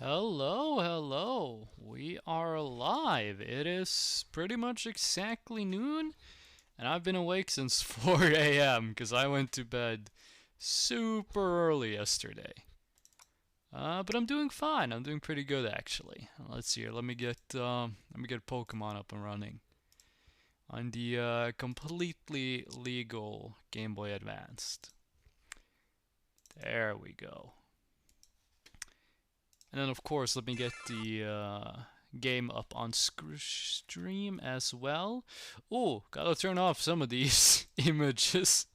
Hello, hello. We are live. It is pretty much exactly noon, and I've been awake since 4 a.m. because I went to bed super early yesterday. But I'm doing fine. I'm doing pretty good actually. Let's see here. Let me get Pokemon up and running on the completely legal Game Boy Advanced. There we go. And then of course, let me get the game up on stream as well. Oh, gotta turn off some of these images.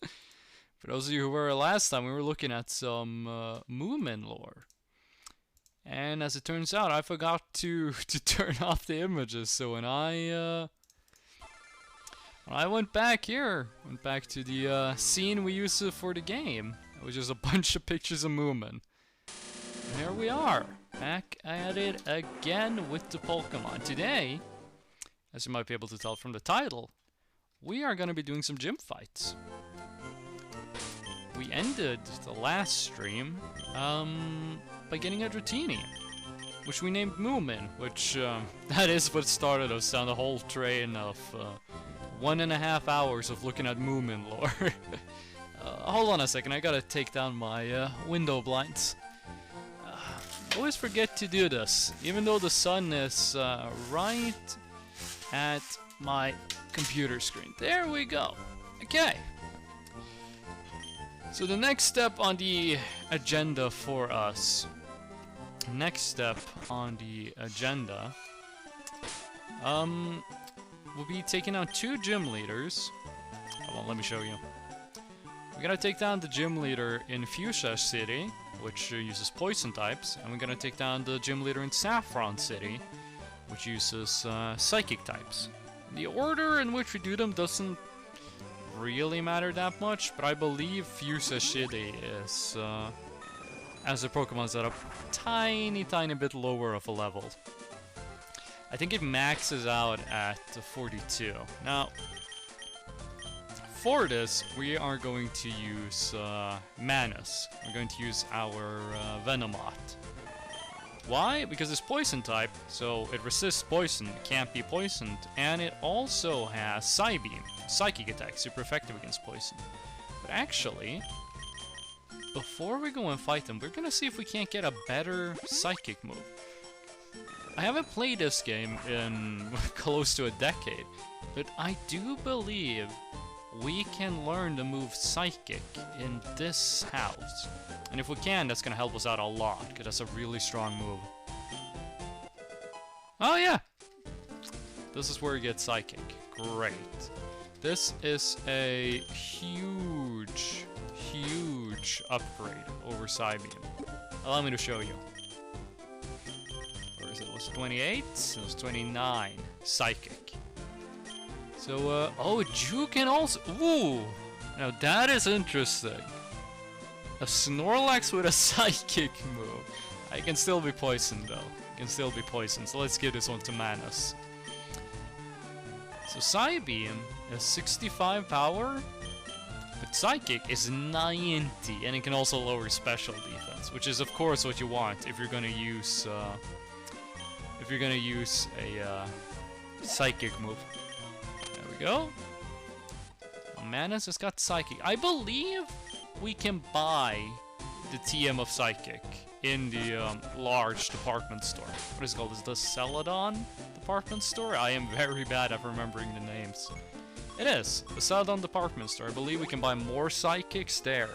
For those of you who were last time, we were looking at some Moomin lore. And as it turns out, I forgot to turn off the images. So when I went back here, went back to the scene we used for the game, it was just a bunch of pictures of Moomin. And here we are, back at it again with the Pokemon. Today, as you might be able to tell from the title, we are going to be doing some gym fights. We ended the last stream by getting a Dratini, which we named Moomin, which that is what started us down the whole train of 1.5 hours of looking at Moomin lore. Hold on a second, I gotta take down my window blinds. Always forget to do this, even though the sun is right at my computer screen. There we go. Okay. So the next step on the agenda for us. We'll be taking out 2 gym leaders. Hold on, let me show you. We're gonna take down the gym leader in Fuchsia City, which uses poison types, and we're gonna take down the gym leader in Saffron City, which uses psychic types. The order in which we do them doesn't really matter that much, but I believe Fuchsia City is, as the Pokemon's at a tiny bit lower of a level. I think it maxes out at 42. Now, for this, we are going to use Manus. We're going to use our Venomoth. Why? Because it's poison type, so it resists poison, can't be poisoned, and it also has Psybeam, psychic attack, super effective against poison. But actually, before we go and fight them, we're gonna see if we can't get a better psychic move. I haven't played this game in close to a decade, but I do believe we can learn the move Psychic in this house. And if we can, that's gonna help us out a lot, because that's a really strong move. Oh yeah! This is where you get Psychic. Great. This is a huge upgrade over Psybeam. Allow me to show you. Where is it? Was it 28? It was 29. Psychic. So, oh, you can also... Ooh! Now that is interesting. A Snorlax with a Psychic move. I can still be poisoned, though. Can still be poisoned, so let's give this one to Manus. So Psybeam has 65 power, but Psychic is 90, and it can also lower special defense, which is, of course, what you want if you're gonna use... a Psychic move. Go. Manus has got Psychic. I believe we can buy the TM of Psychic in the large department store. What is it called? Is the Celadon department store? I am very bad at remembering the names. It is. The Celadon department store. I believe we can buy more Psychics there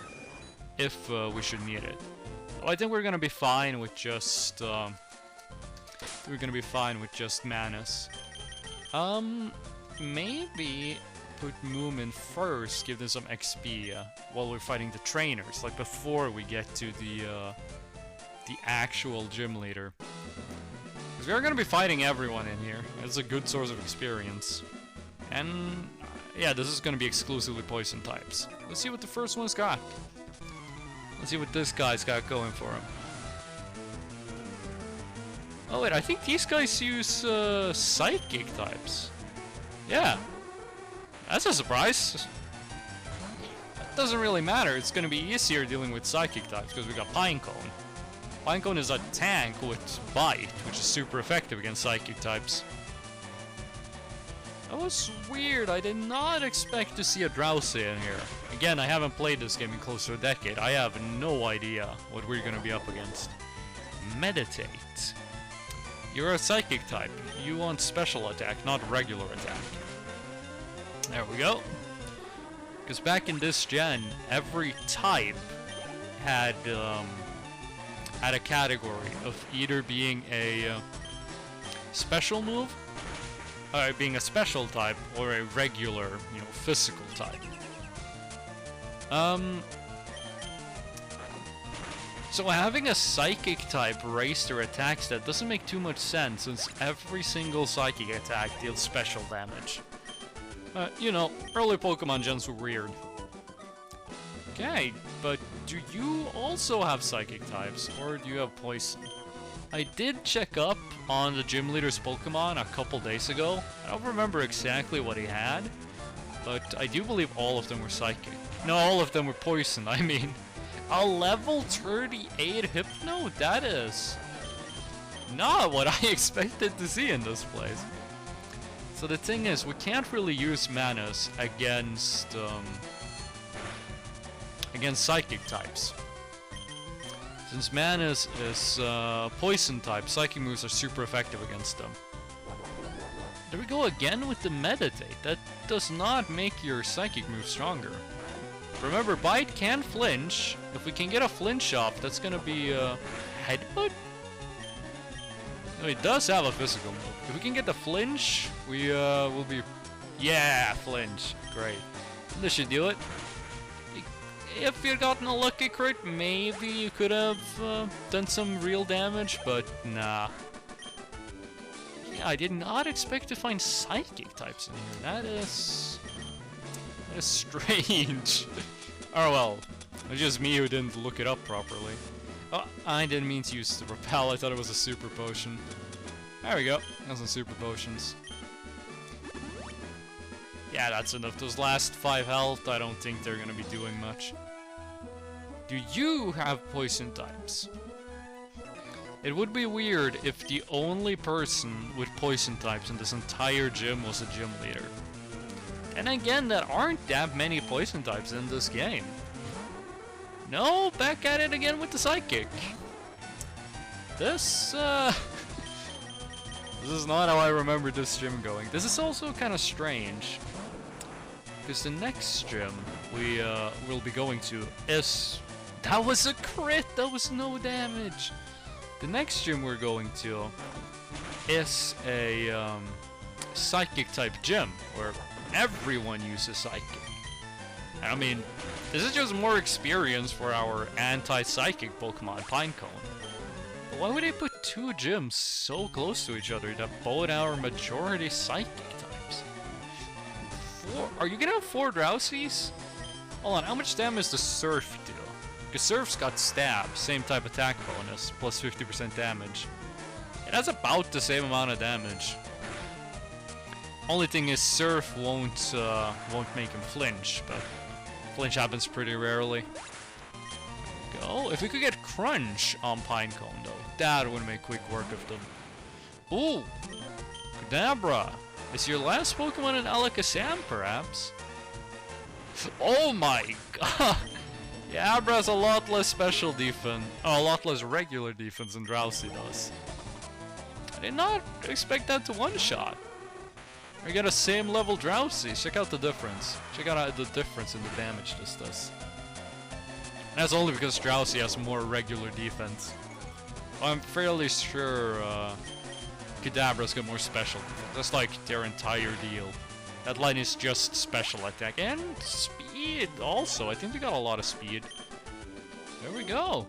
if we should need it. So I think we're gonna be fine with just Manus. Maybe put Moomin first, give them some XP while we're fighting the trainers, like before we get to the actual gym leader. Because we are going to be fighting everyone in here. It's a good source of experience. And yeah, this is going to be exclusively poison types. Let's see what the first one's got. Let's see what this guy's got going for him. Oh wait, I think these guys use psychic types. Yeah, that's a surprise. That doesn't really matter. It's going to be easier dealing with psychic types because we got Pinecone. Pinecone is a tank with Bite, which is super effective against Psychic types. That was weird. I did not expect to see a Drowsy in here. Again, I haven't played this game in close to a decade. I have no idea what we're gonna be up against. Meditate. You're a Psychic type. You want special attack, not regular attack. There we go. Because back in this gen, every type had a category of either being a special move, being a special type, or a regular, physical type. So having a Psychic type raise their attack stat doesn't make too much sense, since every single Psychic attack deals special damage. Early Pokemon gens were weird. Okay, but do you also have Psychic types, or do you have Poison? I did check up on the gym leader's Pokemon a couple days ago. I don't remember exactly what he had, but I do believe all of them were Psychic. No, all of them were Poison, I mean. A level 38 Hypno? That is not what I expected to see in this place. So the thing is, we can't really use Manus against Psychic types. Since Manus is Poison type, Psychic moves are super effective against them. There we go again with the Meditate. That does not make your Psychic move stronger. Remember, Bite can flinch. If we can get a flinch off, that's gonna be Headbutt? No, it does have a physical move. If we can get the flinch, we will be... Yeah, flinch. Great. This should do it. If you'd gotten a lucky crit, maybe you could have done some real damage, but nah. Yeah, I did not expect to find Psychic types in here. That is strange. Oh well, it's just me who didn't look it up properly. Oh, I didn't mean to use the Repel, I thought it was a Super Potion. There we go, that's some Super Potions. Yeah, that's enough. Those last 5 health, I don't think they're gonna be doing much. Do you have Poison types? It would be weird if the only person with Poison types in this entire gym was a gym leader. And again, there aren't that many Poison types in this game. No, back at it again with the Psychic. This is not how I remember this gym going. This is also kind of strange, because the next gym we will be going to is... That was a crit! That was no damage! The next gym we're going to is a Psychic type gym, where everyone uses Psychic. I mean, this is just more experience for our anti-Psychic Pokemon, Pinecone. But why would they put 2 gyms so close to each other that both our majority Psychic types? 4? Are you gonna have 4 Drowsies? Hold on, how much damage does Surf do? Because Surf's got Stab, same type attack bonus, plus 50% damage. It has about the same amount of damage. Only thing is, Surf won't make him flinch, but flinch happens pretty rarely. Go. If we could get Crunch on Pinecone, though, that would make quick work of them. Ooh! Kadabra! Is your last Pokemon an Alakazam, perhaps? Oh my god! Yeah, Abra has a lot less special defense. Oh, a lot less regular defense than Drowsy does. I did not expect that to one-shot. We got a same level Drowsy. Check out the difference. Check out the difference in the damage this does. And that's only because Drowsy has more regular defense. Well, I'm fairly sure Kadabra's got more special defense. That's like their entire deal. That line is just special attack and speed also. I think we got a lot of speed. There we go.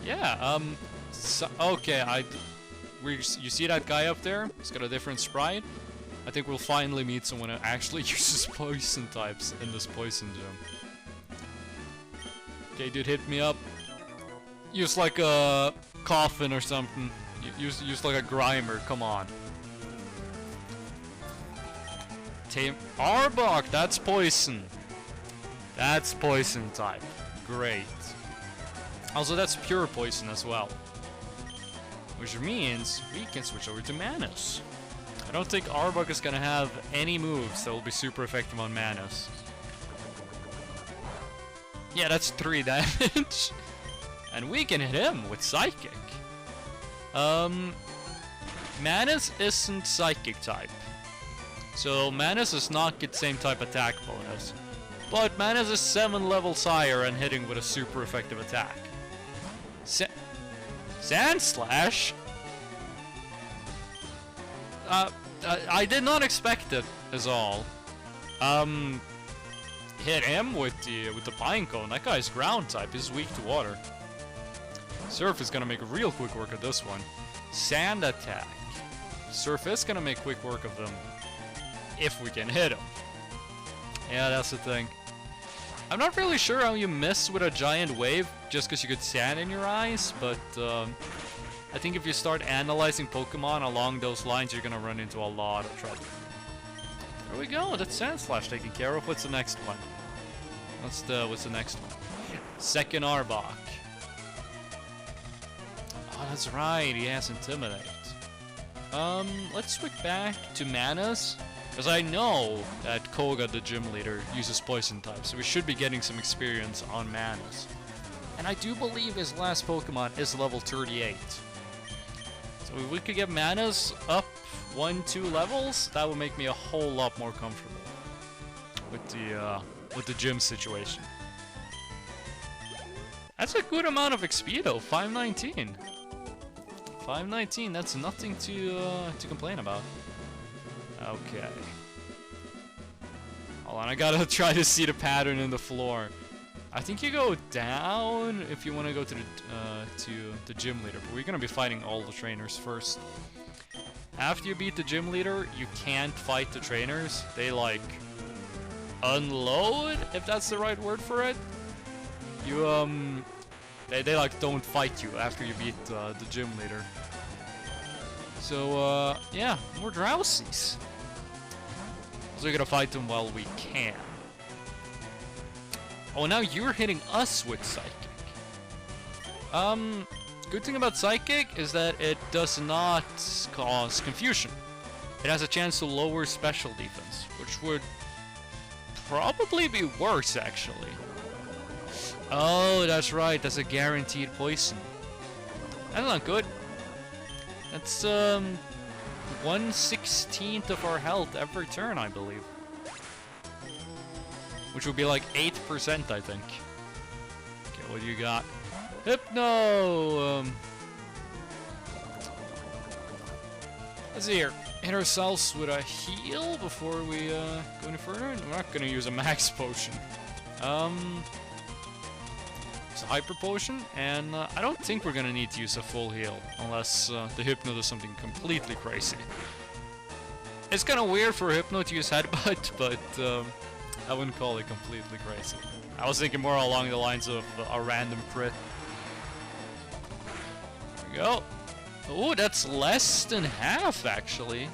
Yeah, so, okay, you see that guy up there? He's got a different sprite. I think we'll finally meet someone who actually uses Poison types in this Poison gym. Okay, dude, hit me up. Use like a Coffin or something. Use like a Grimer, come on. Tame Arbok, that's Poison. That's Poison type. Great. Also, that's pure poison as well. Which means we can switch over to Manus. I don't think Arbok is gonna have any moves that will be super effective on Manus. Yeah, that's 3 damage. And we can hit him with Psychic. Manus isn't Psychic type. So Manus does not get same type attack bonus. But Manus is 7 levels higher and hitting with a super effective attack. Sand Slash? I did not expect it, is all. Hit him with the Pine Cone. That guy's ground type. He's weak to water. Surf is gonna make real quick work of this one. Sand attack. Surf is gonna make quick work of them if we can hit him. Yeah, that's the thing. I'm not really sure how you miss with a giant wave just because you get sand in your eyes, but I think if you start analyzing Pokemon along those lines, you're gonna run into a lot of trouble. There we go, that's Sand Slash taken care of. What's the next one? What's the next one? Second Arbok. Oh, that's right, he has Intimidate. Let's switch back to Manus. Because I know that Koga, the gym leader, uses poison type, so we should be getting some experience on Manus. And I do believe his last Pokemon is level 38. So if we could get Manus up 1-2 levels, that would make me a whole lot more comfortable with the gym situation. That's a good amount of XP though, 519. 519, that's nothing to complain about. Okay. Hold on, I gotta try to see the pattern in the floor. I think you go down if you want to go to the gym leader, but we're gonna be fighting all the trainers first. After you beat the gym leader, you can't fight the trainers. They like unload, if that's the right word for it. You they like don't fight you after you beat the gym leader. So yeah, more Drowsies. So we're gonna fight them while we can. Oh, now you're hitting us with Psychic. Good thing about Psychic is that it does not cause confusion. It has a chance to lower special defense, which would probably be worse, actually. Oh, that's right, that's a guaranteed poison. That's not good. That's 1/16 of our health every turn, I believe. Which would be like 8%, I think. Okay, what do you got? Hypno! Let's see here. Hit ourselves with a heal before we go any further. We're not gonna use a max potion. It's a hyper potion, and I don't think we're gonna need to use a full heal unless the Hypno does something completely crazy. It's kind of weird for Hypno to use Headbutt, but I wouldn't call it completely crazy. I was thinking more along the lines of a random crit. There we go. Oh, that's less than half, actually.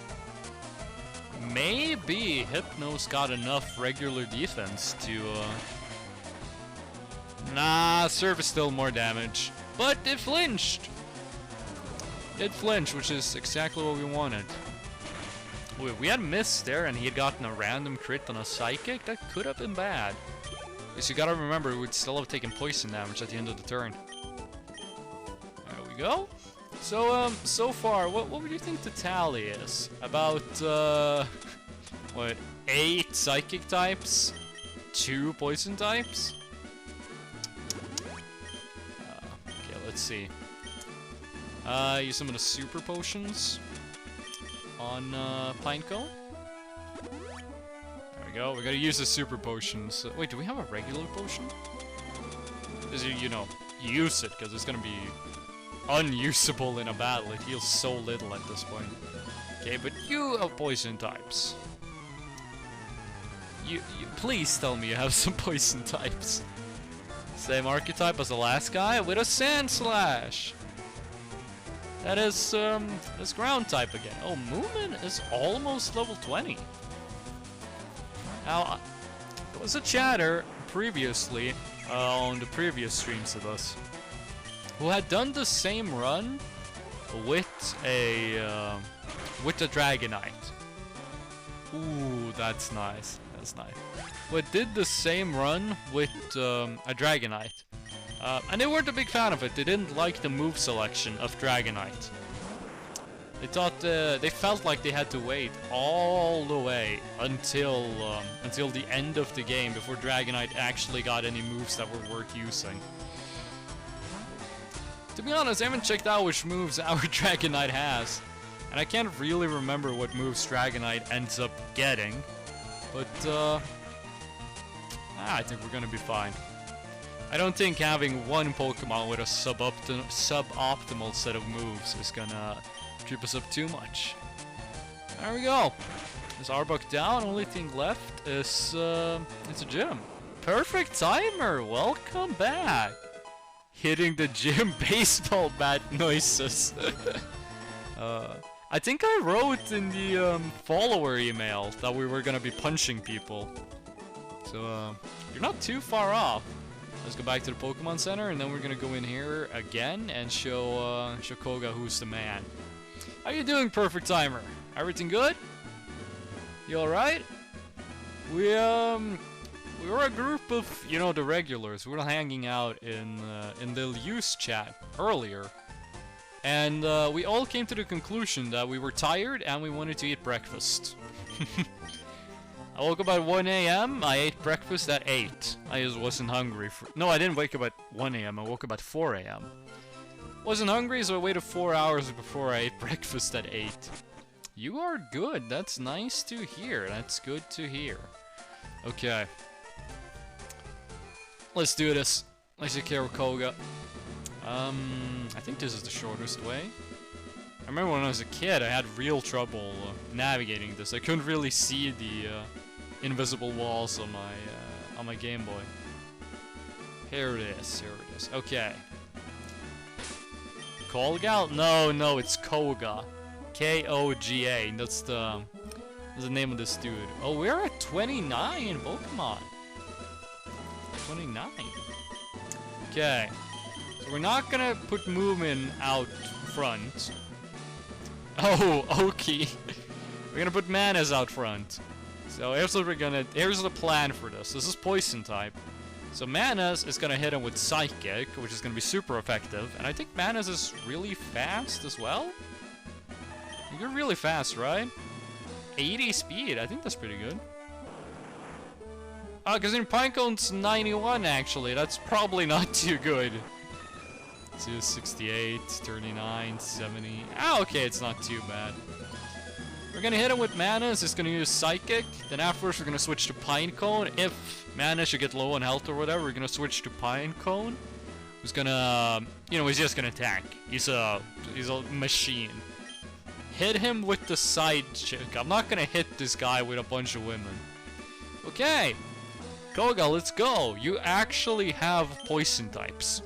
Maybe Hypno's got enough regular defense to... Nah, Surf is still more damage. But it flinched! It flinched, which is exactly what we wanted. If we had missed there and he had gotten a random crit on a Psychic, that could have been bad. Because you gotta remember, we would still have taken poison damage at the end of the turn. There we go. So, so far, what would you think the tally is? About, what, 8 Psychic types? 2 poison types? Okay, let's see. Use some of the super potions on Pinecone. There we go. We gotta use the super potions. Wait, do we have a regular potion? Because you know, use it because it's gonna be unusable in a battle. It heals so little at this point. Okay, but you have poison types. You please tell me you have some poison types. Same archetype as the last guy with a Sand Slash. That is ground type again. Oh, Moomin is almost level 20. Now, there was a chatter previously on the previous streams of us who had done the same run with a Dragonite. Ooh, that's nice. That's nice. But did the same run with a Dragonite. And they weren't a big fan of it. They didn't like the move selection of Dragonite. They thought they felt like they had to wait all the way until the end of the game before Dragonite actually got any moves that were worth using. To be honest, I haven't checked out which moves our Dragonite has, and I can't really remember what moves Dragonite ends up getting. But I think we're gonna be fine. I don't think having one Pokemon with a suboptimal set of moves is gonna trip us up too much. There we go. There's Arbok down. Only thing left is it's a gym. Perfect timer. Welcome back. Hitting the gym baseball bat noises. I think I wrote in the follower email that we were gonna be punching people. So you're not too far off. Let's go back to the Pokemon Center, and then we're gonna go in here again and show Koga who's the man. How you doing, Perfect Timer? Everything good? You alright? We were a group of, you know, the regulars. We were hanging out in the use chat earlier. And we all came to the conclusion that we were tired and we wanted to eat breakfast. I woke up at 1 AM, I ate breakfast at 8. I just wasn't hungry for... No, I didn't wake up at 1 AM, I woke up at 4 AM. Wasn't hungry, so I waited 4 hours before I ate breakfast at 8. You are good, that's nice to hear, that's good to hear. Okay. Let's do this. Let's take care of Koga. I think this is the shortest way. I remember when I was a kid, I had real trouble navigating this. I couldn't really see the invisible walls on my Game Boy. Here it is. Here it is. Okay. Kolga? No, it's Koga. K-O-G-A. That's the name of this dude. Oh, we're at 29 Pokemon. 29. Okay. So we're not gonna put Moomin out front. Oh, okay. We're gonna put Manas out front. So here's what here's the plan for this. This is Poison type. So Manas is gonna hit him with Psychic, which is gonna be super effective. And I think Manas is really fast as well. You're really fast, right? 80 speed, I think that's pretty good. Oh, because in Pinecone's 91 actually, that's probably not too good. So 68, 39, 70. Ah, okay, it's not too bad. We're gonna hit him with Manas, it's gonna use Psychic. Then afterwards we're gonna switch to Pinecone. If Manas should get low on health or whatever, we're gonna switch to Pinecone. Who's gonna, you know, he's just gonna attack. He's a machine. Hit him with the side chick. I'm not gonna hit this guy with a bunch of women. Okay. Koga, let's go. You actually have poison types.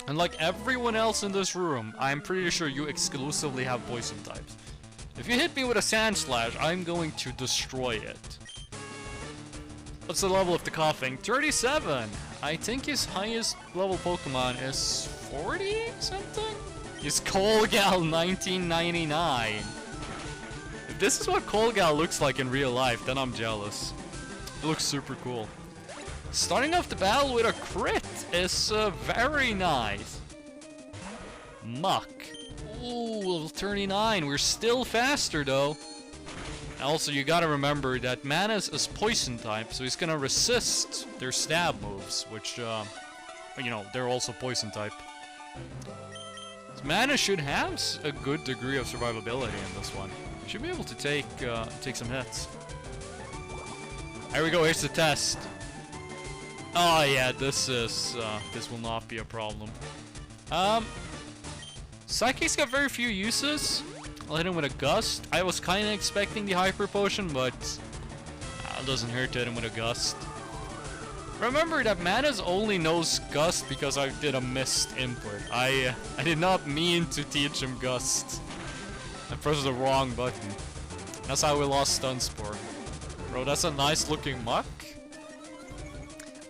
And like everyone else in this room, I'm pretty sure you exclusively have poison types. If you hit me with a Sand Slash, I'm going to destroy it. What's the level of the coughing? 37! I think his highest level Pokemon is 40 something? Is Colgal 1999. If this is what Colgal looks like in real life, then I'm jealous. It looks super cool. Starting off the battle with a crit is very nice. Muck. Ooh, level 39. We're still faster though. Also, you gotta remember that Manas is poison type, so he's gonna resist their stab moves, which, you know, they're also poison type. So Mana should have a good degree of survivability in this one. Should be able to take some hits. There we go, here's the test. Oh yeah, this will not be a problem. Psychic's got very few uses. I'll hit him with a Gust. I was kind of expecting the Hyper Potion, but it doesn't hurt to hit him with a Gust. Remember that Manas only knows Gust because I did a missed input. I did not mean to teach him Gust. I pressed the wrong button. That's how we lost Stun-Spore. Bro, that's a nice looking Muck.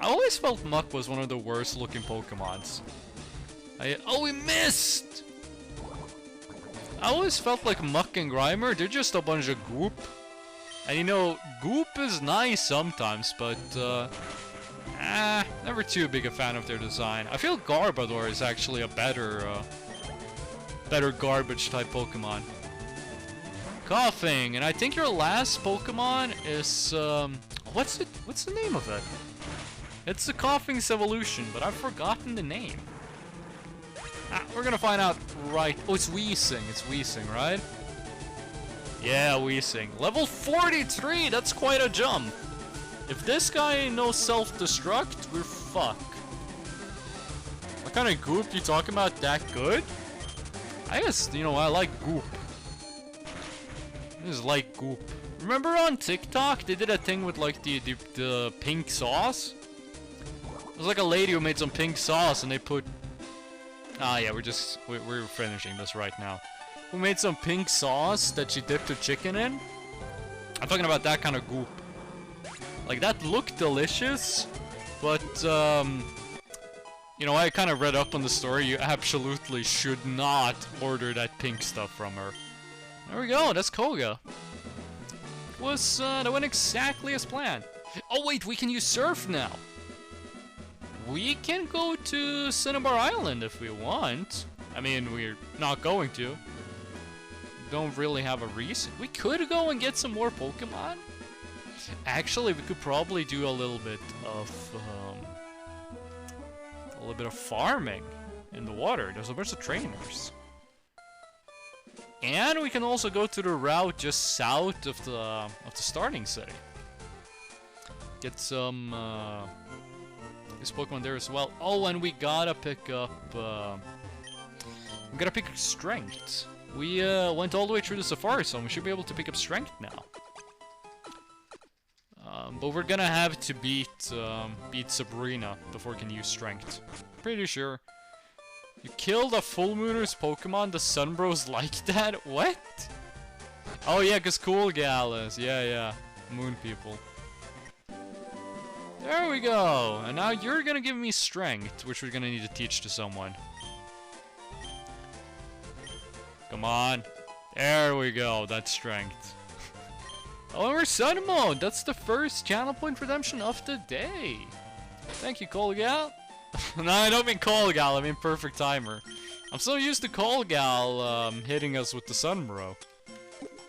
I always felt Muck was one of the worst looking Pokemons. Oh, we missed! I always felt like Muck and Grimer, they're just a bunch of goop. And you know, goop is nice sometimes, but never too big a fan of their design. I feel Garbodor is actually a better garbage type Pokemon. Coughing, and I think your last Pokemon is what's the name of it? It's the Coughing's evolution, but I've forgotten the name. We're gonna find out right. Oh, it's Weezing. It's Weezing, right? Yeah, Weezing. Level 43. That's quite a jump. If this guy ain't no self-destruct, we're fucked. What kind of goop you talking about? That good? I guess, you know, I like goop. I just like goop. Remember on TikTok, they did a thing with like the pink sauce? It was like a lady who made some pink sauce and they put... Ah yeah, we're finishing this right now. Who made some pink sauce that she dipped her chicken in? I'm talking about that kind of goop. Like, that looked delicious, but, you know, I kind of read up on the story. You absolutely should not order that pink stuff from her. There we go, that's Koga. That went exactly as planned. Oh wait, we can use Surf now. We can go to Cinnabar Island if we want. I mean, we're not going to. Don't really have a reason. We could go and get some more Pokemon. Actually, we could probably do a little bit of farming in the water. There's a bunch of trainers. And we can also go to the route just south of the starting city. Get some this Pokemon there as well. Oh, and we gotta pick up strength. We went all the way through the Safari Zone. We should be able to pick up strength now. But we're gonna have to beat Sabrina before we can use strength. Pretty sure. You killed a Full Mooners Pokemon? The Sunbros like that? What? Oh yeah, cause Cool Gal is. Yeah. Moon people. There we go. And now you're gonna give me strength, which we're gonna need to teach to someone. Come on. There we go. That's strength. Oh, and we're Sun Mode. That's the first channel point redemption of the day. Thank you, Colgal. No, I don't mean Colgal. I mean Perfect Timer. I'm so used to Colgal hitting us with the Sunbro.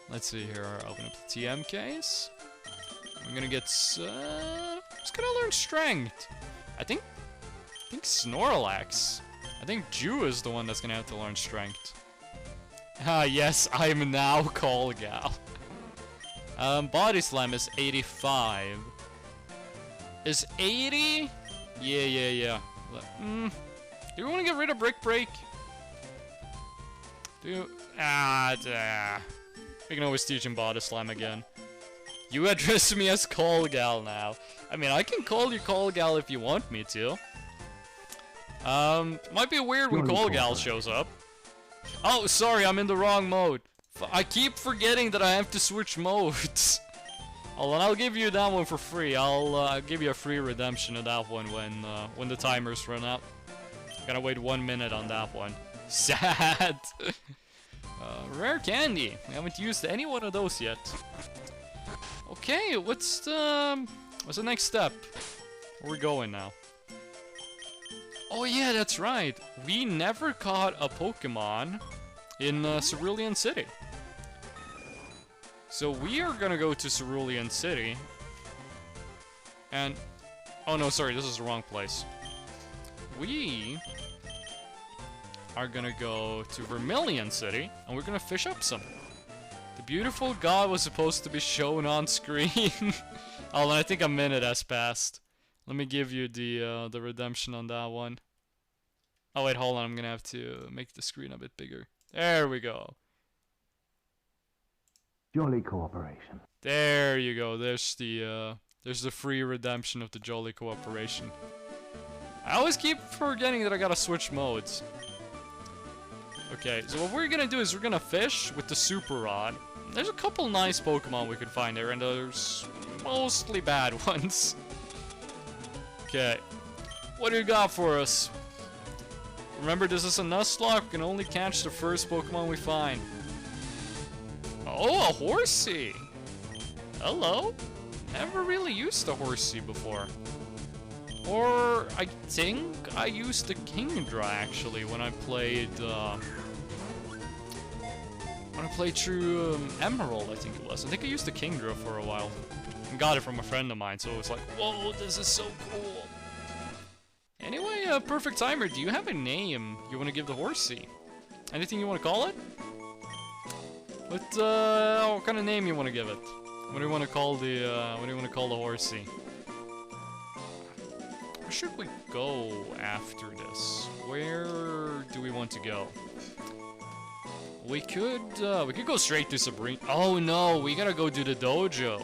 Let's see here. Open up the TM case. I'm gonna get... just gonna learn strength. I think Snorlax. I think Jew is the one that's gonna have to learn strength. Ah, yes, I am now Colgal. Body Slam is 85. Is 80? Yeah. Do we want to get rid of Brick Break? We can always teach him Body Slam again. You address me as Colgal now. I mean, I can call you Colgal if you want me to. Might be weird when Colgal shows up. Oh, sorry, I'm in the wrong mode. I keep forgetting that I have to switch modes. Oh, and I'll give you that one for free. I'll give you a free redemption of that one when the timers run out. Gotta wait 1 minute on that one. Sad. Rare candy. I haven't used any one of those yet. Okay, what's the next step? Where are we going now? Oh yeah, that's right. We never caught a Pokemon in Cerulean City. So we are gonna go to Cerulean City. And... oh no, sorry, this is the wrong place. We are gonna go to Vermilion City, and we're gonna fish up some. The beautiful god was supposed to be shown on screen. Oh, and I think a minute has passed. Let me give you the redemption on that one. Oh wait, hold on, I'm gonna have to make the screen a bit bigger. There we go. Jolly cooperation. There you go. There's the free redemption of the Jolly Cooperation. I always keep forgetting that I gotta switch modes. Okay, so what we're gonna do is we're gonna fish with the Super Rod. There's a couple nice Pokemon we could find there, and there's mostly bad ones. Okay, what do you got for us? Remember, this is a Nuzlocke. We can only catch the first Pokemon we find. Oh, a Horsey! Hello? Never really used a Horsey before. Or, I think I used the Kingdra, actually, when I played, through Emerald, I think it was. I think I used the Kingdra for a while. And got it from a friend of mine, so it was like, whoa, this is so cool. Anyway, Perfect Timer, do you have a name you want to give the Horsey? Anything you want to call it? What kind of name you want to give it? What do you want to call the Horsey? Where should we go after this? Where do we want to go? We could go straight to Sabrina. Oh no, we gotta go do the dojo.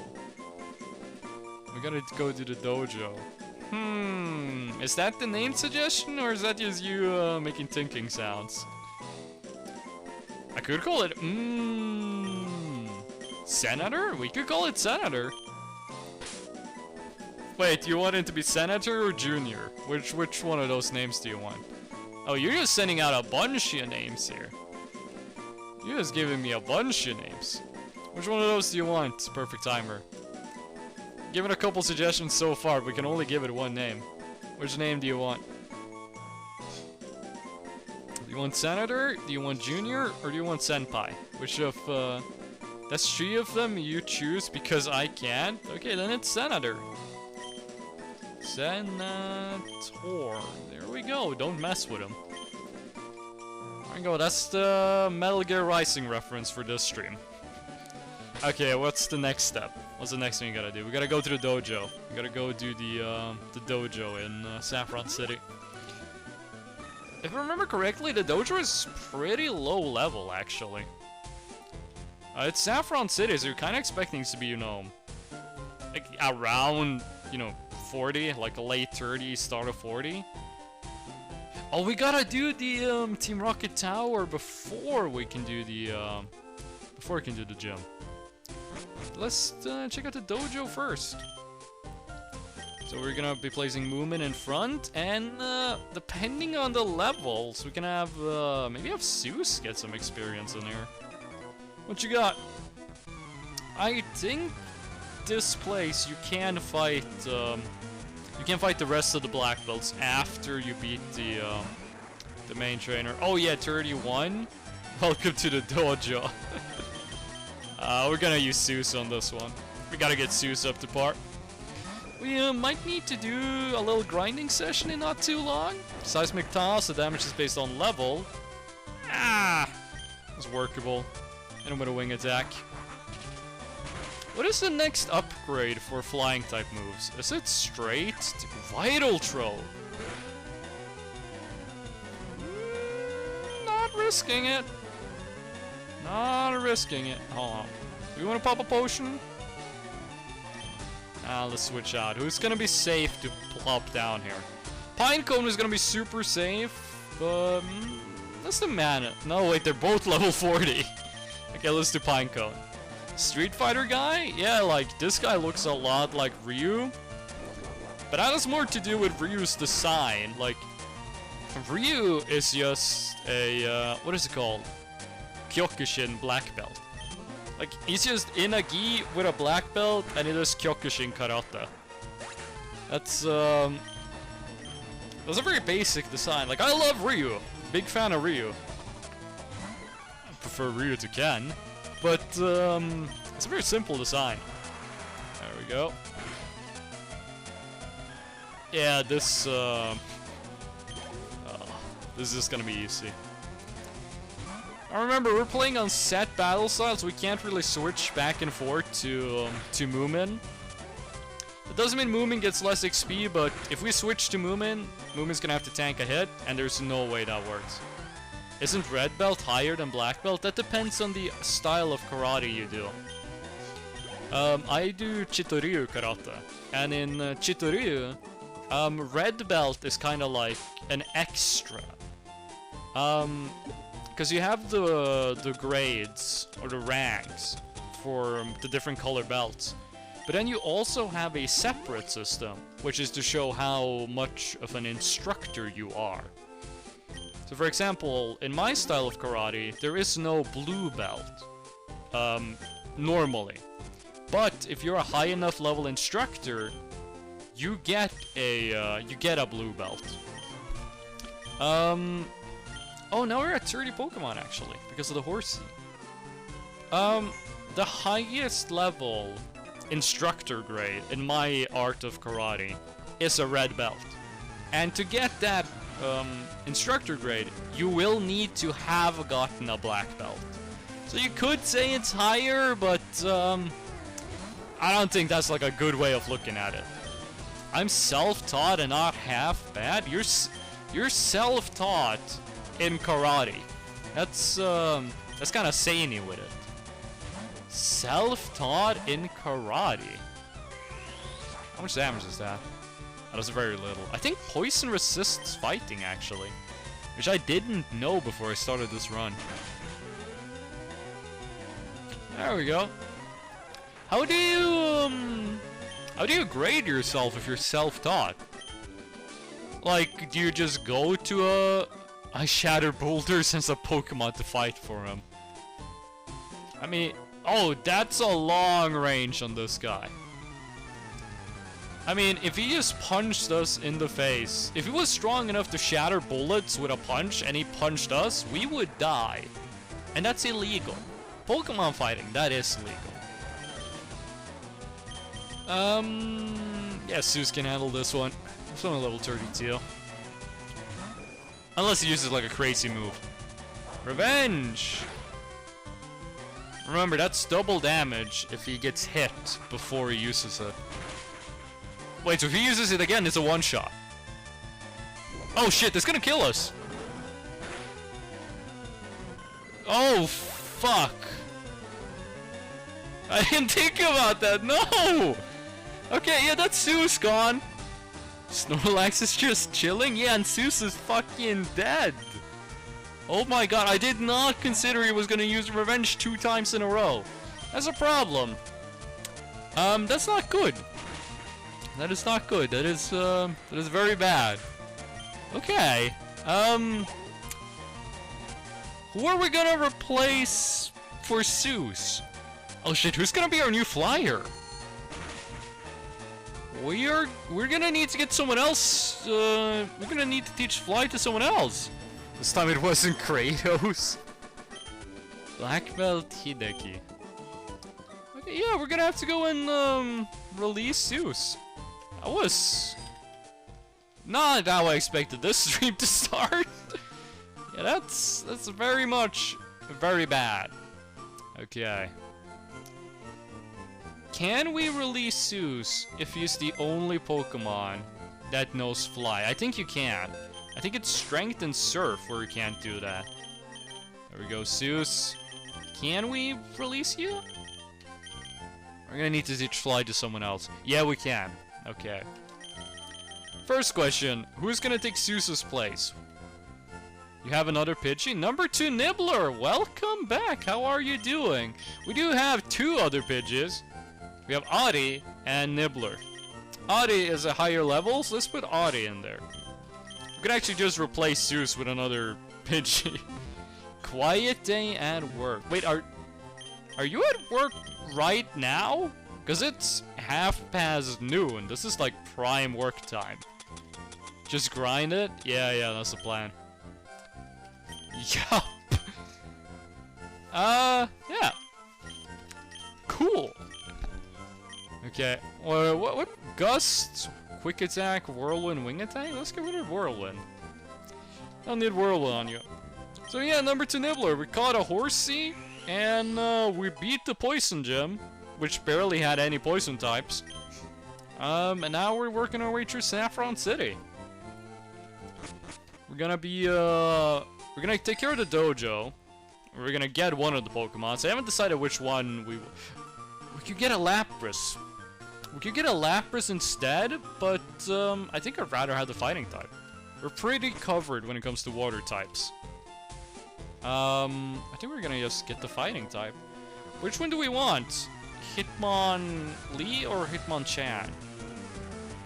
We gotta go do the dojo. Is that the name suggestion, or is that just you making thinking sounds? I could call it, Senator? We could call it Senator. Wait, do you want it to be Senator or Junior? Which one of those names do you want? Oh, you're just sending out a bunch of names here. You're just giving me a bunch of names. Which one of those do you want, Perfect Timer? Given a couple suggestions so far, we can only give it one name. Which name do you want? Do you want Senator, do you want Junior, or do you want Senpai? Which of, that's 3 of them you choose because I can't? Okay, then it's Senator. Senator. There we go, don't mess with him. There we go, that's the Metal Gear Rising reference for this stream. Okay, what's the next step? What's the next thing you gotta do? We gotta go to the dojo. We gotta go do the dojo in Saffron City. If I remember correctly, the dojo is pretty low level, actually. It's Saffron City, so you're kind of expecting it to be, you know, like around, you know, 40, like a late 30s, start of 40. Oh, we gotta do the Team Rocket Tower before we can do the gym. Let's check out the dojo first. So we're gonna be placing Moomin in front, and depending on the levels, we can have maybe have Zeus get some experience in here. What you got? I think this place you can fight the rest of the black belts after you beat the main trainer. Oh yeah, 31. Welcome to the dojo. We're gonna use Zeus on this one. We gotta get Zeus up to par. We might need to do a little grinding session in not too long. Seismic Toss, the damage is based on level. It's workable. And with a wing attack. What is the next upgrade for flying type moves? Is it straight to Vital Throw? Not risking it. Not risking it. Hold on. Do we want to pop a potion? Let's switch out. Who's gonna be safe to plop down here? Pinecone is gonna be super safe, but that's the mana. No, wait, they're both level 40. Okay, let's do Pinecone. Street Fighter guy? Yeah, like, this guy looks a lot like Ryu. But that has more to do with Ryu's design. Like, Ryu is just a, what is it called? Kyokushin black belt. Like, he's just in a gi with a black belt, and it is Kyokushin karate. That's a very basic design. Like, I love Ryu. Big fan of Ryu. I prefer Ryu to Ken. But, it's a very simple design. There we go. Yeah, this is just gonna be easy. Now remember, we're playing on set battle styles, so we can't really switch back and forth to Moomin. It doesn't mean Moomin gets less XP, but if we switch to Moomin, Moomin's gonna have to tank a hit, and there's no way that works. Isn't red belt higher than black belt? That depends on the style of karate you do. I do Chitoryu karate, and in Chitoryu, red belt is kind of like an extra. Because you have the grades, or the ranks, for the different color belts. But then you also have a separate system, which is to show how much of an instructor you are. So for example, in my style of karate, there is no blue belt, normally. But if you're a high enough level instructor, you get a blue belt. Oh, now we're at 30 Pokemon actually, because of the horsey. The highest level instructor grade in my art of karate is a red belt. And to get that instructor grade, you will need to have gotten a black belt. So you could say it's higher, but I don't think that's like a good way of looking at it. I'm self-taught and not half bad. You're self-taught in karate. That's kind of saying with it. Self-taught in karate. How much damage is that? That was very little. I think poison resists fighting actually, which I didn't know before I started this run. There we go. How do you grade yourself if you're self-taught? Like, do you just go to I shatter boulders as a Pokemon to fight for him? I mean, oh, that's a long range on this guy. I mean, if he just punched us in the face, if he was strong enough to shatter bullets with a punch and he punched us, we would die. And that's illegal. Pokemon fighting, that is legal. Yeah, Zeus can handle this one. It's only level 32. Unless he uses like a crazy move. Revenge! Remember, that's double damage if he gets hit before he uses it. Wait, so if he uses it again, it's a one-shot. Oh shit, that's gonna kill us! Oh, fuck! I didn't think about that, no! Okay, yeah, that's Zeus gone. Snorlax is just chilling? Yeah, and Zeus is fucking dead. Oh my god, I did not consider he was gonna use Revenge 2 times in a row. That's a problem. That's not good. That is not good. That is very bad. Okay. Who are we gonna replace for Zeus? Oh shit, who's gonna be our new flyer? We're gonna need to get someone else. We're gonna need to teach fly to someone else. This time it wasn't Kratos. Black Belt Hideki. Okay, yeah, we're gonna have to go and release Zeus. That was not how I expected this stream to start. Yeah, that's very much very bad. Okay. Can we release Zeus if he's the only Pokemon that knows Fly? I think you can. I think it's Strength and Surf where we can't do that. There we go, Zeus. Can we release you? We're gonna need to teach Fly to someone else. Yeah, we can. Okay. First question, who's gonna take Zeus's place? You have another Pidgey? Number 2 Nibbler, welcome back. How are you doing? We do have 2 other Pidgeys. We have Audi and Nibbler. Audi is a higher level, so let's put Audi in there. We could actually just replace Zeus with another Pidgey. Quiet day at work. Wait, are you at work right now? Because it's half past noon. This is like prime work time. Just grind it? Yeah, that's the plan. Yup. Yeah. Cool. Okay. What? Gust, Quick Attack, Whirlwind, Wing Attack? Let's get rid of Whirlwind. Don't need Whirlwind on you. So yeah, number 2 Nibbler. We caught a Horsey, and we beat the Poison Gym, which barely had any Poison types. And now we're working our way through Saffron City. We're gonna be, we're gonna take care of the dojo. We're gonna get one of the Pokemon. So I haven't decided which one we could get a Lapras. We could get a Lapras instead, but I think I'd rather have the fighting type. We're pretty covered when it comes to water types. I think we're gonna just get the fighting type. Which one do we want? Hitmonlee or Hitmonchan?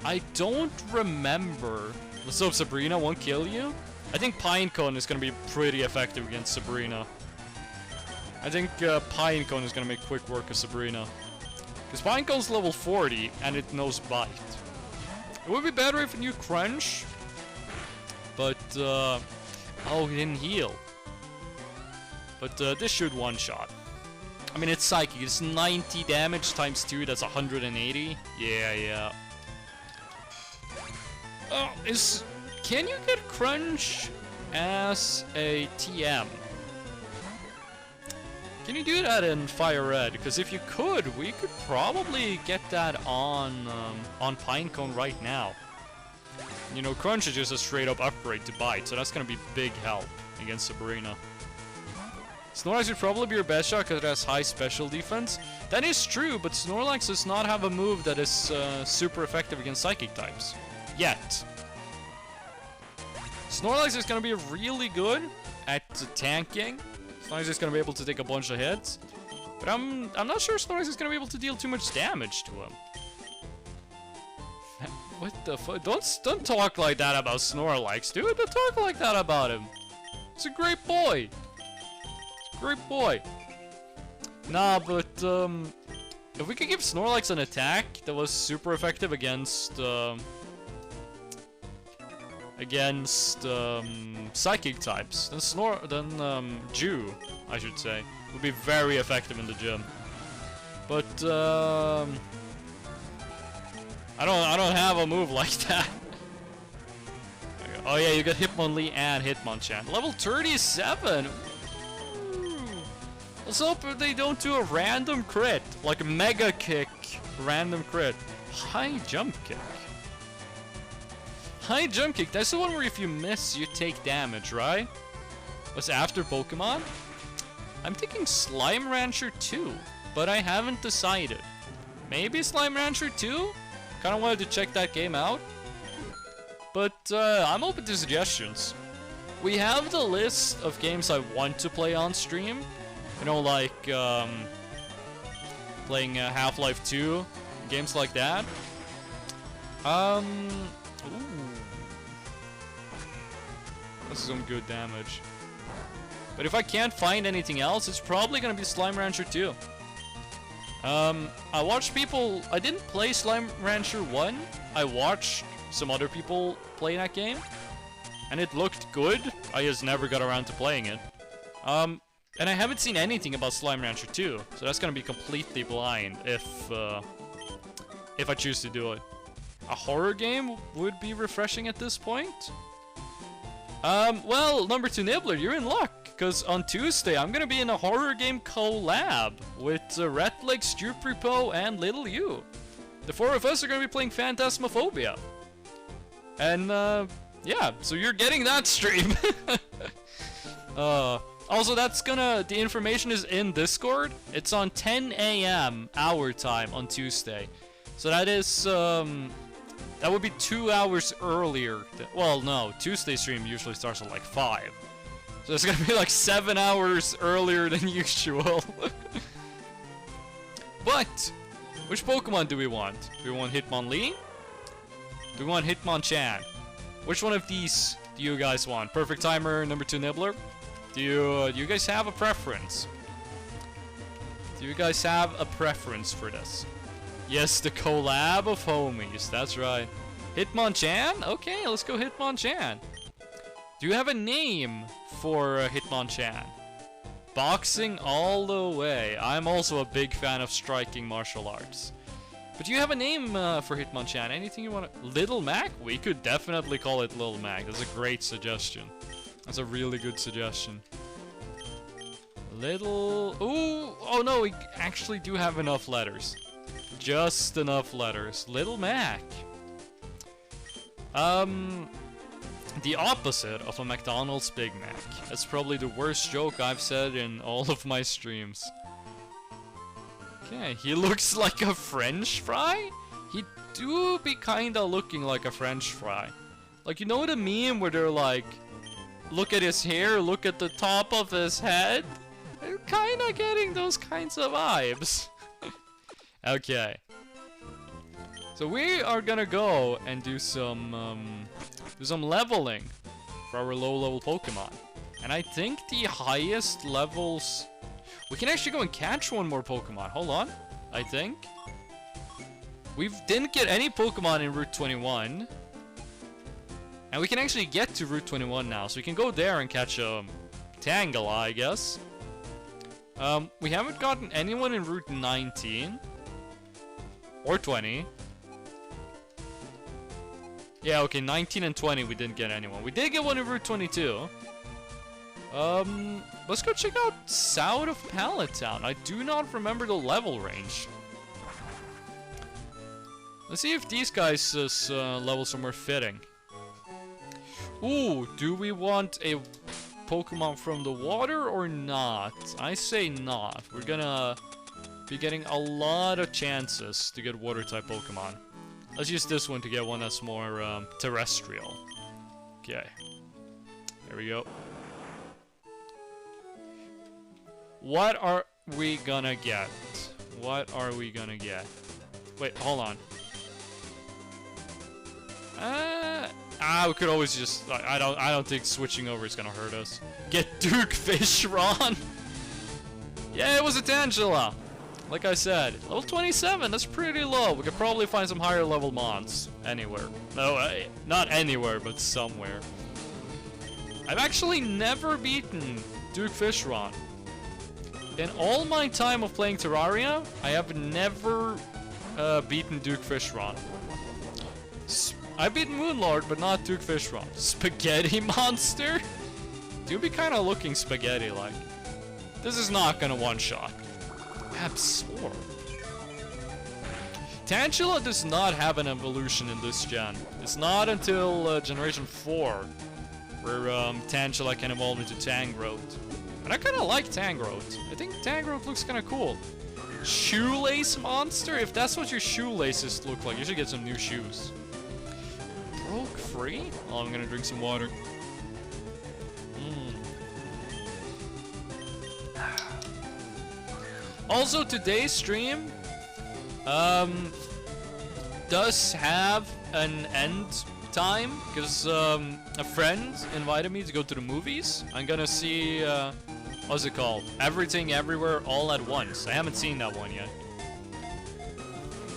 I don't remember. Let's hope Sabrina won't kill you. I think Pinecone is gonna be pretty effective against Sabrina. I think Pinecone is gonna make quick work of Sabrina. Because Pinecone's level 40 and it knows Bite. It would be better if it knew Crunch. But, oh, he didn't heal. But this should one-shot. I mean, it's Psychic. It's 90 damage times 2. That's 180. Yeah. Oh, can you get Crunch as a TM? Can you do that in FireRed? Because if you could, we could probably get that on Pinecone right now. You know, Crunch is just a straight-up upgrade to Bite, so that's gonna be big help against Sabrina. Snorlax would probably be your best shot because it has high special defense. That is true, but Snorlax does not have a move that is super effective against Psychic types. Yet. Snorlax is going to be really good at tanking. Snorlax is going to be able to take a bunch of hits. But I'm not sure Snorlax is going to be able to deal too much damage to him. What the fuck? Don't talk like that about Snorlax, dude. Don't talk like that about him. He's a great boy. Great boy. Nah, but if we could give Snorlax an attack that was super effective against Psychic types, then Jew, I should say, would be very effective in the gym. But I don't have a move like that. Oh yeah, you got Hitmonlee and Hitmonchan. Level 37. Let's hope they don't do a random crit, like a Mega Kick, random crit. High Jump Kick. High Jump Kick, that's the one where if you miss, you take damage, right? What's after Pokemon? I'm thinking Slime Rancher 2, but I haven't decided. Maybe Slime Rancher 2? Kinda wanted to check that game out. But I'm open to suggestions. We have the list of games I want to play on stream. You know, like playing Half-Life 2, games like that. Ooh. This is some good damage. But if I can't find anything else, it's probably gonna be Slime Rancher 2. I watched people. I didn't play Slime Rancher 1. I watched some other people play that game, and it looked good. I just never got around to playing it. And I haven't seen anything about Slime Rancher 2, so that's gonna be completely blind if I choose to do it. A horror game would be refreshing at this point. Well, number 2 Nibbler, you're in luck, because on Tuesday I'm gonna be in a horror game collab with Redleg, Stuprepo, and Little You. The 4 of us are gonna be playing Phantasmophobia. And, yeah, so you're getting that stream. Also, the information is in Discord. It's on 10 AM our time on Tuesday. So that is, that would be 2 hours earlier. Well, no, Tuesday stream usually starts at like 5. So it's gonna be like 7 hours earlier than usual. But, which Pokemon do we want? Do we want Hitmonlee? Do we want Hitmonchan? Which one of these do you guys want? Perfect Timer, number 2 Nibbler? Do you guys have a preference? Do you guys have a preference for this? Yes, the collab of homies. That's right. Hitmonchan? Okay, let's go Hitmonchan. Do you have a name for Hitmonchan? Boxing all the way. I'm also a big fan of striking martial arts. But do you have a name for Hitmonchan? Anything you want to... Little Mac? We could definitely call it Little Mac. That's a great suggestion. That's a really good suggestion. Little... Ooh! Oh no, we actually do have enough letters. Just enough letters. Little Mac. The opposite of a McDonald's Big Mac. That's probably the worst joke I've said in all of my streams. Okay, he looks like a French fry? He do be kinda looking like a French fry. Like, you know the meme where they're like, look at his hair, look at the top of his head? I'm kinda getting those kinds of vibes. Okay. So we are gonna go and do some leveling for our low-level Pokemon. And I think the highest levels... We can actually go and catch one more Pokemon. Hold on. I think. We didn't get any Pokemon in Route 21. And we can actually get to Route 21 now. So we can go there and catch a Tangela, I guess. We haven't gotten anyone in Route 19. Or 20. Yeah, okay, 19 and 20 we didn't get anyone. We did get one in Route 22. Let's go check out south of Pallet Town. I do not remember the level range. Let's see if these guys' levels are more fitting. Ooh, do we want a Pokemon from the water or not? I say not. We're gonna be getting a lot of chances to get water-type Pokemon. Let's use this one to get one that's more terrestrial. Okay. There we go. What are we gonna get? What are we gonna get? Wait, hold on. We could always just... I don't think switching over is gonna hurt us. Get Duke Fishron! Yeah, it was a Tangela! Like I said, level 27, that's pretty low. We could probably find some higher level mons anywhere. No, not anywhere, but somewhere. I've actually never beaten Duke Fishron. In all my time of playing Terraria, I have never beaten Duke Fishron. I've beaten Moonlord, but not Duke Fishron. Spaghetti Monster? Dude be kind of looking spaghetti-like. This is not gonna one-shot. Absorb. Tangela does not have an evolution in this gen. It's not until Generation 4 where Tangela can evolve into Tangrowth. And I kind of like Tangrowth. I think Tangrowth looks kind of cool. Shoelace Monster? If that's what your shoelaces look like, you should get some new shoes. Broke free? Oh, I'm gonna drink some water. Also, today's stream does have an end time because a friend invited me to go to the movies. I'm gonna see what's it called? Everything Everywhere All at Once. I haven't seen that one yet.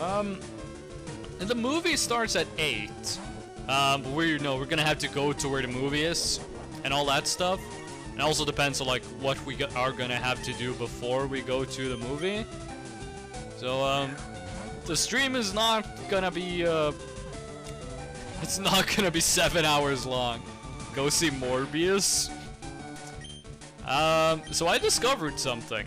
And the movie starts at 8. But we're gonna have to go to where the movie is and all that stuff. It also depends on like what we are gonna have to do before we go to the movie. So the stream is not gonna be it's not gonna be 7 hours long. Go see Morbius. So I discovered something.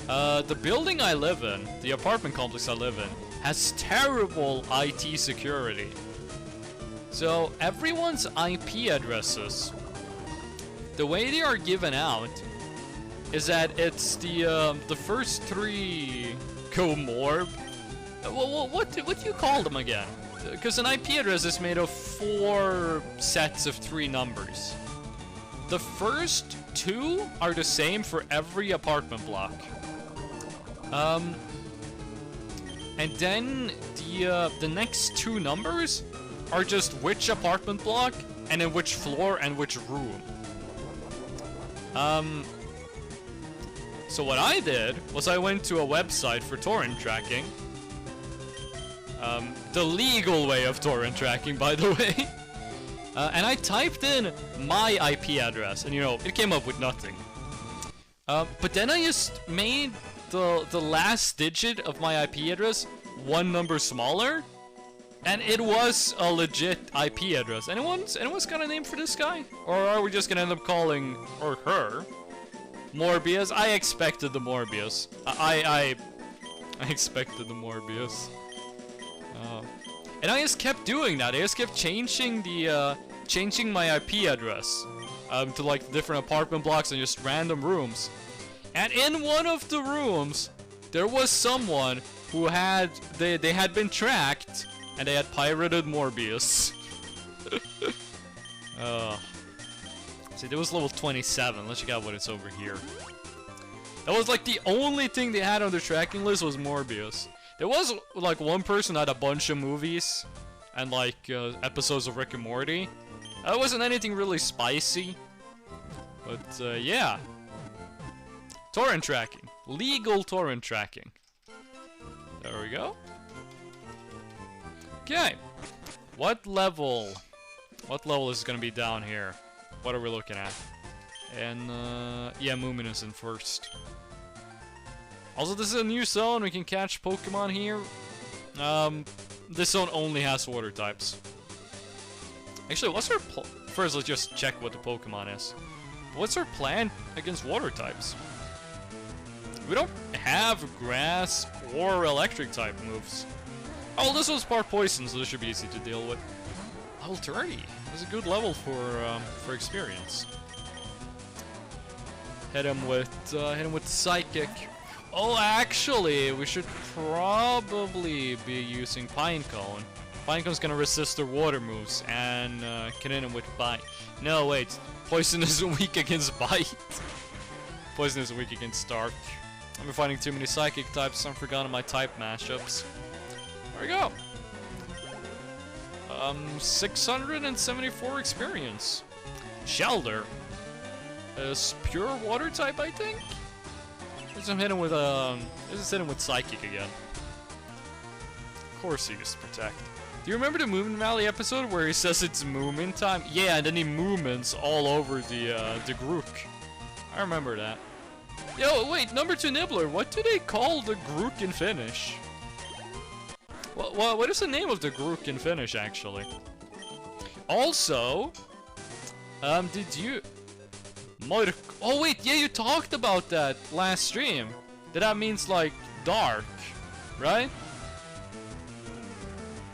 The building I live in, the apartment complex I live in, has terrible IT security. So everyone's IP addresses, the way they are given out is that it's the first 3 co-morb. What do you call them again? Because an IP address is made of 4 sets of 3 numbers. The first 2 are the same for every apartment block. And then the next 2 numbers are just which apartment block and in which floor and which room. So what I did was I went to a website for torrent tracking. The legal way of torrent tracking, by the way. And I typed in my IP address, and it came up with nothing. But then I just made the last digit of my IP address 1 number smaller, and it was a legit IP address. Anyone's got a name for this guy? Or are we just gonna end up calling her Morbius? I expected the Morbius. I expected the Morbius. And I just kept doing that. I just kept changing changing my IP address to like different apartment blocks and just random rooms. And in one of the rooms, there was someone who had they had been tracked and they had pirated Morbius. See, there was level 27. Let's check out what it's over here. That was like the only thing they had on their tracking list was Morbius. There was like one person that had a bunch of movies and like episodes of Rick and Morty. It wasn't anything really spicy. But, yeah. Torrent tracking. Legal torrent tracking. There we go. Okay. What level? What level is gonna be down here? What are we looking at? And, yeah, Moomin is in first. Also, this is a new zone. We can catch Pokemon here. This zone only has water types. Actually, what's our first, let's just check what the Pokemon is. What's our plan against water types? We don't have grass or electric type moves. Oh, this was part poison, so this should be easy to deal with. Level 30. That's a good level for experience. Hit him with Psychic. Oh, actually, we should probably be using Pinecone. Pinecone's gonna resist their water moves and can hit him with Bite. No, wait. Poison is weak against Bite. Poison is weak against Dark. I've been finding too many Psychic types, so I'm forgotten my type mashups. There we go. 674 experience. Shelter is pure water type, I think. Let's hit him with Psychic again. Of course he gets to protect. Do you remember the Moomin Valley episode where he says it's Moomin time? Yeah, and then he Moomins all over the Grook. I remember that. Yo, wait, number 2 Nibbler, what do they call the Grook in Finnish? What is the name of the Grook in Finnish, actually? Also, did you... Oh wait, yeah, you talked about that last stream. That means like dark, right?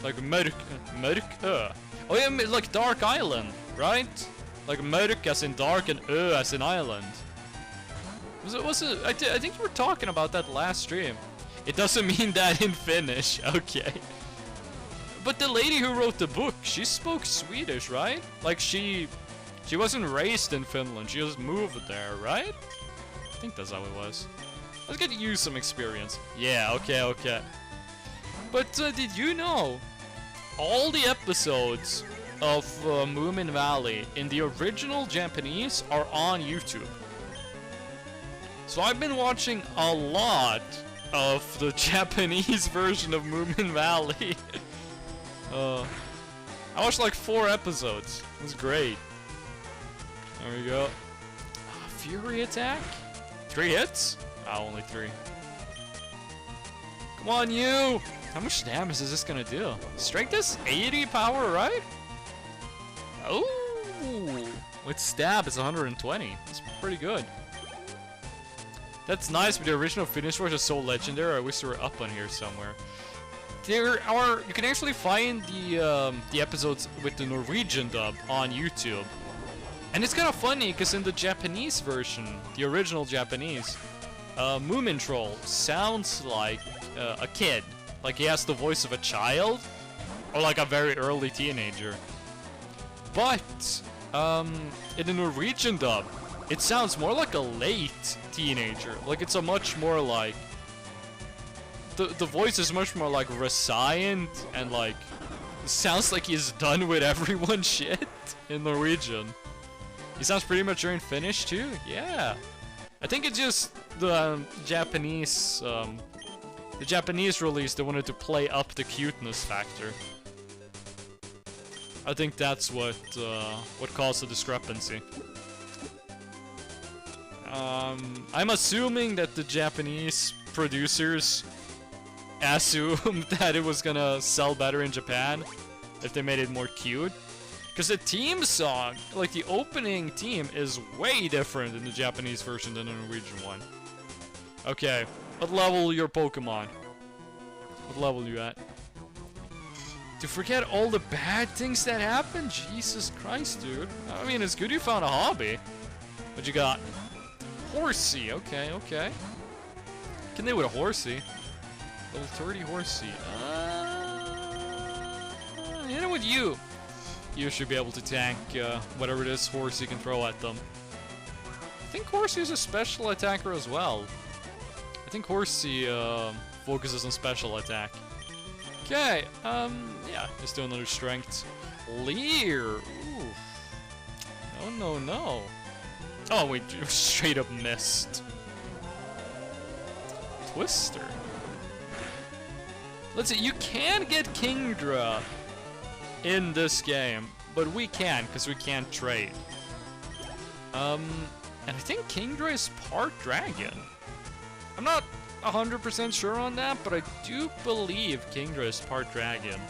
Like mörk. Oh yeah, like dark island, right? Like mörk as in dark and as in island. Was it? I think you were talking about that last stream. It doesn't mean that in Finnish, okay. But the lady who wrote the book, she spoke Swedish, right? Like she wasn't raised in Finland, she just moved there, right? I think that's how it was. Let's get to use some experience. Yeah, okay. But did you know all the episodes of Moomin Valley in the original Japanese are on YouTube? So I've been watching a lot of the Japanese version of Moomin Valley. I watched like 4 episodes. It was great. There we go. Fury attack? 3 hits? Oh, only 3. Come on, you! How much damage is this gonna do? Strength is 80 power, right? Oh! With stab, it's 120. That's pretty good. That's nice, but the original Finnish voice is so legendary. I wish they were up on here somewhere. You can actually find the episodes with the Norwegian dub on YouTube. And it's kind of funny, because in the Japanese version, the original Japanese, Moomin Troll sounds like a kid. Like he has the voice of a child, or like a very early teenager. But, in the Norwegian dub, it sounds more like a late teenager. Like it's a much more like... The voice is much more like resigned and like... sounds like he's done with everyone shit in Norwegian. He sounds pretty mature in Finnish too? Yeah. I think it's just the Japanese release, they wanted to play up the cuteness factor. I think that's what caused the discrepancy. I'm assuming that the Japanese producers assumed that it was gonna sell better in Japan if they made it more cute. Because the theme song, like the opening theme, is way different in the Japanese version than the Norwegian one. Okay, what level your Pokemon? What level you at? To forget all the bad things that happened? Jesus Christ, dude. I mean, it's good you found a hobby. What you got? Horsey, okay. Can they with a Horsey? Level 30 Horsey. Hit it with you. You should be able to tank whatever it is Horsey can throw at them. I think Horsey is a special attacker as well. I think Horsey focuses on special attack. Okay, yeah, let's do another strength. Leer. Ooh. Oh no, no. Oh, we straight up missed. Twister. Let's see, you can get Kingdra in this game, but we can't because we can't trade. And I think Kingdra is part dragon. I'm not 100% sure on that, but I do believe Kingdra is part dragon.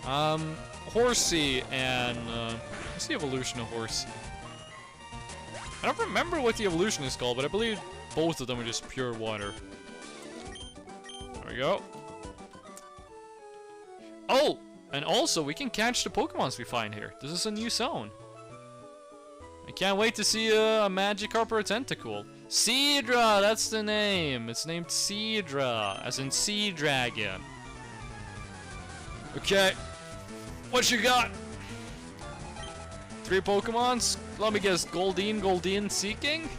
Horsey and what's the evolution of Horsey? I don't remember what the evolution is called, but I believe both of them are just pure water. There we go. Oh, and also we can catch the Pokemons we find here. This is a new zone. I can't wait to see a Magikarp or a Tentacool. Seadra, that's the name. It's named Seadra, as in Sea Dragon. Okay, what you got? 3 Pokemons? Let me guess, Goldeen, Seeking?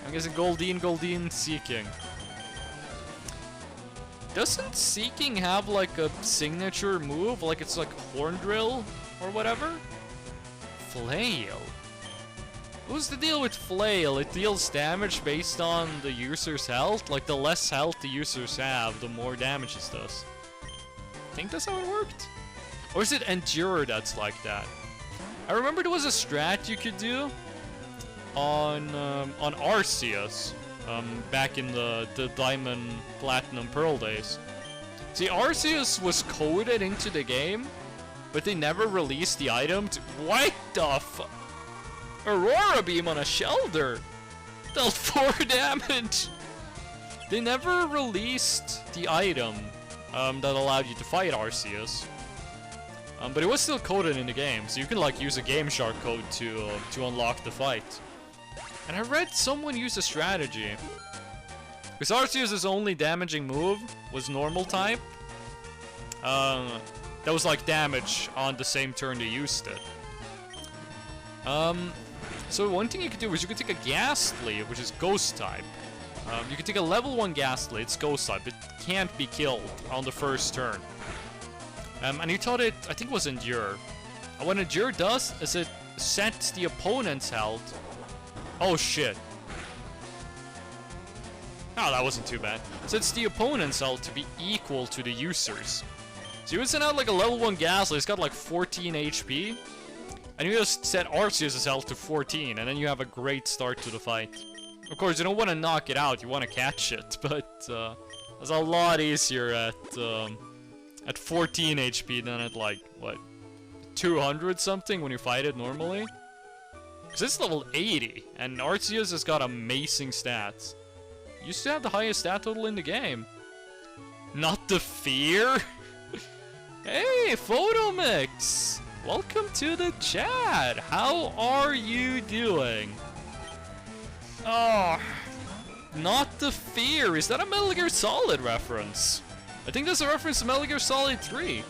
I'm guessing Goldeen, Seeking. Doesn't Seeking have like a signature move? Like it's like Horn Drill or whatever? Flail. What's the deal with Flail? It deals damage based on the user's health. Like the less health the users have, the more damage it does. I think that's how it worked. Or is it Endure that's like that? I remember there was a strat you could do on Arceus back in the Diamond, Platinum, Pearl days. See, Arceus was coded into the game, but they never released the item to... What the fuck? Aurora Beam on a Shelder! Dealt 4 damage! They never released the item that allowed you to fight Arceus. But it was still coded in the game, so you can like use a Game Shark code to unlock the fight. And I read someone use a strategy. Because Arceus' only damaging move was normal type. That was like damage on the same turn they used it. So one thing you could do is you could take a Ghastly, which is Ghost type. You could take a level 1 Ghastly, it's Ghost type, it can't be killed on the first turn. And you taught it, I think it was Endure. And what Endure does is it sets the opponent's health. Oh shit. Oh, that wasn't too bad. It sets the opponent's health to be equal to the user's. So you would send out like a level 1 Ghastly, it's got like 14 HP. And you just set Arceus' health to 14, and then you have a great start to the fight. Of course, you don't want to knock it out, you want to catch it, but it's a lot easier at 14 HP than at like, what, 200 something when you fight it normally? Because it's level 80, and Arceus has got amazing stats. Used to have the highest stat total in the game. Not the fear? Hey, Photomix! Welcome to the chat! How are you doing? Oh, not the fear. Is that a Metal Gear Solid reference? I think that's a reference to Metal Gear Solid 3.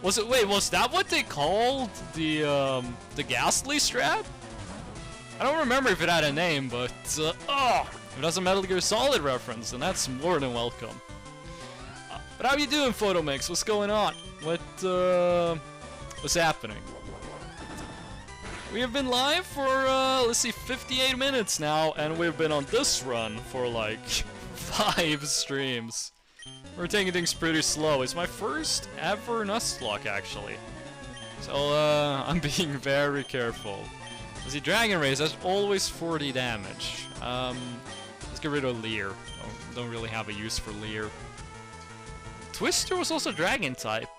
Was it? Wait, was that what they called the Ghastly strat? I don't remember if it had a name, but if that's a Metal Gear Solid reference, then that's more than welcome. But how you doing, Photomix? What's going on? What's happening? We have been live for, let's see, 58 minutes now, and we've been on this run for like 5 streams. We're taking things pretty slow. It's my first ever Nuzlocke, actually. So, I'm being very careful. See, Dragon Race, that's always 40 damage. Let's get rid of Leer. Don't really have a use for Leer. Twister was also Dragon type.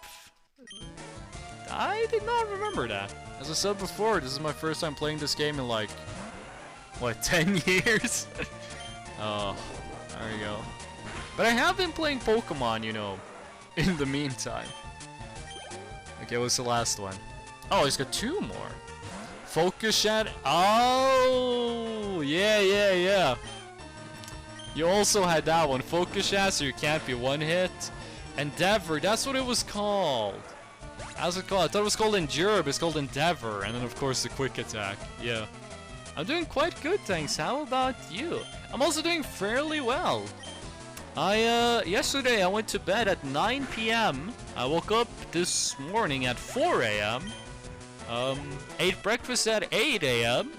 I did not remember that. As I said before, this is my first time playing this game in like, what, 10 years? Oh, there you go. But I have been playing Pokemon, you know, in the meantime. Okay, what's the last one? Oh, he's got 2 more. Focus Shot. Oh, yeah. You also had that one. Focus Shot, so you can't be one hit. Endeavor, that's what it was called. How's it called? I thought it was called Endure, but it's called Endeavor. And then, of course, the Quick Attack. Yeah. I'm doing quite good, thanks. How about you? I'm also doing fairly well. Yesterday I went to bed at 9 PM. I woke up this morning at 4 AM. Ate breakfast at 8 a.m.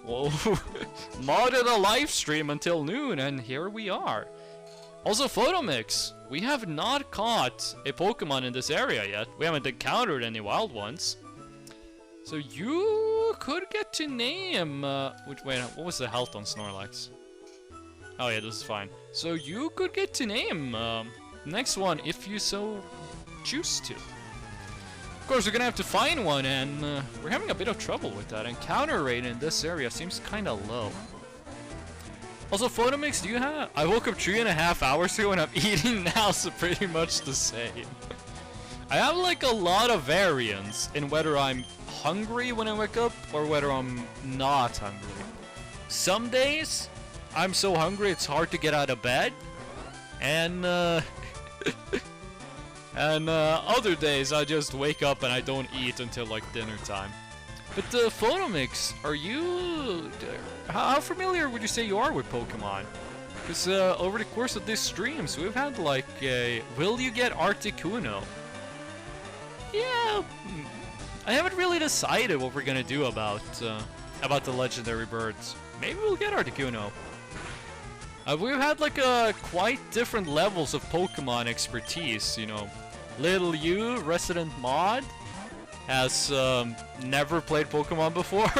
Whoa. Modded a live stream until noon, and here we are. Also, Photomix, we have not caught a Pokemon in this area yet. We haven't encountered any wild ones. So you could get to name... wait, what was the health on Snorlax? Oh yeah, this is fine. So you could get to name next one if you so choose to. Of course, we're gonna have to find one, and we're having a bit of trouble with that. Encounter rate in this area seems kind of low. Also, Photomix, do you have... I woke up 3.5 hours ago and I'm eating now, so pretty much the same. I have like a lot of variance in whether I'm hungry when I wake up or whether I'm not hungry. Some days, I'm so hungry it's hard to get out of bed. And, other days I just wake up and I don't eat until like dinner time. But Photomix, are you... How familiar would you say you are with Pokemon? Because over the course of these streams, we've had like a... Will you get Articuno? Yeah, I haven't really decided what we're gonna do about the legendary birds. Maybe we'll get Articuno. We've had like quite different levels of Pokemon expertise, you know. Little U, resident mod, has never played Pokemon before.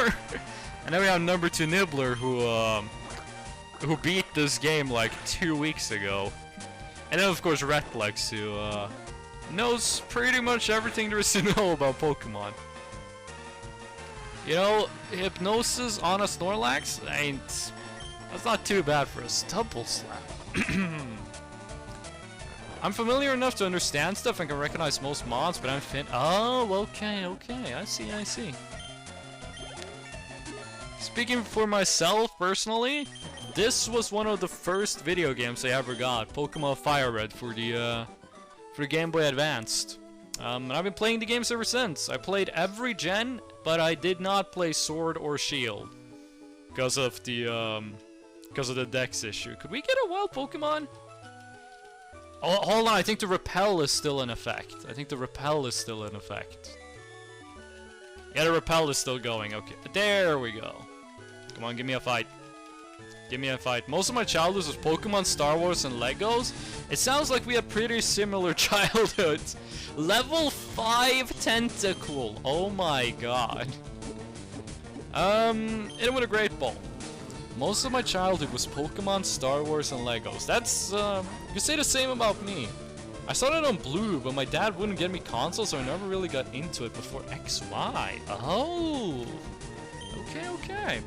And then we have number 2 Nibbler, who beat this game like 2 weeks ago. And then of course Retlex, who knows pretty much everything there is to know about Pokemon. You know, Hypnosis on a Snorlax, that's not too bad for a Stubble Slap. I'm familiar enough to understand stuff and can recognize most mods, but I'm Oh, okay, I see. Speaking for myself, personally, this was one of the first video games I ever got, Pokemon FireRed for the Game Boy Advanced. And I've been playing the games ever since. I played every gen, but I did not play Sword or Shield because of the Dex issue. Could we get a wild Pokemon? Oh, hold on, I think the Repel is still in effect. Yeah, the Repel is still going. Okay, there we go. Come on, give me a fight. Most of my childhood was Pokemon, Star Wars, and Legos. It sounds like we had pretty similar childhoods. Level 5 Tentacool. Oh my god. It with a Great Ball. Most of my childhood was Pokemon, Star Wars, and Legos. That's, you could say the same about me. I started on Blue, but my dad wouldn't get me consoles, so I never really got into it before XY. Oh! Okay.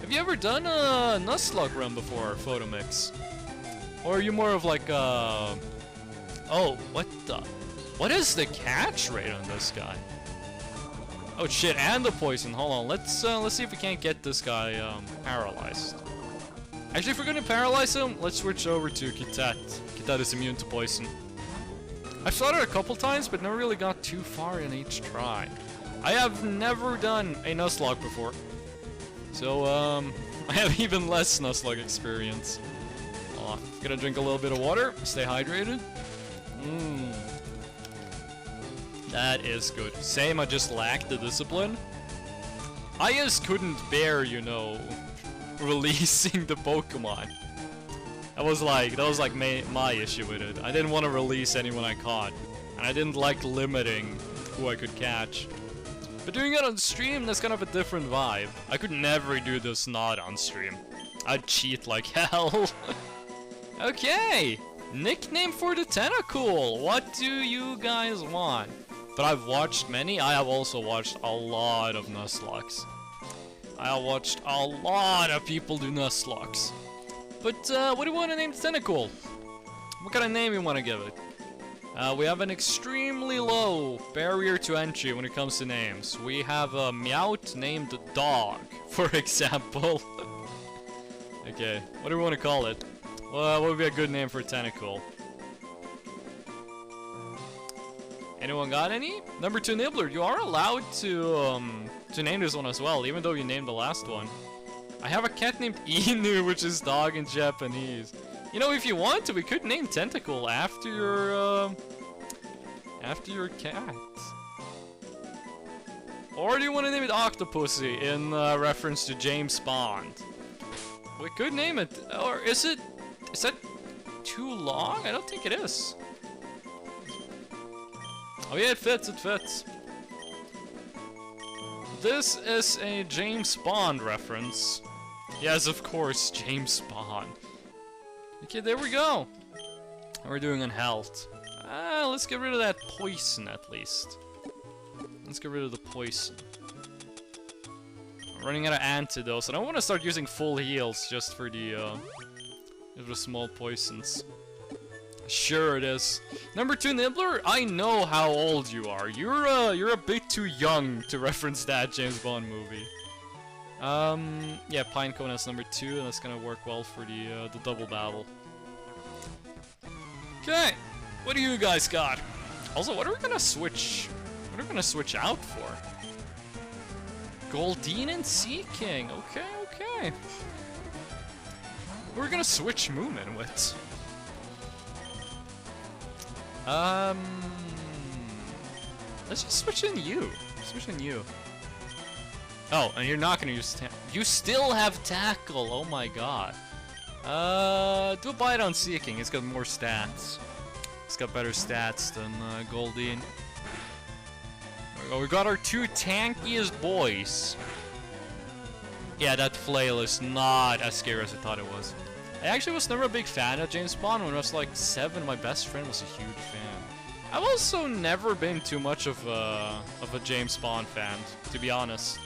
Have you ever done a Nuzlocke run before, Photomix? Or are you more of like a... Oh, what is the catch rate on this guy? Oh shit, and the poison. Hold on, let's see if we can't get this guy paralyzed. Actually, if we're gonna paralyze him, let's switch over to Kitet. Kitet is immune to poison. I've started a couple times, but never really got too far in each try. I have never done a Nuzlocke before. So, I have even less Nuzlocke experience. Gonna drink a little bit of water, stay hydrated. That is good. Same, I just lacked the discipline. I just couldn't bear, you know, releasing the Pokemon. That was like my issue with it. I didn't want to release anyone I caught. And I didn't like limiting who I could catch. But doing it on stream, that's kind of a different vibe. I could never do this not on stream. I'd cheat like hell. Okay! Nickname for the Tentacool! What do you guys want? But I've watched many. I have also watched a lot of Nuzlockes. I have watched a lot of people do Nuzlockes. But what do you want to name the Tentacool? What kind of name you want to give it? We have an extremely low barrier to entry when it comes to names. We have a Meowth named Dog, for example. Okay, what do we want to call it? Well, what would be a good name for a Tentacool? Anyone got any? Number 2 Nibbler, you are allowed to name this one as well, even though you named the last one. I have a cat named Inu, which is dog in Japanese. You know, if you want to, we could name Tentacool after your cat. Or do you want to name it Octopussy in reference to James Bond? We could name it. Or is it... Is that too long? I don't think it is. Oh yeah, it fits, it fits. This is a James Bond reference. Yes, of course, James Bond. Okay, there we go. We're doing on health. Let's get rid of that poison at least. Let's get rid of the poison. I'm running out of antidotes. I don't want to start using full heals just for the small poisons. Sure it is. Number 2 Nibbler, I know how old you are. You're a bit too young to reference that James Bond movie. Yeah, Pinecone is number 2, and that's gonna work well for the double battle. Okay, what do you guys got? Also, what are we gonna switch? What are we gonna switch out for? Goldeen and Seaking. Okay, okay. We're gonna switch Moomin with. Let's just switch in you. Switch in you. Oh, and you're not gonna use you still have tackle. Oh my god. Do a bite on Seaking. It's got more stats. It's got better stats than Goldeen. There we go. We got our 2 tankiest boys. Yeah, that flail is not as scary as I thought it was. I actually was never a big fan of James Bond. When I was like 7, my best friend was a huge fan. I've also never been too much of a James Bond fan, to be honest.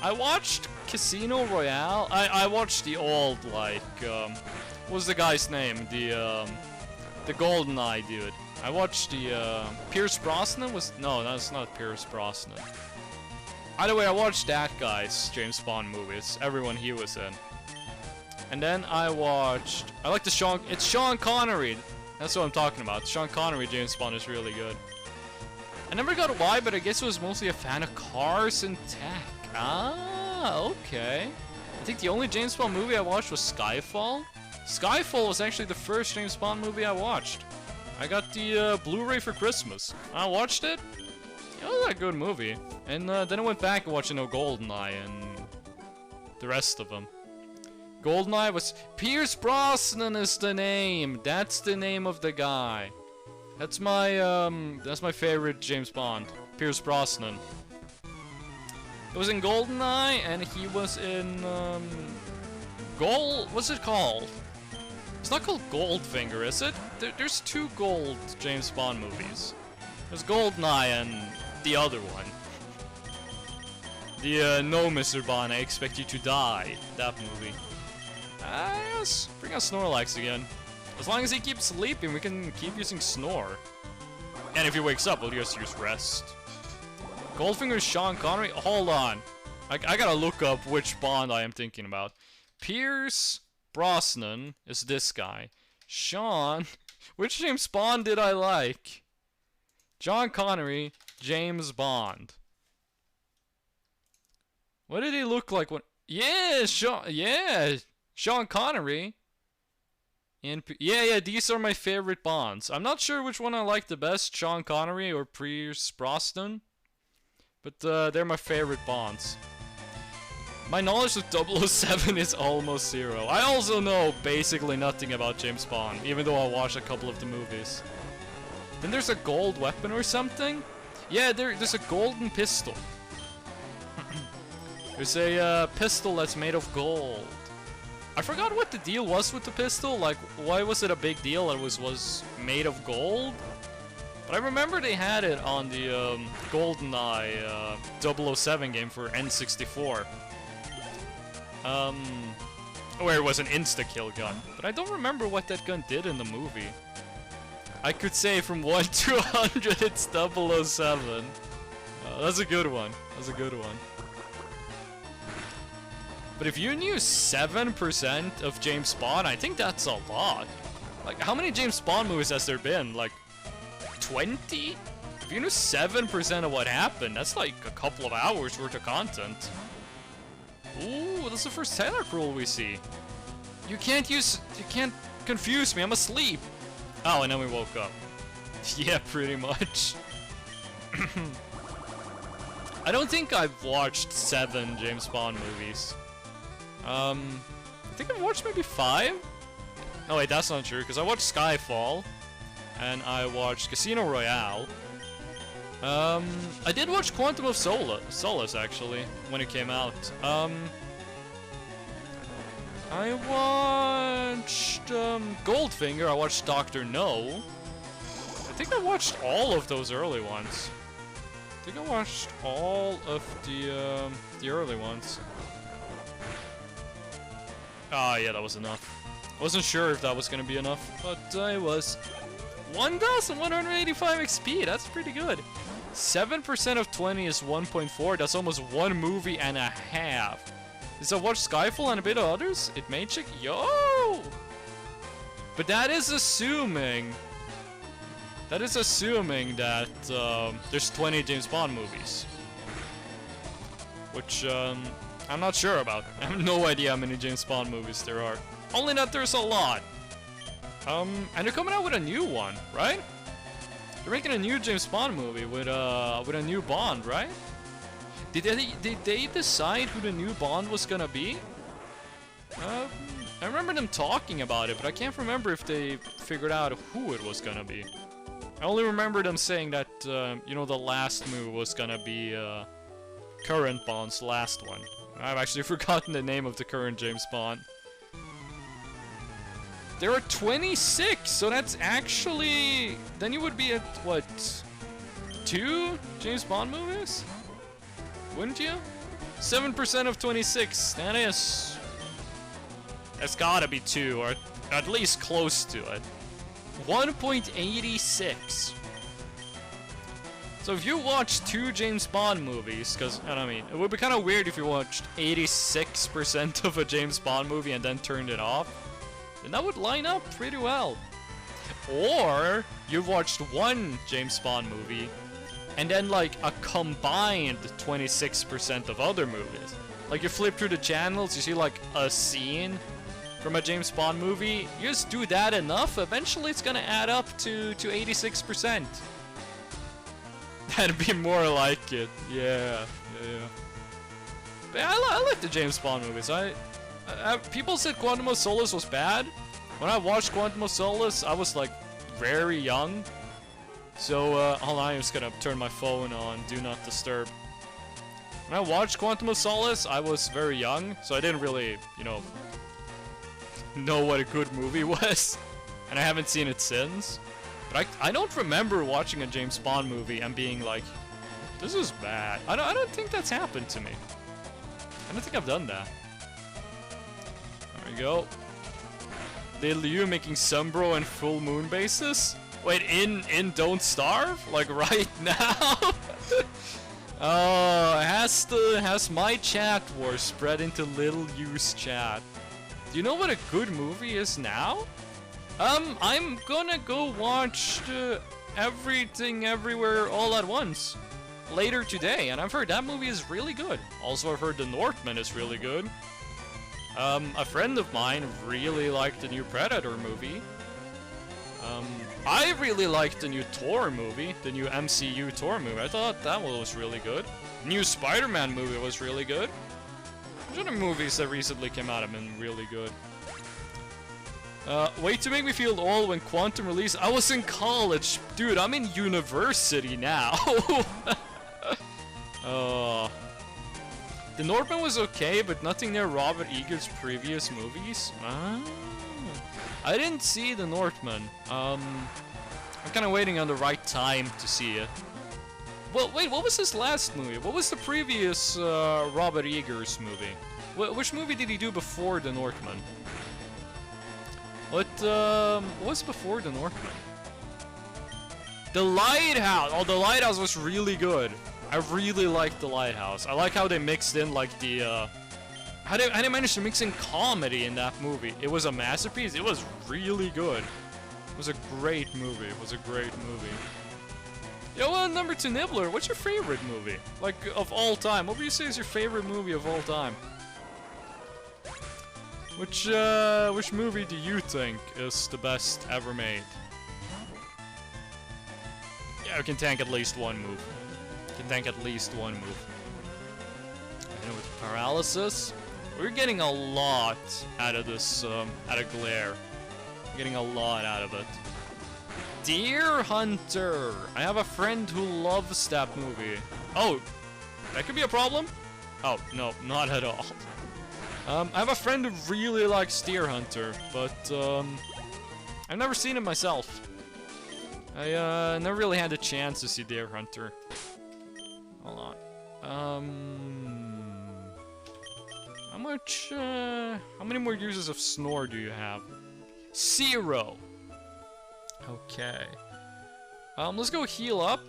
I watched Casino Royale. I watched the old, like, what was the guy's name? The GoldenEye dude. I watched the, Pierce Brosnan was, no, that's not Pierce Brosnan. Either way, I watched that guy's James Bond movies, everyone he was in. And then I watched, I like the it's Sean Connery. That's what I'm talking about. Sean Connery James Bond is really good. I never got why, but I guess I was mostly a fan of cars and tech. Ah, okay. I think the only James Bond movie I watched was Skyfall. Skyfall was actually the first James Bond movie I watched. I got the Blu-ray for Christmas. I watched it. It was a good movie. And then I went back and watched, you know, GoldenEye and the rest of them. GoldenEye was... Pierce Brosnan is the name. That's the name of the guy. That's my favorite James Bond. Pierce Brosnan. It was in GoldenEye, and he was in, what's it called? It's not called Goldfinger, is it? There's 2 gold James Bond movies. There's GoldenEye and the other one. The, No Mr. Bond, I Expect You to Die. That movie. Yes, bring out Snorlax again. As long as he keeps sleeping, we can keep using Snore. And if he wakes up, we'll just use Rest. Goldfinger, Sean Connery? Hold on. I gotta look up which Bond I am thinking about. Pierce Brosnan is this guy. Sean... Which James Bond did I like? Sean Connery, James Bond. What did he look like when... Yeah, Sean Connery. And yeah, these are my favorite Bonds. I'm not sure which one I like the best, Sean Connery or Pierce Brosnan. But they're my favorite Bonds. My knowledge of 007 is almost 0. I also know basically nothing about James Bond, even though I watched a couple of the movies. Then there's a gold weapon or something? Yeah, there's a golden pistol. There's a pistol that's made of gold. I forgot what the deal was with the pistol. Like, why was it a big deal that it was made of gold? But I remember they had it on the GoldenEye 007 game for N64. Where it was an insta-kill gun. But I don't remember what that gun did in the movie. I could say from 1 to 100 it's 007. That's a good one. That's a good one. But if you knew 7% of James Bond, I think that's a lot. Like, how many James Bond movies has there been? Like, 20? If you knew 7% of what happened, that's like a couple of hours worth of content. Ooh, that's the first Tentacruel we see. You can't confuse me, I'm asleep. Oh, and then we woke up. Yeah, pretty much. I don't think I've watched 7 James Bond movies. I think I've watched maybe 5? No, wait, that's not true, because I watched Skyfall, and I watched Casino Royale. I did watch Quantum of Solace, actually, when it came out. I watched, Goldfinger, I watched Dr. No. I think I watched all of those early ones. I think I watched all of the early ones. Ah, yeah, that was enough. I wasn't sure if that was gonna be enough, but it was. 1,185 XP, that's pretty good. 7% of 20 is 1.4, that's almost 1 movie and a half. Did I watch Skyfall and a bit of others? It may check. Yo! But that is assuming. That is assuming that there's 20 James Bond movies. Which I'm not sure about. I have no idea how many James Bond movies there are. Only that there's a lot. And they're coming out with a new one, right? They're making a new James Bond movie with a new Bond, right? Did they decide who the new Bond was gonna be? I remember them talking about it, but I can't remember if they figured out who it was gonna be. I only remember them saying that, you know, the last movie was gonna be current Bond's last one. I've actually forgotten the name of the current James Bond. There are 26, so that's actually... Then you would be at, what, 2 James Bond movies? Wouldn't you? 7% of 26, that is... That's gotta be 2, or at least close to it. 1.86. So if you watch 2 James Bond movies, because, I mean, it would be kind of weird if you watched 86% of a James Bond movie and then turned it off. Then that would line up pretty well. Or you've watched 1 James Bond movie and then like a combined 26% of other movies. Like you flip through the channels, you see like a scene from a James Bond movie. You just do that enough, eventually it's gonna add up to 86%. That'd be more like it. Yeah. But I like the James Bond movies. People said Quantum of Solace was bad. When I watched Quantum of Solace, I was like very young. So, hold on, I'm just gonna turn my phone on Do Not Disturb. When I watched Quantum of Solace, I was very young, so I didn't really, you know what a good movie was. And I haven't seen it since. But I don't remember watching a James Bond movie and being like, this is bad. I don't think that's happened to me. I don't think I've done that. There we go. Little you making Sumbro and Full Moon bases? Wait, in Don't Starve? Like right now? Oh, has my chat war spread into Little U's chat? Do you know what a good movie is now? I'm gonna go watch Everything Everywhere All at Once later today, and I've heard that movie is really good. Also, I've heard The Northman is really good. A friend of mine really liked the new Predator movie. I really liked the new Thor movie, the new MCU Thor movie. I thought that one was really good. The new Spider-Man movie was really good. Which other movies that recently came out have been really good? Way to make me feel old when Quantum released. I was in college. Dude, I'm in university now. The Northman was okay, but nothing near Robert Eagles' previous movies. I didn't see The Northman. I'm kind of waiting on the right time to see it. Well, wait, what was his last movie? What was the previous Robert Eagles movie? Which movie did he do before The Northman? What was before The Northman? The Lighthouse! Oh, The Lighthouse was really good. I really liked The Lighthouse. I like how they mixed in like the how they managed to mix in comedy in that movie. It was a masterpiece. It was really good. It was a great movie. It was a great movie. Yo, well, number 2 Nibbler, what's your favorite movie? Like, of all time? What would you say is your favorite movie of all time? Which movie do you think is the best ever made? Yeah, we can tank at least one move. We can tank at least one move. Paralysis. We're getting a lot out of this, out of Glare. We're getting a lot out of it. Deer Hunter. I have a friend who loves that movie. Oh, that could be a problem? Oh, no, not at all. I have a friend who really likes Deer Hunter, but, I've never seen it myself. I, never really had a chance to see Deer Hunter. Hold on. How many more uses of Snore do you have? 0. Okay. Let's go heal up.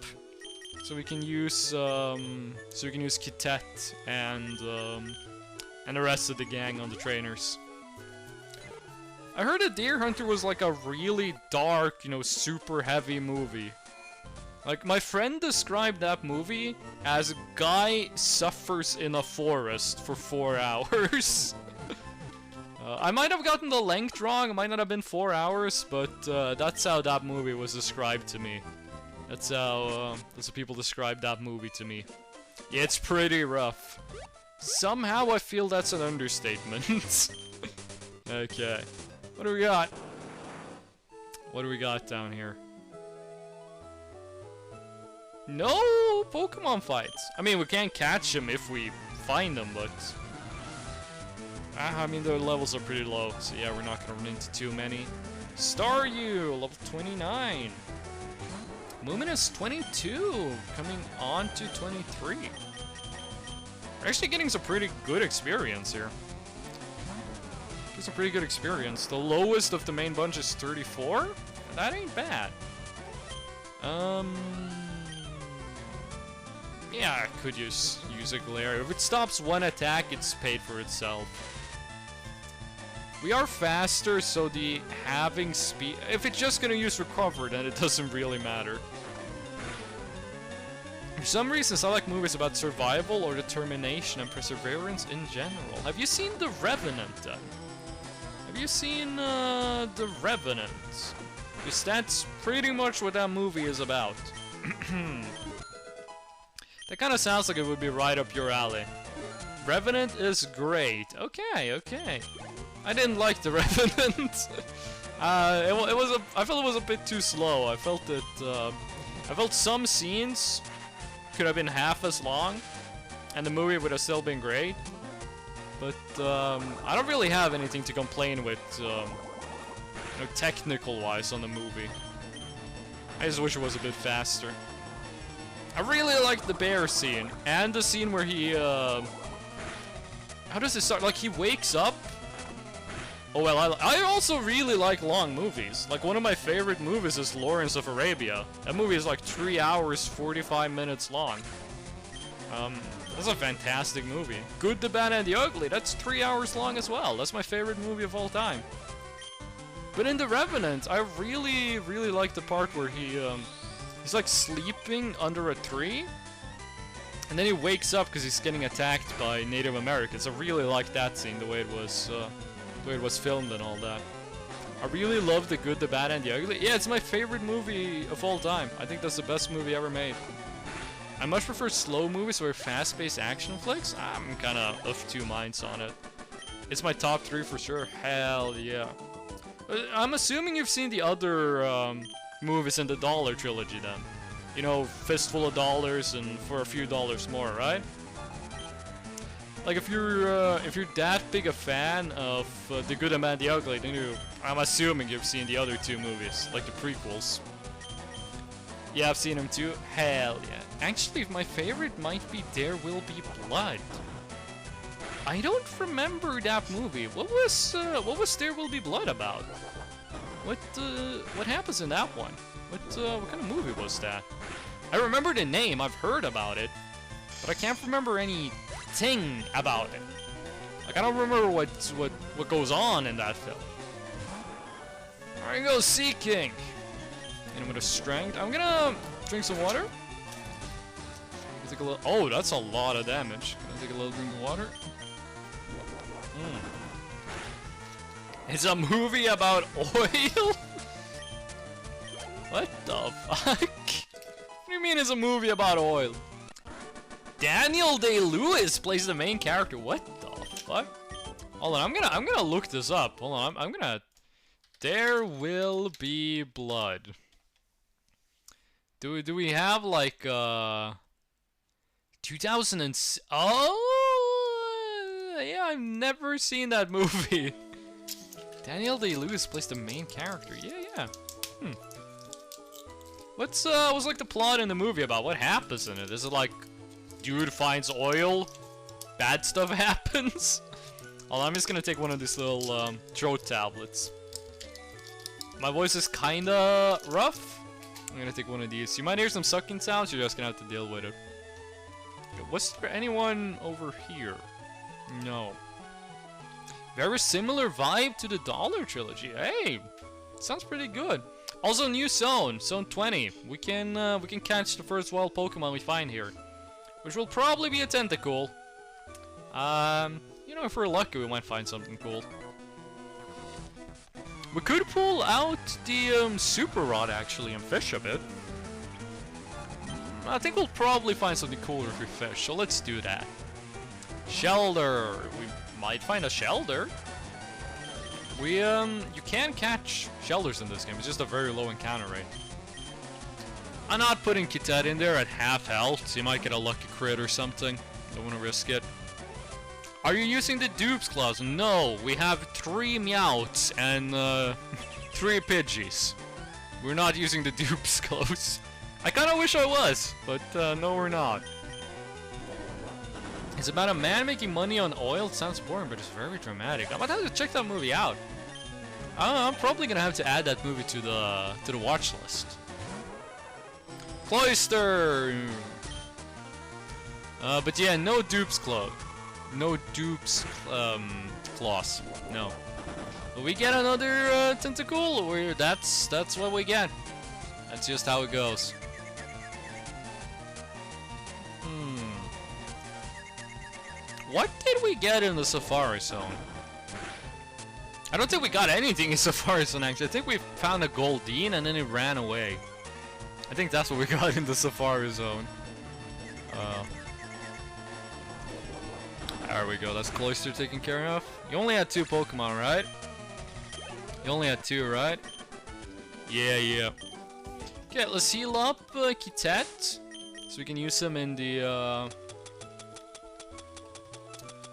So we can use, Kitet and the rest of the gang on the trainers. I heard that Deer Hunter was like a really dark, you know, super heavy movie. Like, my friend described that movie as a guy suffers in a forest for 4 hours. I might have gotten the length wrong, it might not have been 4 hours, but that's how that movie was described to me. That's how people described that movie to me. Yeah, it's pretty rough. Somehow I feel that's an understatement. Okay. What do we got? What do we got down here? No Pokemon fights. I mean, we can't catch them if we find them, but... I mean, their levels are pretty low, so yeah, we're not gonna run into too many. Staryu, level 29. Luminous 22, coming on to 23. We're actually getting some pretty good experience here. It's a pretty good experience. The lowest of the main bunch is 34. That ain't bad. Yeah, I could use a Glare. If it stops one attack, it's paid for itself. We are faster, so the having speed... If it's just gonna use Recover, then it doesn't really matter. For some reasons, I like movies about survival or determination and perseverance in general. Have you seen The Revenant, then? Have you seen, The Revenant? Because that's pretty much what that movie is about. That kind of sounds like it would be right up your alley. Revenant is great. Okay, okay. I didn't like The Revenant. I felt it was a bit too slow. I felt some scenes could have been half as long, and the movie would have still been great. But I don't really have anything to complain with, you know, technical-wise on the movie. I just wish it was a bit faster. I really like the bear scene, and the scene where he, how does it start? Like, he wakes up. Oh, well, I also really like long movies. Like, one of my favorite movies is Lawrence of Arabia. That movie is like 3 hours, 45 minutes long. That's a fantastic movie. Good, the Bad, and the Ugly, that's 3 hours long as well. That's my favorite movie of all time. But in The Revenant, I really, really like the part where he's like sleeping under a tree, and then he wakes up because he's getting attacked by Native Americans. I really like that scene, the way it was filmed and all that. I really love The Good, the Bad, and the Ugly. Yeah, it's my favorite movie of all time. I think that's the best movie ever made. I much prefer slow movies over fast-paced action flicks. I'm kind of two minds on it. It's my top 3 for sure. Hell yeah. I'm assuming you've seen the other movies in the Dollar Trilogy then. You know, Fistful of Dollars and For a Few Dollars More, right? Like, if you're that big a fan of The Good, the Bad, and the Ugly, then I'm assuming you've seen the other 2 movies, like the prequels. Yeah, I've seen them too. Hell yeah. Actually, my favorite might be There Will Be Blood. I don't remember that movie. What was There Will Be Blood about? What happens in that one? What kind of movie was that? I remember the name, I've heard about it, but I can't remember anything about it. Like, I don't remember what goes on in that film. Alright, go Sea King. And I'm gonna strength. I'm gonna drink some water. Take a little. Oh, that's a lot of damage. Gonna take a little drink of water. It's a movie about oil? What the fuck? What do you mean it's a movie about oil? Daniel Day-Lewis plays the main character. What the fuck? Hold on, I'm gonna look this up. Hold on, I'm gonna. There will be blood. Do we have like 2000 and oh yeah, I've never seen that movie. Daniel Day-Lewis plays the main character. Yeah. What's like the plot in the movie about? What happens in it? Is it like dude finds oil, bad stuff happens? Hold on, I'm just gonna take one of these little throat tablets. My voice is kinda rough. I'm gonna take one of these. You might hear some sucking sounds, you're just gonna have to deal with it. Was there anyone over here? No. Very similar vibe to the Dollar Trilogy. Hey, sounds pretty good. Also, new zone, Zone 20. We can catch the first wild Pokemon we find here, which will probably be a Tentacool. You know, if we're lucky, we might find something cool. We could pull out the Super Rod actually and fish a bit. I think we'll probably find something cooler if we fish, so let's do that. Shelder. We might find a Shelder. You can catch Shelders in this game. It's just a very low encounter rate. I'm not putting Kitet in there at half health. So you might get a lucky crit or something. Don't want to risk it. Are you using the Dupes clause? No, we have 3 Meowths and 3 Pidgeys. We're not using the Dupes clause. I kind of wish I was, but no, we're not. It's about a man making money on oil. It sounds boring, but it's very dramatic. I might have to check that movie out. I'm probably gonna have to add that movie to the watch list. Cloyster. But yeah, no Dupes clause. No Dupes clause. No. But we get another Tentacool. That's what we get. That's just how it goes. What did we get in the Safari Zone? I don't think we got anything in Safari Zone actually. I think we found a Goldeen and then it ran away. I think that's what we got in the Safari Zone. There we go, that's Cloyster taken care of. You only had 2 Pokemon, right? You only had 2, right? Yeah. Okay, let's heal up Kitet. So we can use him in the...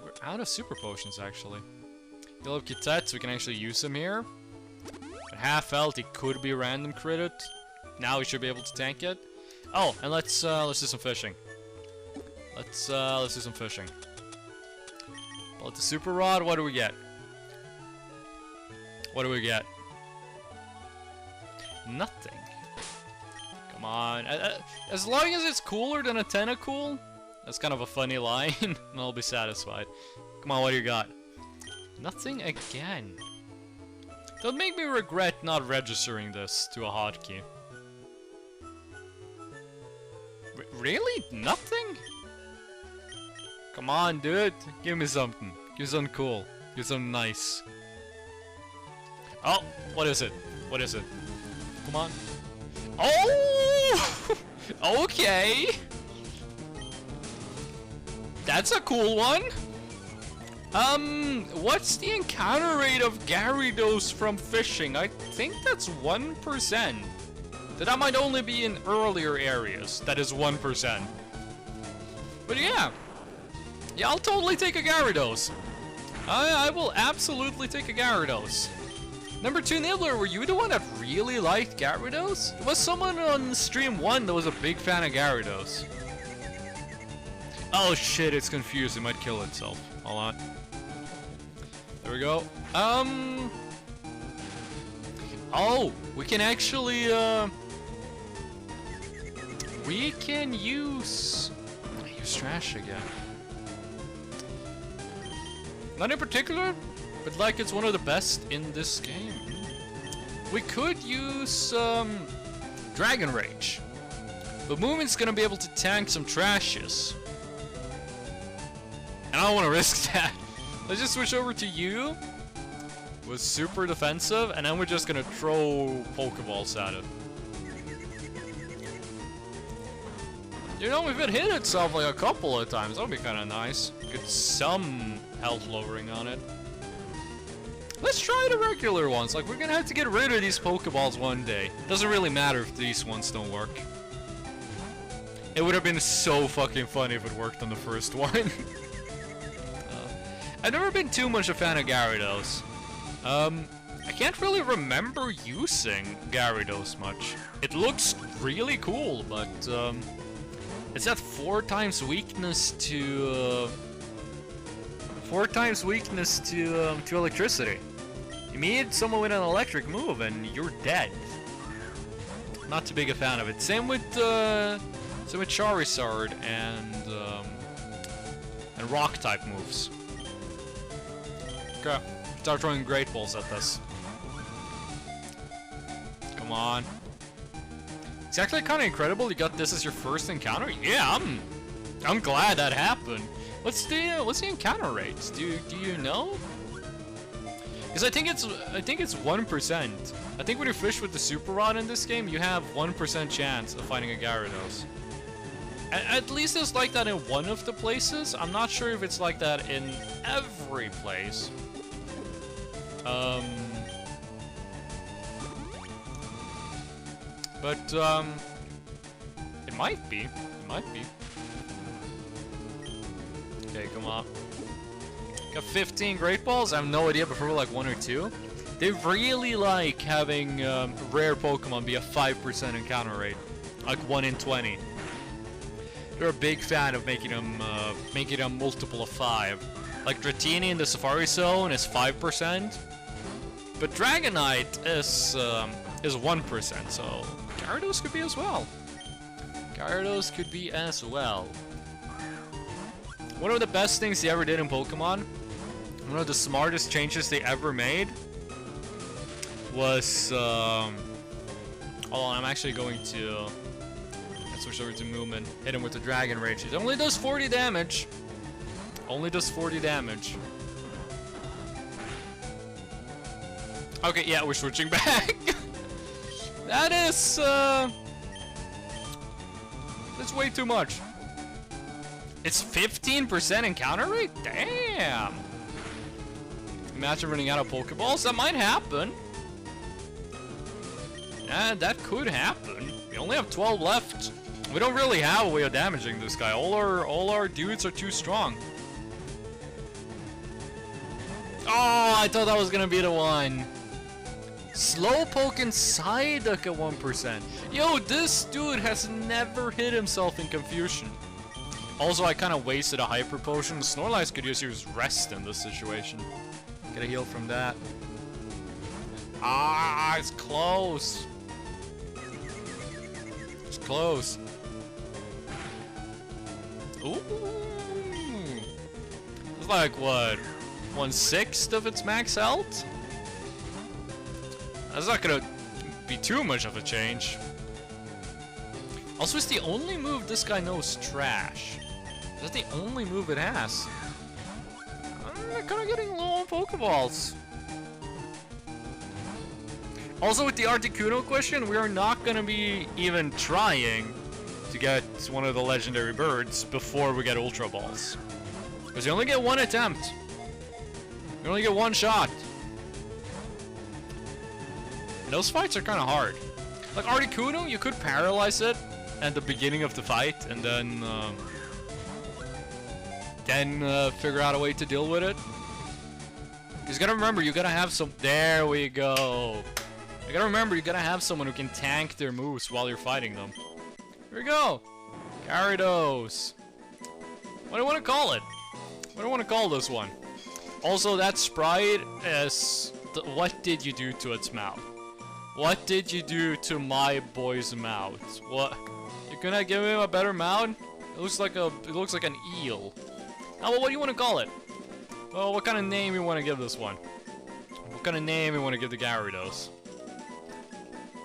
We're out of Super Potions, actually. Heal up Kitet so we can actually use him here. At half health, he could be random critted. Now we should be able to tank it. Oh, and let's do some fishing. Let's do some fishing. Pull out the Super Rod. What do we get? What do we get? Nothing. Come on. As long as it's cooler than a Tentacool, that's kind of a funny line, and I'll be satisfied. Come on, what do you got? Nothing again. Don't make me regret not registering this to a hotkey. Really? Nothing? Come on, dude. Give me something. Give me something cool. Give me something nice. Oh! What is it? What is it? Come on. Oh! Okay! That's a cool one! What's the encounter rate of Gyarados from fishing? I think that's 1%. That might only be in earlier areas. That is 1%. But yeah. Yeah, I'll totally take a Gyarados. I will absolutely take a Gyarados. Number 2 Nibbler, were you the one that really liked Gyarados? There was someone on stream 1 that was a big fan of Gyarados. Oh shit, it's confused. It might kill itself. Hold on. There we go. Oh, we can actually, we can use trash again. Not in particular, but like it's one of the best in this game. We could use Dragon Rage, but Moomin's gonna be able to tank some trashes, and I don't want to risk that. Let's just switch over to you with super defensive, and then we're just gonna throw Pokeballs at it. You know, if it hit itself like a couple of times, that would be kind of nice. Get some health lowering on it. Let's try the regular ones. Like, we're gonna have to get rid of these Pokeballs one day. It doesn't really matter if these ones don't work. It would have been so fucking funny if it worked on the first one. I've never been too much a fan of Gyarados. I can't really remember using Gyarados much. It looks really cool, but it's at 4 times weakness to 4 times weakness to electricity. You meet someone with an electric move and you're dead. Not too big a fan of it. Same with Charizard and rock type moves. Okay, start throwing Great Balls at this. Come on. It's actually kind of incredible you got this as your first encounter. Yeah, I'm glad that happened. What's the encounter rates? Do you know? Because I think it's 1%. I think when you fish with the Super Rod in this game, you have 1% chance of finding a Gyarados. At least it's like that in one of the places. I'm not sure if it's like that in every place. But it might be. It might be. Okay, come on. Got 15 Great Balls. I have no idea, but probably like 1 or 2. They really like having rare Pokemon be a 5% encounter rate, like 1 in 20. They're a big fan of making them multiple of 5. Like Dratini in the Safari Zone is 5%, but Dragonite is 1%. So Gyarados could be as well. Gyarados could be as well. One of the best things they ever did in Pokemon, one of the smartest changes they ever made, was hold on, I'm actually going to switch over to movement. Hit him with the Dragon Rage. It only does 40 damage. Only does 40 damage. Okay, yeah, we're switching back. That is that's way too much. It's 15% encounter rate? Damn. Imagine running out of Pokeballs. That might happen. Yeah, that could happen. We only have 12 left. We don't really have a way of damaging this guy. All our dudes are too strong. Oh, I thought that was gonna be the one. Slowpoke and Psyduck at 1%. Yo, this dude has never hit himself in Confusion. Also, I kind of wasted a Hyper Potion. Snorlax could use Rest in this situation. Get a heal from that. Ah, it's close. It's close. Ooh. It's like, what? 1/6 of its max health? That's not gonna be too much of a change. Also, it's the only move this guy knows trash. That's the only move it has. I'm kind of getting low on Pokeballs. Also, with the Articuno question, we are not going to be even trying to get one of the legendary birds before we get Ultra Balls. Because you only get 1 attempt. You only get 1 shot. And those fights are kind of hard. Like Articuno, you could paralyze it at the beginning of the fight and then figure out a way to deal with it. You gotta remember, you gotta have some. There we go. You gotta remember, you gotta have someone who can tank their moves while you're fighting them. Here we go. Gyarados. What do I want to call it? What do I want to call this one? Also, that sprite is. What did you do to its mouth? What did you do to my boy's mouth? What? You gonna give him a better mouth? It looks like an eel. Now, what do you want to call it? Well, what kind of name you want to give this one? What kind of name you want to give the Gyarados?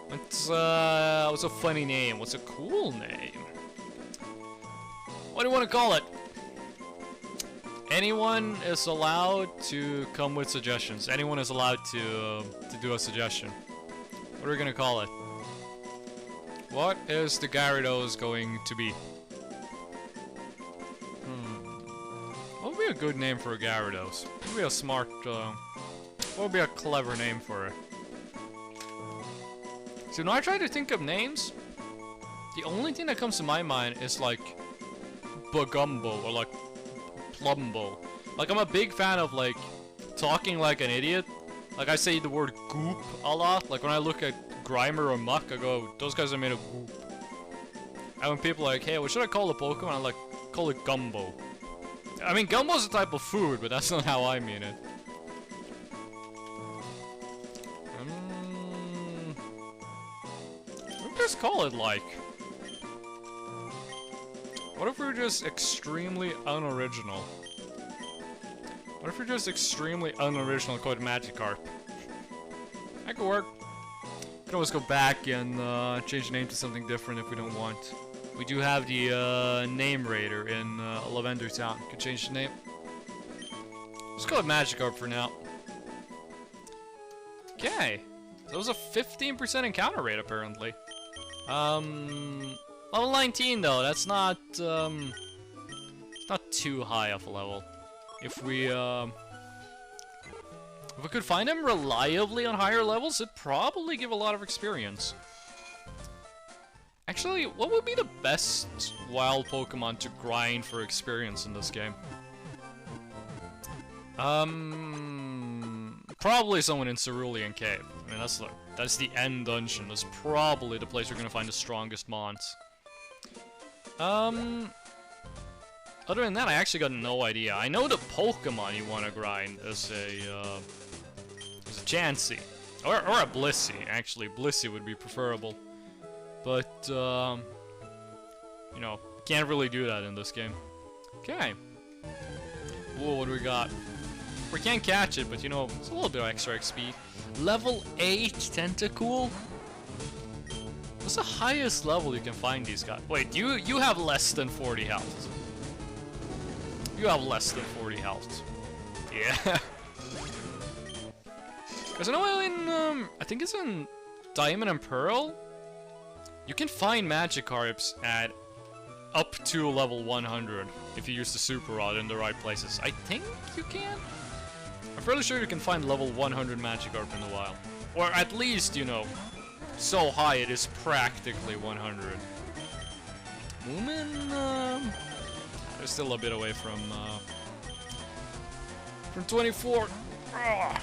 What's a funny name? What's a cool name? What do you want to call it? Anyone is allowed to come with suggestions. Anyone is allowed to do a suggestion. What are we gonna call it? What is the Gyarados going to be? be a good name for a Gyarados? What would be a smart, what would be a clever name for it? So when I try to think of names, the only thing that comes to my mind is like Bagumbo or like Plumbo. Like I'm a big fan of like talking like an idiot. Like I say the word goop a lot. Like when I look at Grimer or Muck, I go, those guys are made of goop. And when people are like, hey, what should I call the Pokemon? I'm like, call it Gumbo. I mean, Gumbo's a type of food, but that's not how I mean it. What do we just call it like? What if we're just extremely unoriginal? What if we're just extremely unoriginal and call it Magikarp? That could work. We can always go back and change the name to something different if we don't want. We do have the name raider in Lavender Town. Could change the name. Let's call it Magikarp for now. Okay. So that was a 15% encounter rate apparently. Level 19 though, that's not too high of a level. If we could find him reliably on higher levels, it'd probably give a lot of experience. Actually, what would be the best wild Pokemon to grind for experience in this game? Probably someone in Cerulean Cave. I mean, that's the end dungeon. That's probably the place we're gonna find the strongest mons. Other than that, I actually got no idea. I know the Pokemon you want to grind is a Chansey. Or a Blissey, actually. Blissey would be preferable. But, you know, can't really do that in this game. Okay. Whoa, what do we got? We can't catch it, but you know, it's a little bit of extra XP. Level 8 Tentacool? What's the highest level you can find these guys? Wait, you have less than 40 health. You have less than 40 health. Yeah. Because I know in, I think it's in Diamond and Pearl, you can find Magikarps at up to level 100 if you use the Super Rod in the right places. I think you can? I'm fairly sure you can find level 100 Magikarp in the wild. Or at least, you know, so high it is practically 100. Moomin, they're still a bit away from 24. Ugh.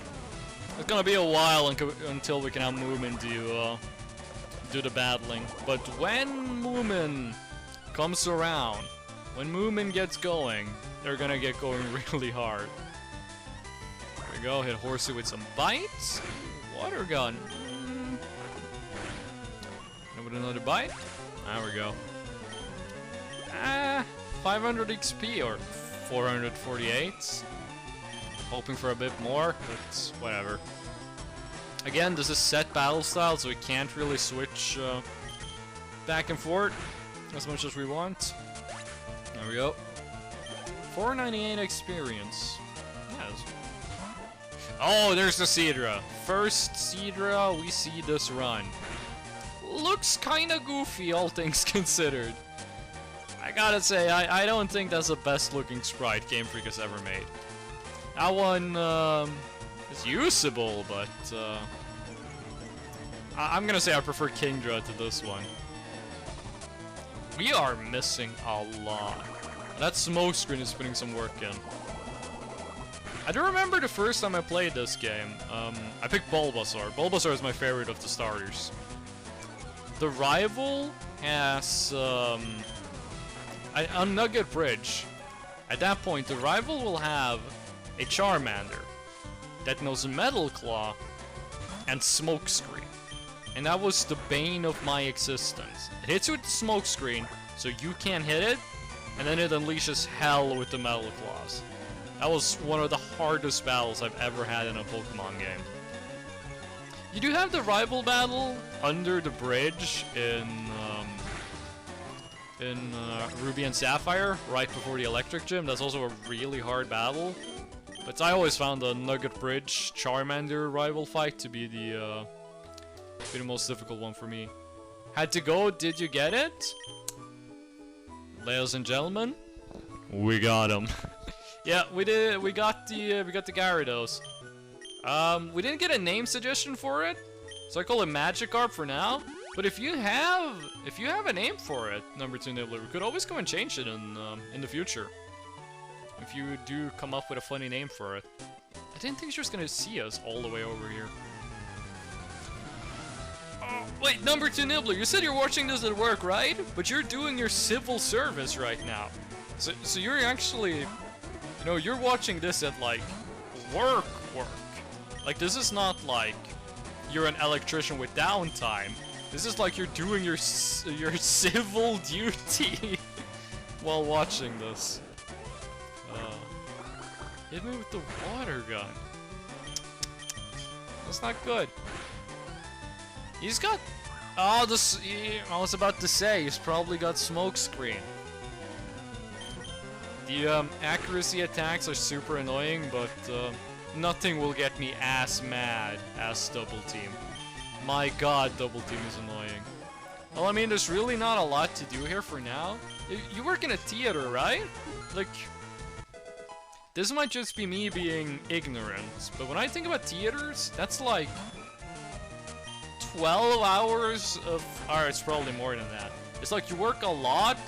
It's gonna be a while until we can have Moomin do the battling. But when Moomin comes around, when Moomin gets going, they're gonna get going really hard. There we go, hit Horsey with some bites. Water gun. And with another bite. There we go. 500 XP or 448. Hoping for a bit more, but whatever. Again, this is set battle style, so we can't really switch back and forth as much as we want. There we go. 498 experience. Yes. Oh, there's the Seadra. First Seadra we see this run. Looks kinda goofy, all things considered. I gotta say, I don't think that's the best looking sprite Game Freak has ever made. That one is usable, but I'm gonna say I prefer Kingdra to this one. We are missing a lot. That smoke screen is putting some work in. I do remember the first time I played this game, I picked Bulbasaur. Bulbasaur is my favorite of the starters. The rival has on Nugget Bridge. At that point, the rival will have a Charmander that knows Metal Claw and Smokescreen. And that was the bane of my existence. It hits you with the Smokescreen, so you can't hit it, and then it unleashes hell with the Metal Claws. That was one of the hardest battles I've ever had in a Pokemon game. You do have the rival battle under the bridge in Ruby and Sapphire, right before the Electric Gym. That's also a really hard battle. But I always found the Nugget Bridge Charmander rival fight to be the most difficult one for me. Had to go, did you get it? Ladies and gentlemen, we got him. Yeah, we did. We got the Gyarados. We didn't get a name suggestion for it, so I call it Magikarp for now. But if you have a name for it, number 2 Nibbler, we could always go and change it in the future. If you do come up with a funny name for it. I didn't think she was gonna see us all the way over here. Oh, wait, number 2 Nibbler, you said you're watching this at work, right? But you're doing your civil service right now. So you're actually, you know, you're watching this at like work. Like this is not like you're an electrician with downtime. This is like you're doing your civil duty while watching this. Hit me with the water gun. That's not good. He's got... Oh, this... I was about to say, he's probably got smoke screen. The accuracy attacks are super annoying, but nothing will get me as mad as Double Team. My god, Double Team is annoying. Well, I mean, there's really not a lot to do here for now. You work in a theater, right? Like... This might just be me being ignorant, but when I think about theaters, that's like 12 hours of... Alright, it's probably more than that. It's like you work a lot,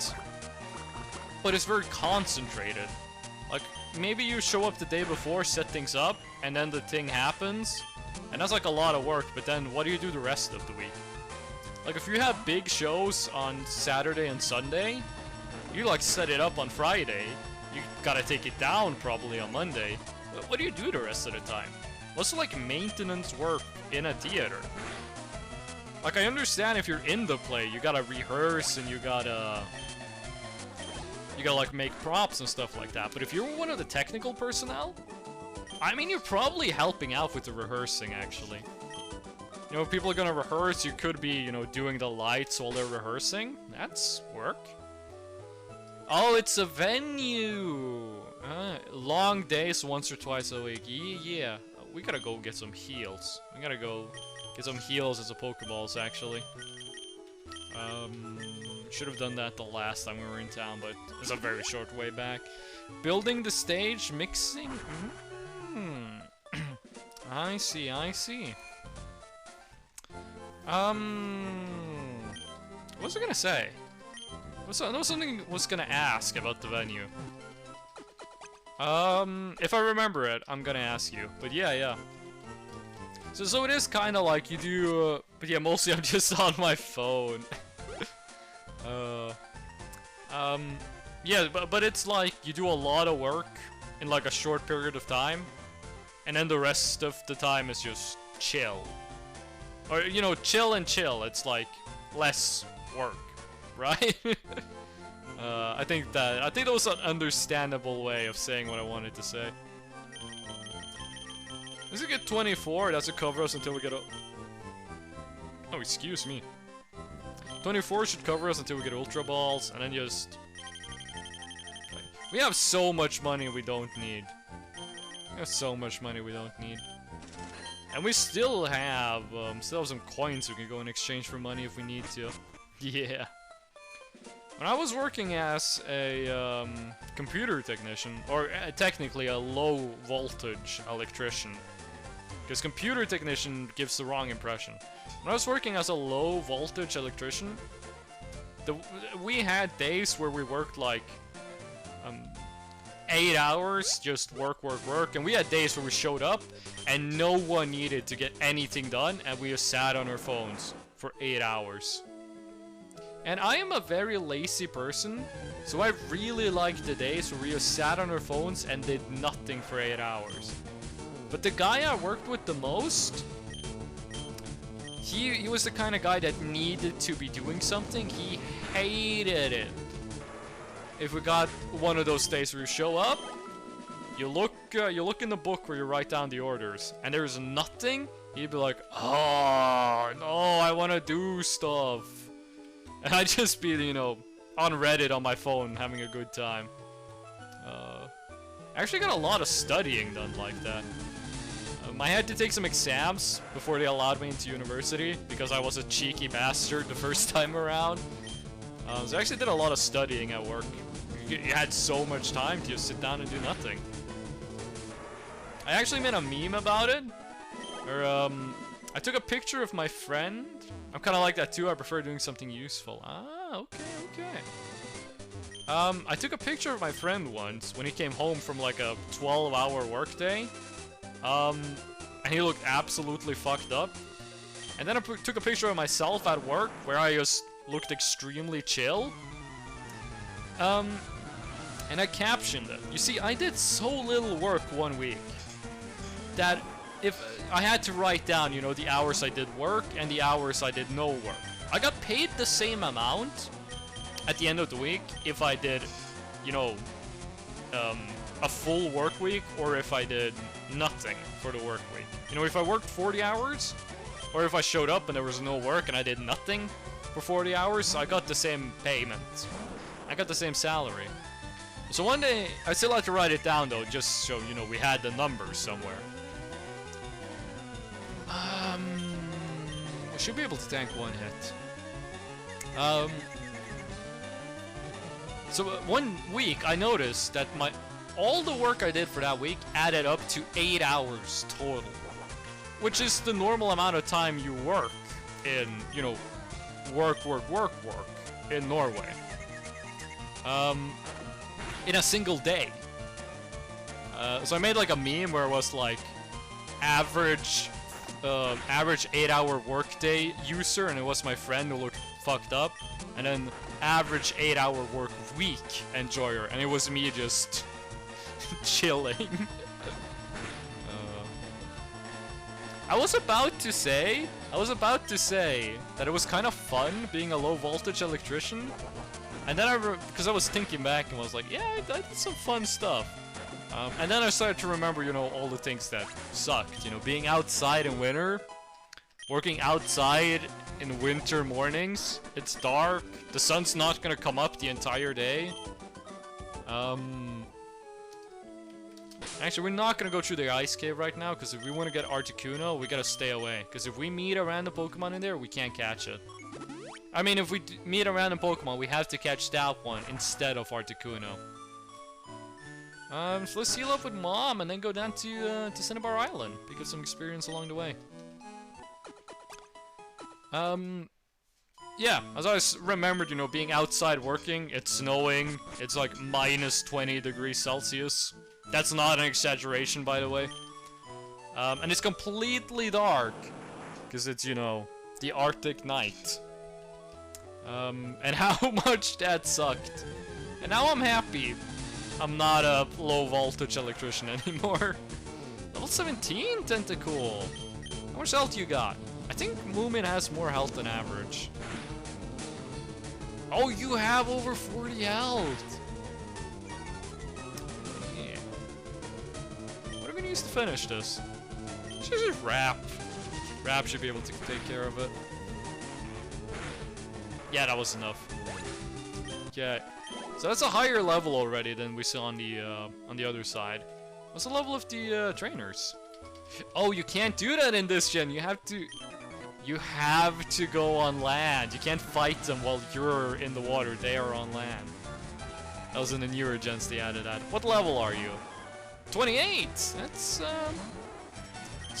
but it's very concentrated. Like, maybe you show up the day before, set things up, and then the thing happens, and that's like a lot of work, but then what do you do the rest of the week? Like, if you have big shows on Saturday and Sunday, you like set it up on Friday. You gotta take it down probably on Monday. What do you do the rest of the time? What's like maintenance work in a theater? Like, I understand if you're in the play, you gotta rehearse and you gotta like make props and stuff like that. But if you're one of the technical personnel, I mean, you're probably helping out with the rehearsing actually. You know, if people are gonna rehearse, you could be, you know, doing the lights while they're rehearsing. That's work. Oh, it's a venue! Long days once or twice a week. Yeah. We gotta go get some heals. We gotta go get some heals as a Pokeballs, actually. Should have done that the last time we were in town, but it's a very short way back. Building the stage, mixing? I see. What was I gonna say? There was something I was gonna ask about the venue. If I remember it, I'm gonna ask you. But yeah. So it is kind of like you do, but yeah, mostly I'm just on my phone. Yeah, but it's like you do a lot of work in like a short period of time, and then the rest of the time is just chill. Or, you know, chill and chill. It's like less work. Right? I think that was an understandable way of saying what I wanted to say. Does it get 24? Does it cover us until we get a... Oh, excuse me. 24 should cover us until we get Ultra Balls, and then just... We have so much money we don't need. We have so much money we don't need. And we still have some coins we can go and exchange for money if we need to. Yeah. When I was working as a computer technician, or technically a low voltage electrician, because computer technician gives the wrong impression. When I was working as a low voltage electrician, we had days where we worked like 8 hours, just work, and we had days where we showed up and no one needed to get anything done, and we just sat on our phones for 8 hours. And I am a very lazy person, so I really like the days where we just sat on our phones and did nothing for 8 hours. But the guy I worked with the most, he was the kind of guy that needed to be doing something. He hated it. If we got one of those days where you show up, you look in the book where you write down the orders, and there's nothing, he'd be like, oh, no, I want to do stuff. And I'd just be, you know, on Reddit on my phone having a good time. I actually got a lot of studying done like that. I had to take some exams before they allowed me into university, because I was a cheeky bastard the first time around. So I actually did a lot of studying at work. you had so much time to just sit down and do nothing. I actually made a meme about it. Or, I took a picture of my friend. I'm kind of like that too. I prefer doing something useful. Ah, okay. I took a picture of my friend once when he came home from like a 12-hour workday. And he looked absolutely fucked up. And then I took a picture of myself at work where I just looked extremely chill. And I captioned it. You see, I did so little work one week that if I had to write down, you know, the hours I did work and the hours I did no work. I got paid the same amount at the end of the week if I did, you know, a full work week or if I did nothing for the work week. You know, if I worked 40 hours or if I showed up and there was no work and I did nothing for 40 hours, I got the same payment. I got the same salary. So one day, I still have to write it down though, just so, you know, we had the numbers somewhere. I should be able to tank one hit. So one week, I noticed that all the work I did for that week added up to 8 hours total. Which is the normal amount of time you work in, you know, work in Norway. In a single day. So I made like a meme where it was like average 8-hour workday user, and it was my friend who looked fucked up, and then average 8-hour work week enjoyer, and it was me just chilling. I was about to say that it was kind of fun being a low voltage electrician, and then because I was thinking back and was like, yeah, I did some fun stuff. And then I started to remember, you know, all the things that sucked. You know, being outside in winter, working outside in winter mornings. It's dark. The sun's not gonna come up the entire day. Actually, we're not gonna go through the ice cave right now, because if we want to get Articuno, we gotta stay away. Because if we meet a random Pokemon in there, we can't catch it. I mean, if we meet a random Pokemon, we have to catch that one instead of Articuno. So let's heal up with Mom and then go down to Cinnabar Island. Pick up some experience along the way. Yeah, as I remembered, you know, being outside working, it's snowing, it's like minus 20 degrees Celsius. That's not an exaggeration, by the way. And it's completely dark, because it's, you know, the Arctic night. And how much that sucked. And now I'm happy I'm not a low voltage electrician anymore. Level 17 Tentacool. How much health you got? I think Moomin has more health than average. Oh, you have over 40 health. Yeah. What are we gonna use to finish this? Let's just Wrap. Wrap should be able to take care of it. Yeah, that was enough. Okay. So that's a higher level already than we saw on the other side. What's the level of the trainers? Oh, you can't do that in this gen. You have to go on land. You can't fight them while you're in the water. They are on land. That was in the newer gens they added that. What level are you? 28. That's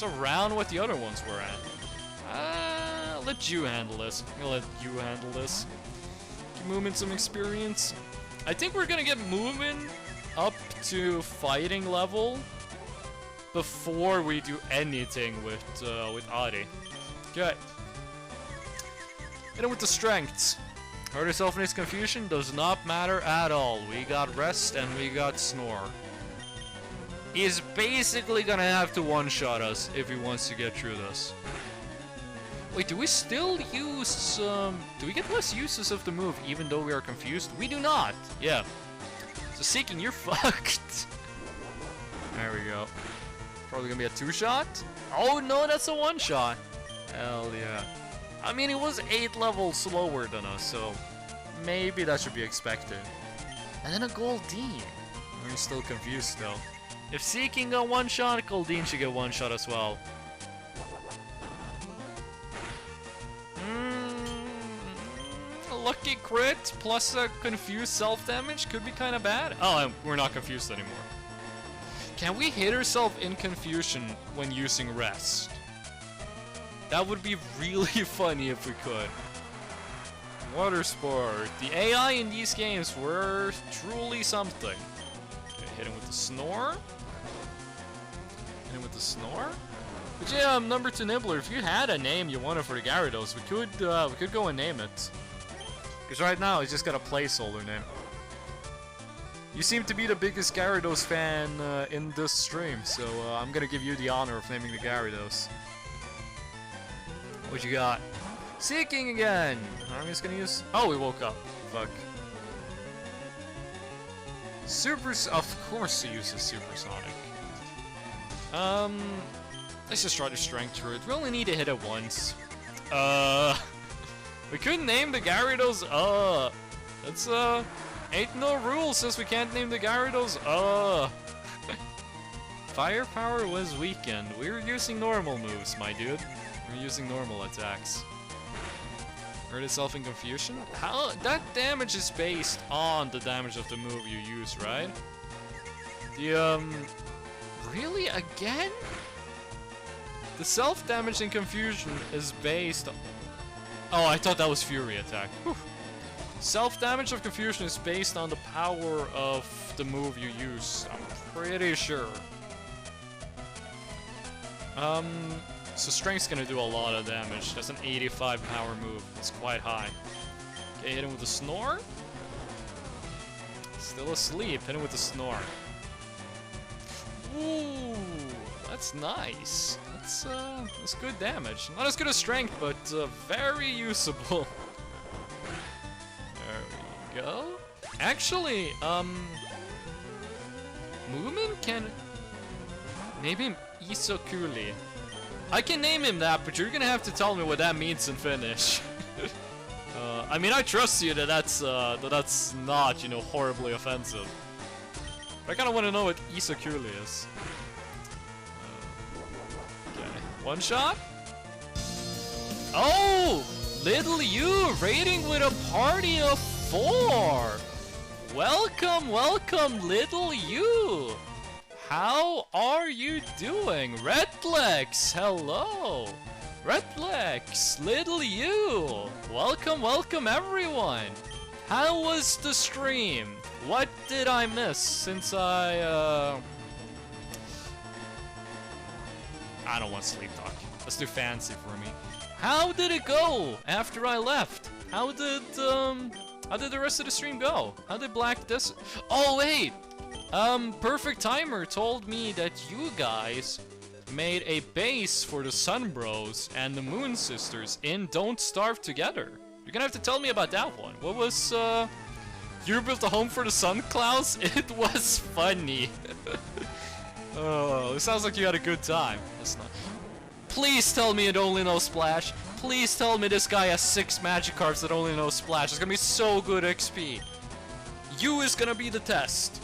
around what the other ones were at. I'll let you handle this. I'll let you handle this. Give Moomin some experience. I think we're gonna get Moomin up to fighting level before we do anything with Ari. Okay. Hit him with the strengths. Hurt yourself in his confusion does not matter at all. We got rest and we got snore. He's basically gonna have to one-shot us if he wants to get through this. Wait, do we still use, do we get less uses of the move even though we are confused? We do not! Yeah. So Seeking, you're fucked. There we go. Probably gonna be a 2-shot? Oh no, that's a 1-shot! Hell yeah. I mean, it was 8 levels slower than us, so maybe that should be expected. And then a Goldeen. We're still confused though. If Seeking got 1-shot, Goldeen should get 1-shot as well. lucky crit plus a confused self-damage could be kind of bad. Oh, and we're not confused anymore. Can we hit ourselves in confusion when using rest? That would be really funny if we could. Water sport. The AI in these games were truly something. Okay, hit him with the snore. Hit him with the snore. But yeah, number 2 Nibbler, if you had a name you wanted for the Gyarados, we could go and name it. Because right now, he's just got a placeholder name. You seem to be the biggest Gyarados fan in this stream, so I'm gonna give you the honor of naming the Gyarados. What you got? Seeking again! I'm just gonna use... Oh, we woke up. Fuck. Of course he uses Supersonic. Let's just try to strength through it. We only need to hit it once. We couldn't name the Gyarados, That's, ain't no rule says we can't name the Gyarados, Firepower was weakened. We were using normal moves, my dude. We're using normal attacks. Hurt itself in confusion? How? That damage is based on the damage of the move you use, right? The, really? Again? The self-damage in confusion is based on... Oh, I thought that was Fury attack. Self-damage of confusion is based on the power of the move you use. I'm pretty sure. So strength's gonna do a lot of damage. That's an 85 power move. It's quite high. Okay, hit him with the snore. Still asleep. Hit him with the snore. Ooh, that's nice. That's good damage. Not as good as strength, but very usable. There we go. Actually, Moomin can name him Isokuli. I can name him that, but you're gonna have to tell me what that means in Finnish. I mean, I trust you that that's not, you know, horribly offensive. But I kind of want to know what Isokuli is. One shot? Oh! Little you raiding with a party of 4! Welcome, welcome, little you! How are you doing? Redplex, hello! Redplex, little you! Welcome, welcome everyone! How was the stream? What did I miss since I don't want sleep talk. Let's do fancy for me. How did it go after I left? How did the rest of the stream go? How did Black Dis... Oh wait! Perfect Timer told me that you guys made a base for the Sun Bros and the Moon Sisters in Don't Starve Together. You're gonna have to tell me about that one. What was, you built a home for the Sun Clouds? It was funny. Oh, it sounds like you had a good time. That's not... Please tell me it only knows Splash. Please tell me this guy has 6 Magikarps that only know Splash. It's gonna be so good XP. You is gonna be the test.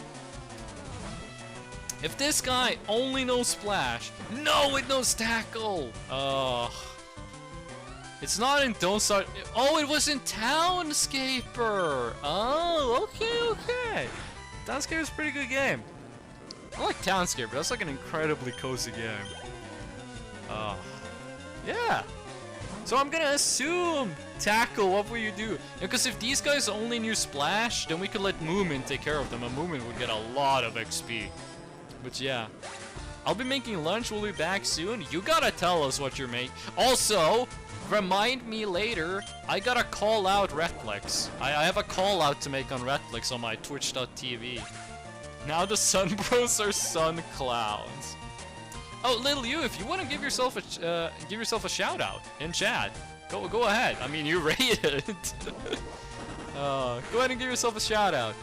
If this guy only knows Splash... No, it knows Tackle! It's not in Don't Start... Oh, it was in Townscaper! Oh, okay. Townscaper is a pretty good game. I like Townscaper, that's like an incredibly cozy game. Yeah. So I'm gonna assume Tackle, what will you do? Because if these guys only knew Splash, then we could let Moomin take care of them, and Moomin would get a lot of XP. But yeah. I'll be making lunch, we'll be back soon. You gotta tell us what you're making. Also, remind me later, I gotta call out Redplex. I have a call out to make on Redplex on my twitch.tv. Now the Sun Bros are Sun Clowns. Oh, little you, if you want to give yourself a shout out in chat, go ahead. I mean, you rated. Go ahead and give yourself a shout out.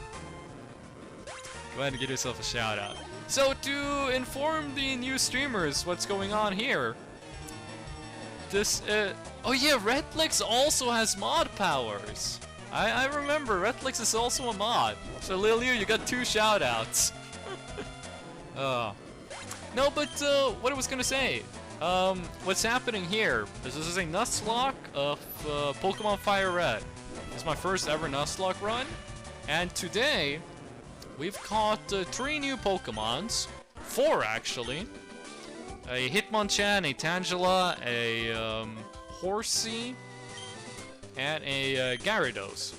Go ahead and give yourself a shout out. So to inform the new streamers what's going on here, this oh yeah, Redplex also has mod powers. I remember Redplex is also a mod. So Lil you got 2 shoutouts. No, but what I was gonna say, what's happening here is this is a Nuzlocke of Pokemon FireRed. It's my first ever Nuzlocke run, and today we've caught 3 new Pokemons. 4 actually. A Hitmonchan, a Tangela, a Horsey, and a Gyarados.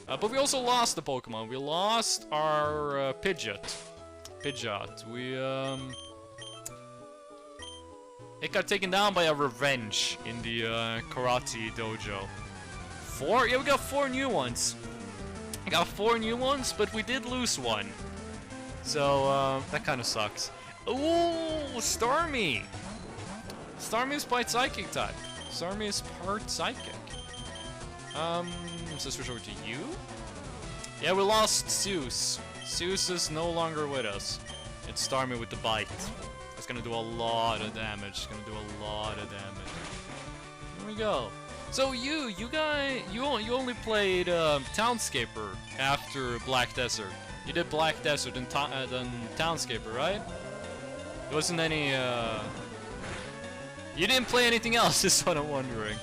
But we also lost the Pokemon. We lost our Pidgeot. It got taken down by a Revenge in the Karate Dojo. 4? Yeah, we got 4 new ones. We got 4 new ones, but we did lose one. So, that kind of sucks. Ooh, Starmie! Starmie is quite Psychic type. Starmie is part Psychic. So switch over to you. Yeah, we lost Zeus. Zeus is no longer with us. It's Starmie with the bite. It's gonna do a lot of damage. It's gonna do a lot of damage. Here we go. So you only played Townscaper after Black Desert. You did Black Desert and then Townscaper, right? There wasn't any. You didn't play anything else, is what I'm wondering.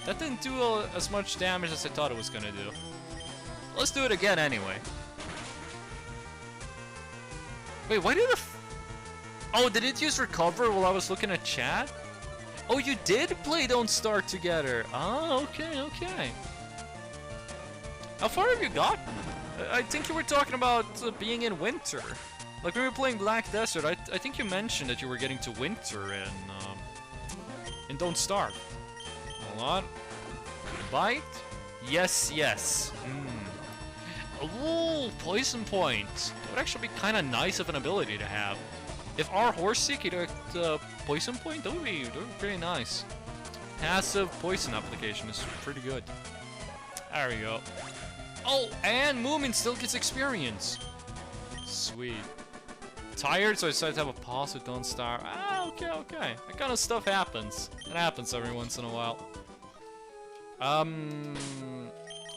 That didn't do as much damage as I thought it was gonna do. Let's do it again anyway. Wait, why did the? Oh, did it use Recover while I was looking at chat? Oh, you did play Don't Start Together. Oh, okay. How far have you gotten? I think you were talking about being in winter. Like when we were playing Black Desert, I think you mentioned that you were getting to winter in Don't Starve. Hold on. Bite? Yes. Ooh, Poison Point. That would actually be kind of nice of an ability to have. If our Horsey could get Poison Point, that would be pretty nice. Passive Poison application is pretty good. There we go. Oh, and Moomin still gets experience. Sweet. Tired, so I decided to have a pause with Don't Starve. Ah, okay. That kind of stuff happens. It happens every once in a while.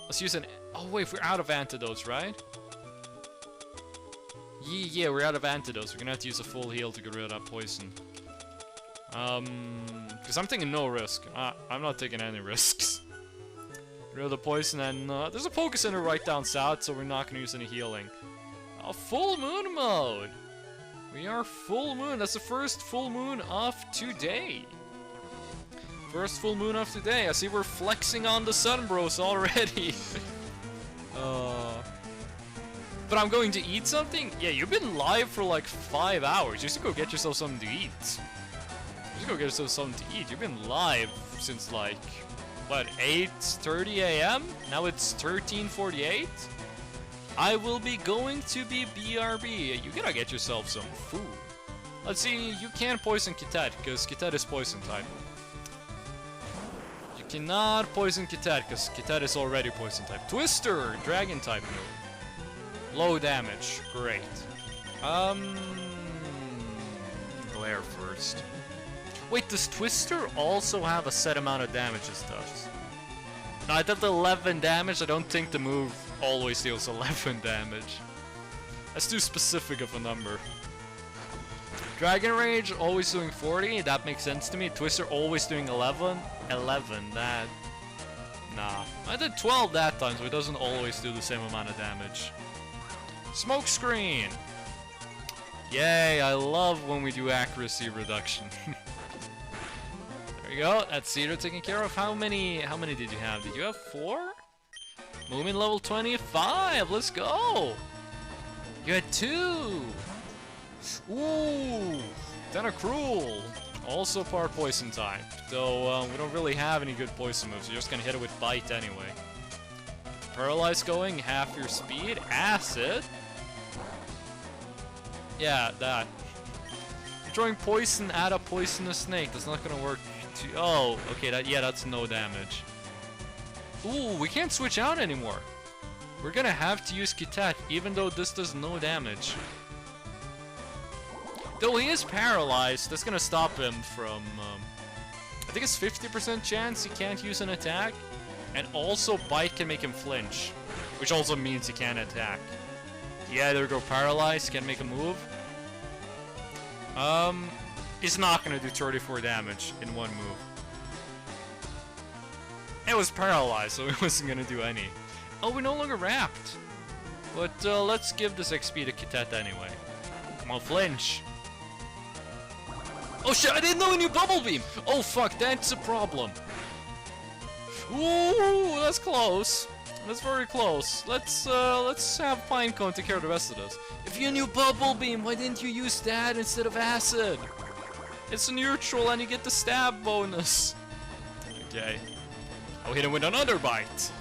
Let's use an... Oh wait, we're out of antidotes, right? Yeah, we're out of antidotes. We're gonna have to use a full heal to get rid of that poison. Because I'm taking no risk. I'm not taking any risks. Get rid of the poison, and there's a Poké Center right down south, so we're not gonna use any healing. Full moon mode! We are full moon. That's the first full moon of today. First full moon of today. I see we're flexing on the sun bros already. But I'm going to eat something? Yeah, you've been live for like 5 hours. You should go get yourself something to eat. You've been live since like, what, 8:30 a.m.? Now it's 13:48? I will be going to be BRB. You gotta get yourself some food. Let's see, you can't poison Kitet, because Kitet is poison type. You cannot poison Kitet, because Kitet is already poison type. Twister, dragon type move. Low damage, great. Glare first. Wait, does Twister also have a set amount of damage it does? No, I did 11 damage. I don't think the move always deals 11 damage. That's too specific of a number. Dragon Rage always doing 40. That makes sense to me. Twister always doing 11. 11. That... Nah. I did 12 that time, so it doesn't always do the same amount of damage. Smoke Screen! Yay, I love when we do accuracy reduction. There you go. That's Cedar taken care of. How many did you have? Did you have 4? Moomin level 25, let's go! You had 2! Ooh! Cruel. Also part poison type. Though we don't really have any good poison moves, you're just gonna hit it with Bite anyway. Paralyze going, half your speed. Acid? Yeah, that. Throwing poison at a poisonous snake, that's not gonna work too... Oh, okay, that's no damage. Ooh, we can't switch out anymore. We're gonna have to use Kitet, even though this does no damage. Though he is paralyzed, that's gonna stop him from... I think it's 50% chance he can't use an attack. And also, Bite can make him flinch. Which also means he can't attack. He either go paralyzed, can't make a move. He's not gonna do 34 damage in one move. It was paralyzed, so it wasn't gonna do any. Oh, we're no longer wrapped. But let's give this XP to Kitet anyway. Come on, flinch. Oh shit, I didn't know a new Bubble Beam! Oh fuck, that's a problem. Ooh, that's close. That's very close. Let's have Pinecone take care of the rest of this. If you knew Bubble Beam, why didn't you use that instead of Acid? It's neutral and you get the stab bonus. Okay. I'll hit him with another bite.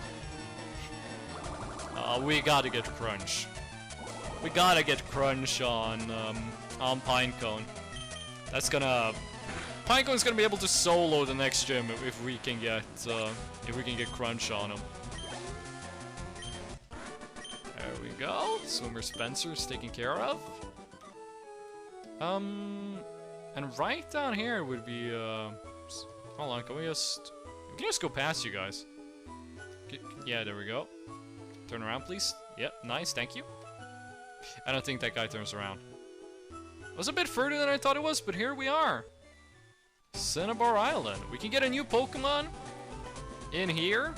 We gotta get Crunch. We gotta get Crunch on Pinecone. That's gonna... Pinecone's gonna be able to solo the next gym if we can get Crunch on him. There we go. Swimmer Spencer's taken care of. And right down here would be hold on, can we just go past you guys? Yeah, there we go. Turn around, please. Yep, nice, thank you. I don't think that guy turns around. It was a bit further than I thought it was, but here we are. Cinnabar Island. We can get a new Pokemon in here.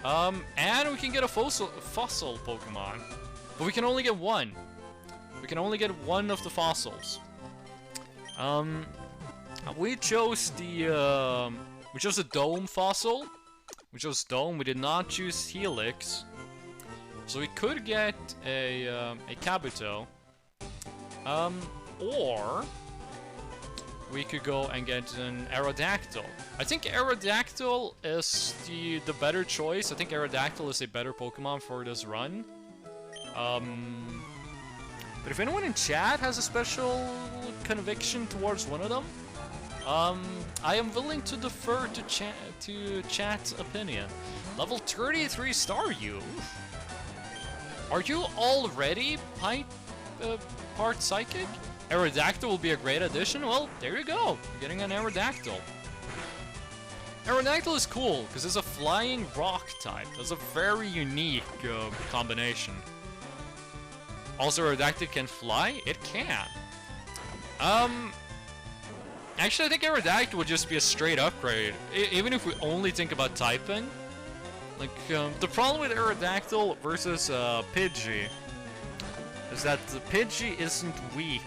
And we can get a fossil Pokemon. But we can only get one. We can only get one of the fossils. We chose the Dome fossil. We chose Dome. We did not choose Helix. So we could get a Kabuto. Or we could go and get an Aerodactyl. I think Aerodactyl is the better choice. I think Aerodactyl is a better Pokemon for this run. But if anyone in chat has a special conviction towards one of them, I am willing to defer to chat's opinion. Level 33 Staryu. Are you already part Psychic? Aerodactyl will be a great addition. Well, there you go. You're getting an Aerodactyl. Aerodactyl is cool because it's a flying rock type. That's a very unique combination. Also, Aerodactyl can fly? It can. Actually, I think Aerodactyl would just be a straight upgrade. Even if we only think about typing. Like, the problem with Aerodactyl versus Pidgey is that the Pidgey isn't weak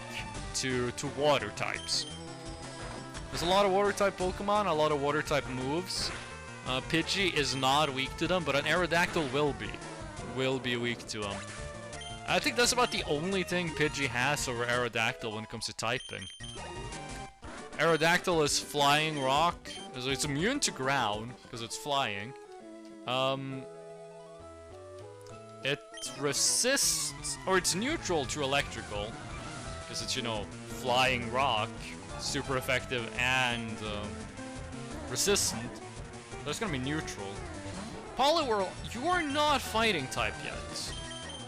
to water types. There's a lot of water type Pokemon, a lot of water type moves. Pidgey is not weak to them, but an Aerodactyl will be weak to them. I think that's about the only thing Pidgey has over Aerodactyl when it comes to typing. Aerodactyl is flying rock, so it's immune to ground because it's flying. It resists, or it's neutral to electrical, because it's, you know, flying rock, super effective and resistant. So it's gonna be neutral. Poliwhirl, you are not fighting type yet,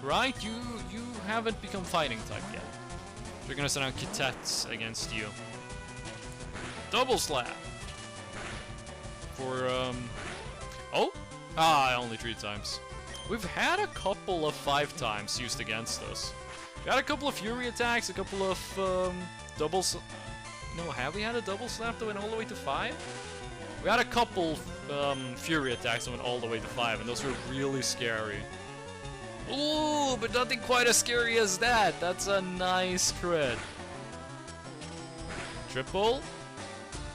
right? You haven't become fighting type yet. We're gonna send out Kitets against you. Double slap for oh. Only 3 times. We've had a couple of 5 times used against us. We had a couple of Fury attacks, a couple of doubles. No, have we had a double slap that went all the way to 5? We had a couple Fury attacks that went all the way to 5, and those were really scary. Ooh, but nothing quite as scary as that. That's a nice crit. Triple.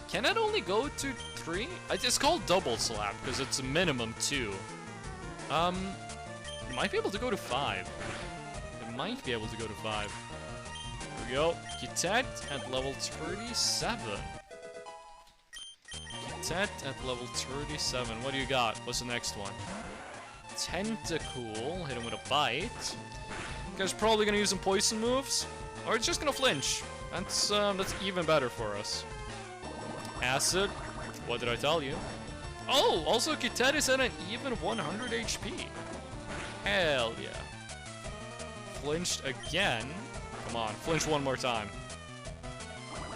Can it only go to 3? It's called double slap because it's a minimum 2. It might be able to go to 5. It might be able to go to 5. There we go. Kitet at level 37. Kitet at level 37. What do you got? What's the next one? Tentacool. Hit him with a bite. You guys probably gonna use some poison moves, or it's just gonna flinch. That's even better for us. Acid. What did I tell you? Oh, also Kitet is at an even 100 HP. Hell yeah. Flinched again. Come on, flinch one more time.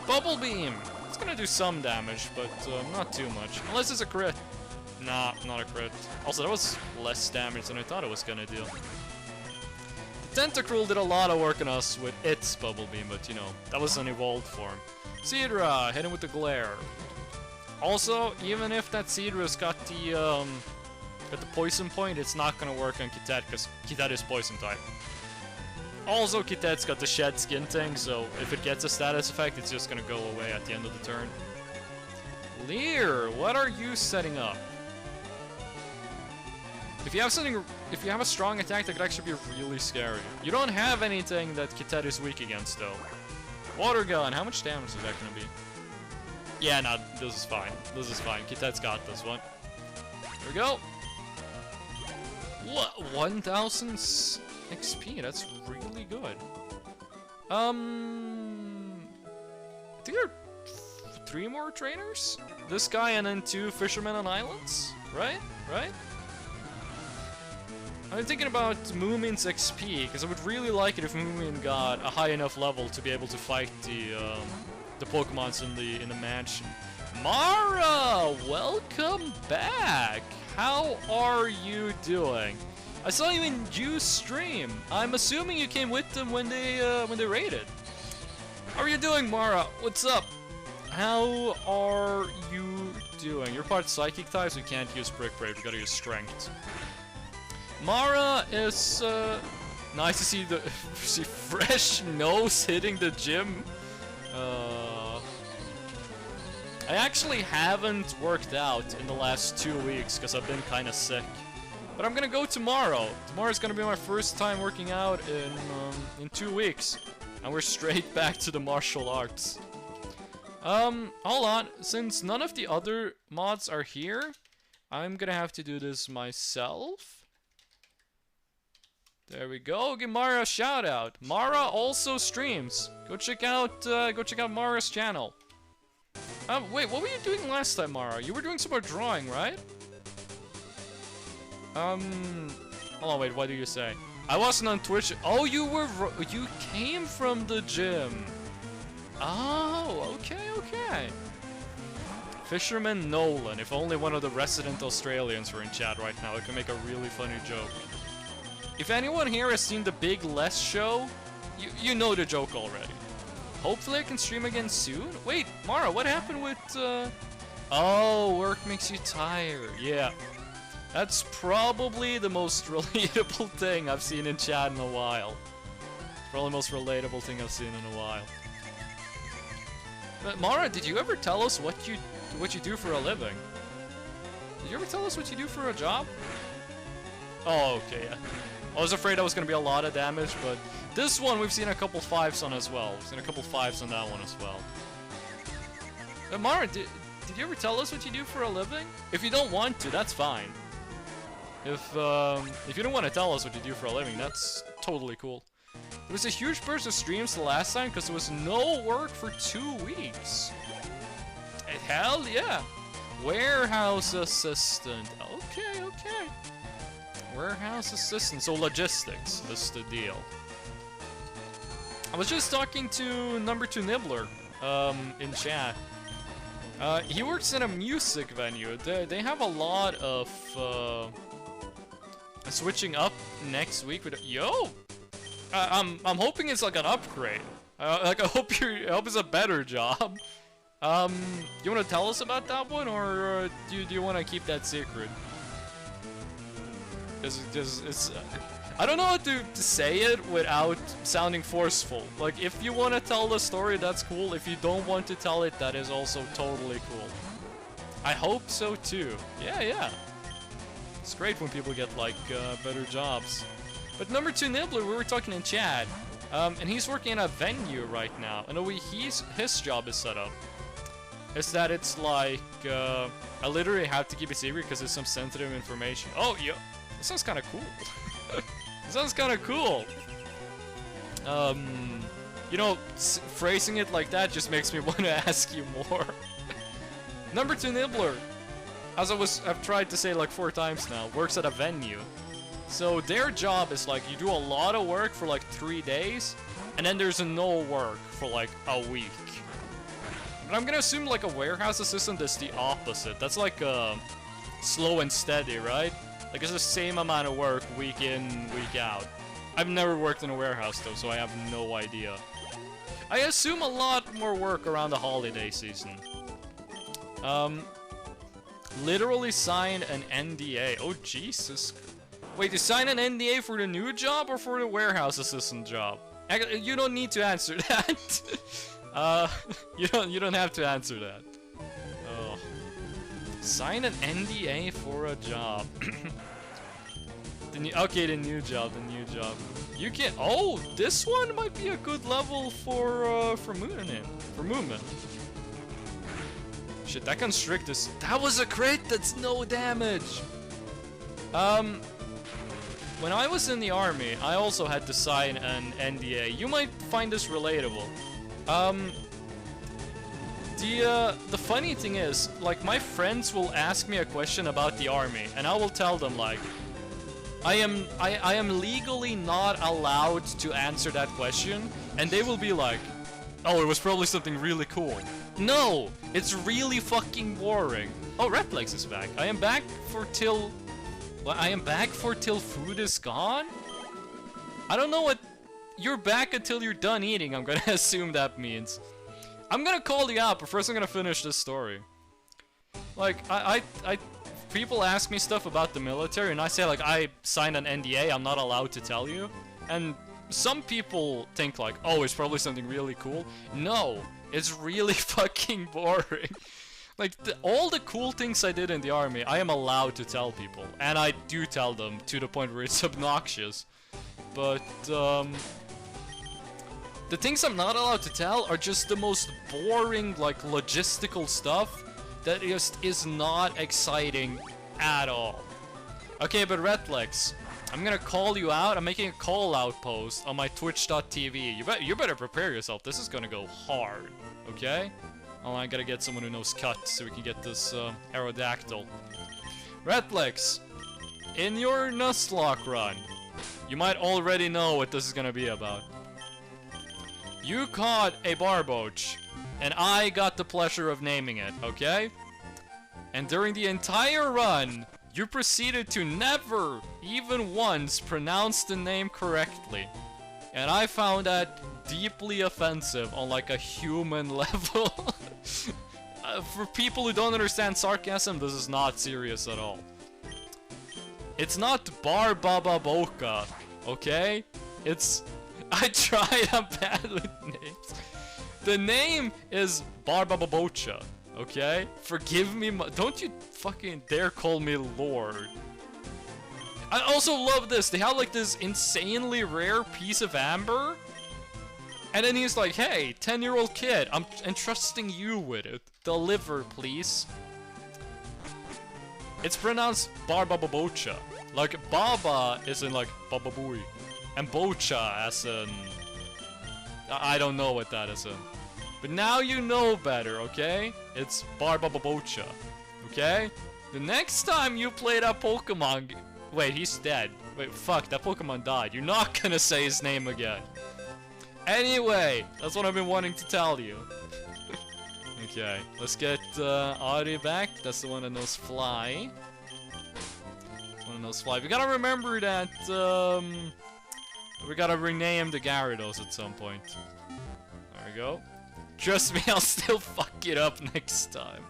Bubble Beam. It's gonna do some damage, but not too much. Unless it's a crit. Nah, not a crit. Also, that was less damage than I thought it was gonna do. The Tentacruel did a lot of work on us with its Bubble Beam, but you know, that was an evolved form. Seadra, hit him with the Glare. Also, even if that Cedrus got the poison point, it's not gonna work on Kitet, because Kitet is poison type. Also, Kitet's got the shed skin thing, so if it gets a status effect, it's just gonna go away at the end of the turn. Leer, what are you setting up? If you have a strong attack, that could actually be really scary. You don't have anything that Kitet is weak against, though. Water gun, how much damage is that gonna be? Yeah, no, this is fine. This is fine. Kitet's got this one. There we go. What? 1,000 XP. That's really good. I think there are 3 more trainers. This guy and then 2 fishermen on islands. Right? Right? I'm thinking about Moomin's XP because I would really like it if Moomin got a high enough level to be able to fight the Pokemons in the mansion. Mara, welcome back. How are you doing? I saw you in Juice stream. I'm assuming you came with them when they raided. How are you doing, Mara? What's up? How are you doing? You're part Psychic type, so you can't use Brick Brave. You gotta use Strength. Mara is nice to see the see fresh nose hitting the gym. I actually haven't worked out in the last 2 weeks because I've been kind of sick. But I'm gonna go tomorrow. Tomorrow's gonna be my first time working out in 2 weeks, and we're straight back to the martial arts. Hold on. Since none of the other mods are here, I'm gonna have to do this myself. There we go. Give Mara a shout out. Mara also streams. Go check out Mara's channel. Wait, what were you doing last time, Mara? You were doing some more drawing, right? Hold on, wait, what do you say? I wasn't on Twitch. Oh, you came from the gym. Oh, okay. Fisherman Nolan. If only one of the resident Australians were in chat right now, it could make a really funny joke. If anyone here has seen the Big Les show, you know the joke already. Hopefully I can stream again soon. Wait, Mara, what happened with, Oh, work makes you tired. Yeah. That's probably the most relatable thing I've seen in chat in a while. Probably the most relatable thing I've seen in a while. But Mara, did you ever tell us what you do for a living? Did you ever tell us what you do for a job? Oh, okay, yeah. I was afraid that was going to be a lot of damage, but this one we've seen a couple 5s on as well. We've seen a couple 5s on that one as well. Mara, did you ever tell us what you do for a living? If you don't want to, that's fine. If you don't want to tell us what you do for a living, that's totally cool. There was a huge burst of streams the last time because there was no work for 2 weeks. Hell yeah. Warehouse assistant. Okay. Warehouse assistant, so logistics is the deal. I was just talking to number 2 Nibbler in chat. He works in a music venue. They have a lot of switching up next week with I'm hoping it's like an upgrade. Like I hope it's a better job. You want to tell us about that one, or do you want to keep that secret? It's I don't know how to say it without sounding forceful. Like, if you want to tell the story, that's cool. If you don't want to tell it, that is also totally cool. I hope so too. Yeah. It's great when people get like better jobs. But number 2 Nibbler, we were talking in chat, and he's working in a venue right now. And the way his job is set up is that it's like I literally have to keep it secret because there's some sensitive information. Oh, yeah. That sounds kind of cool. That sounds kind of cool. You know, phrasing it like that just makes me want to ask you more. Number 2 Nibbler, as I've tried to say like 4 times now, works at a venue. So their job is like you do a lot of work for like 3 days, and then there's no work for like a week. But I'm gonna assume like a warehouse assistant is the opposite. That's like slow and steady, right? Like, it's the same amount of work week in, week out. I've never worked in a warehouse, though, so I have no idea. I assume a lot more work around the holiday season. Literally sign an NDA. Oh, Jesus. Wait, you sign an NDA for the new job or for the warehouse assistant job? You don't need to answer that. You don't have to answer that. Oh. Sign an NDA for a job. The new job. You can. Oh, this one might be a good level for movement. Shit, that constrict is. That was a crit. That's no damage. When I was in the army, I also had to sign an NDA. You might find this relatable. The funny thing is, like, my friends will ask me a question about the army, and I will tell them, like, I am legally not allowed to answer that question, and they will be like, oh, it was probably something really cool. No, it's really fucking boring. Oh, Replex is back. I am back for till food is gone? I don't know what... You're back until you're done eating, I'm gonna assume that means. I'm gonna call you out, but first I'm gonna finish this story. Like, people ask me stuff about the military, and I say, like, I signed an NDA, I'm not allowed to tell you. And some people think, like, oh, it's probably something really cool. No, it's really fucking boring. Like, all the cool things I did in the army, I am allowed to tell people. And I do tell them to the point where it's obnoxious. But, the things I'm not allowed to tell are just the most boring, like, logistical stuff that just is not exciting at all. Okay, but Retlex, I'm gonna call you out. I'm making a call-out post on my twitch.tv. You better prepare yourself. This is gonna go hard, okay? Oh, I gotta get someone who knows cut so we can get this Aerodactyl. Retlex, in your Nuzlocke run, you might already know what this is gonna be about. You caught a Barboach, and I got the pleasure of naming it, okay? And during the entire run, you proceeded to never, even once, pronounce the name correctly. And I found that deeply offensive on, like, a human level. For people who don't understand sarcasm, this is not serious at all. It's not Barbababoka, okay? It's... I tried, I'm bad with names. The name is Barbababocha, okay? Forgive me, don't you fucking dare call me Lord. I also love this. They have, like, this insanely rare piece of amber. And then he's like, hey, 10-year-old kid, I'm entrusting you with it. Deliver, please. It's pronounced Barbababocha. Like, Baba is in, like, Bababui. And Bocha as in... I don't know what that is in. But now you know better, okay? It's Barbababocha. Okay? The next time you play that Pokemon... Wait, he's dead. Wait, fuck, that Pokemon died. You're not gonna say his name again. Anyway, that's what I've been wanting to tell you. Okay, let's get Audrey back. That's the one that knows Fly. That's the one that knows Fly. We gotta remember that, we gotta rename the Gyarados at some point. There we go. Trust me, I'll still fuck it up next time.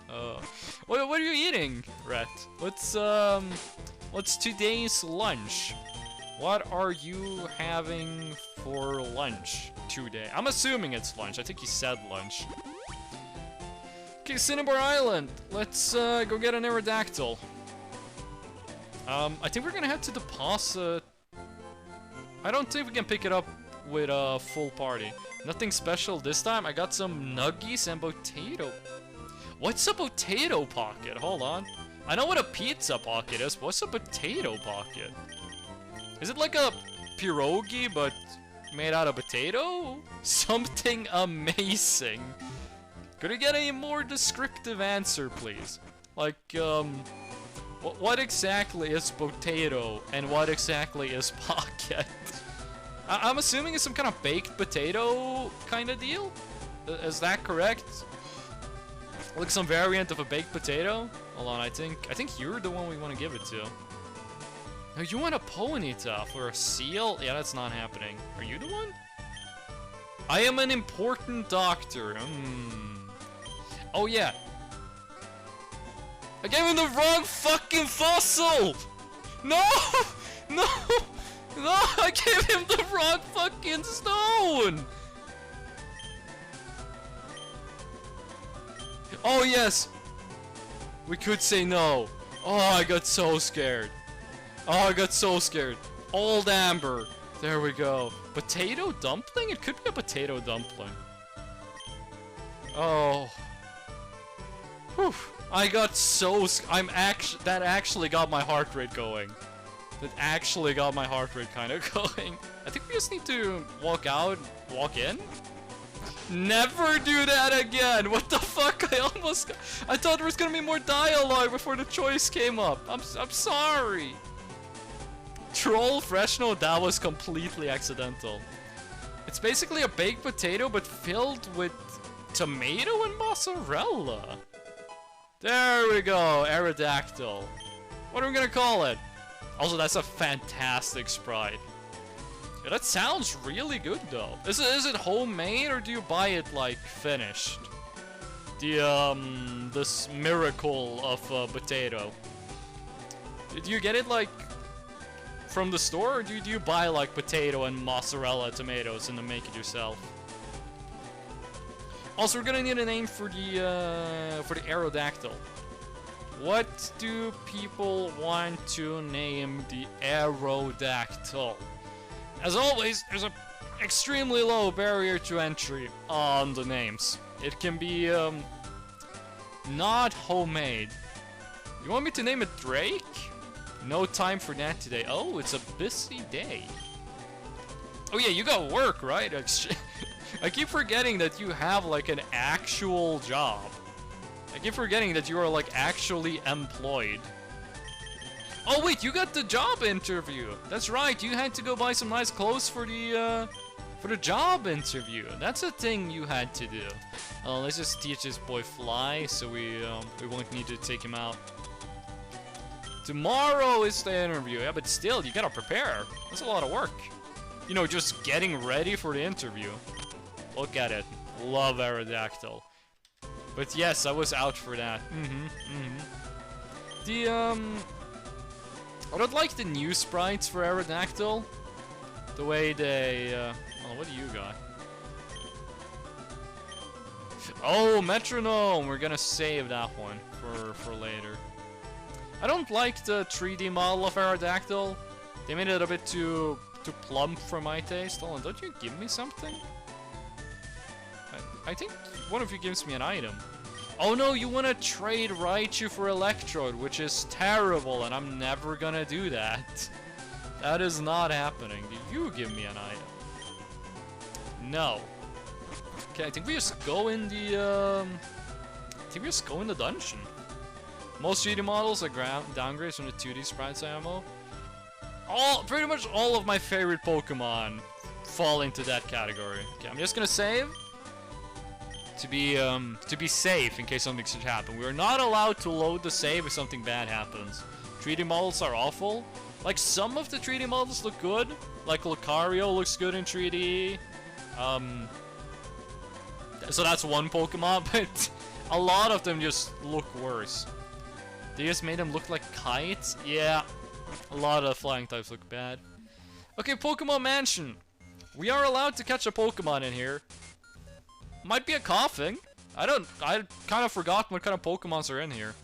What are you eating, Rhett? What's today's lunch? What are you having for lunch today? I'm assuming it's lunch. I think he said lunch. Okay, Cinnabar Island. Let's go get an Aerodactyl. I think we're gonna have to deposit... I don't think we can pick it up with a full party. Nothing special this time. I got some nuggies and potato. What's a potato pocket? Hold on. I know what a pizza pocket is, but what's a potato pocket? Is it like a pierogi, but made out of potato? Something amazing. Could I get a more descriptive answer, please? Like, what exactly is potato, and what exactly is pocket? I'm assuming it's some kind of baked potato kind of deal? Is that correct? Like some variant of a baked potato? Hold on, I think you're the one we want to give it to. No, you want a Ponyta for a seal? Yeah, that's not happening. Are you the one? I am an important doctor. Oh yeah. I gave him the wrong fucking fossil! No! No! No! I gave him the wrong fucking stone! Oh yes! We could say no. Oh, I got so scared. Oh, I got so scared. Old Amber. There we go. Potato dumpling? It could be a potato dumpling. Oh. Whew. I got so that actually got my heart rate going. That actually got my heart rate kind of going. I think we just need to walk out, walk in. Never do that again. What the fuck? I thought there was gonna be more dialogue before the choice came up. I'm sorry. Troll fresh note, that was completely accidental. It's basically a baked potato but filled with tomato and mozzarella. There we go, Aerodactyl. What are we gonna call it? Also, that's a fantastic sprite. Yeah, that sounds really good though. Is it homemade or do you buy it like finished? This miracle of potato. Do you get it like from the store or do you buy like potato and mozzarella tomatoes and then make it yourself? Also, we're gonna need a name for the Aerodactyl. What do people want to name the Aerodactyl? As always, there's an extremely low barrier to entry on the names. It can be not homemade. You want me to name it Drake? No time for that today. Oh, it's a busy day. Oh yeah, you got work, right? I keep forgetting that you have like an actual job. I keep forgetting that you are like actually employed. Oh wait, you got the job interview. That's right, you had to go buy some nice clothes for the job interview. That's a thing you had to do. Let's just teach this boy fly so we won't need to take him out. Tomorrow is the interview. Yeah, but still, you gotta prepare. That's a lot of work. You know, just getting ready for the interview. Look at it. Love Aerodactyl. But yes, I was out for that. I don't like the new sprites for Aerodactyl. The way they, oh, what do you got? Oh, Metronome! We're gonna save that one for later. I don't like the 3D model of Aerodactyl. They made it a bit too plump for my taste. Hold on, don't you give me something? I think one of you gives me an item. Oh no, you want to trade Raichu for Electrode, which is terrible, and I'm never gonna do that. That is not happening. Do you give me an item? No. Okay, I think we just go in the, dungeon. Most 3D models are downgrades from the 2D sprites ammo. Pretty much all of my favorite Pokemon fall into that category. Okay, I'm just gonna save. To be safe in case something should happen. We are not allowed to load the save if something bad happens. 3D models are awful. Like, some of the 3D models look good. Like, Lucario looks good in 3D. So that's one Pokemon, but a lot of them just look worse. They just made them look like kites? Yeah. A lot of flying types look bad. Okay, Pokemon Mansion. We are allowed to catch a Pokemon in here. Might be a coughing. I kind of forgot what kind of Pokemons are in here.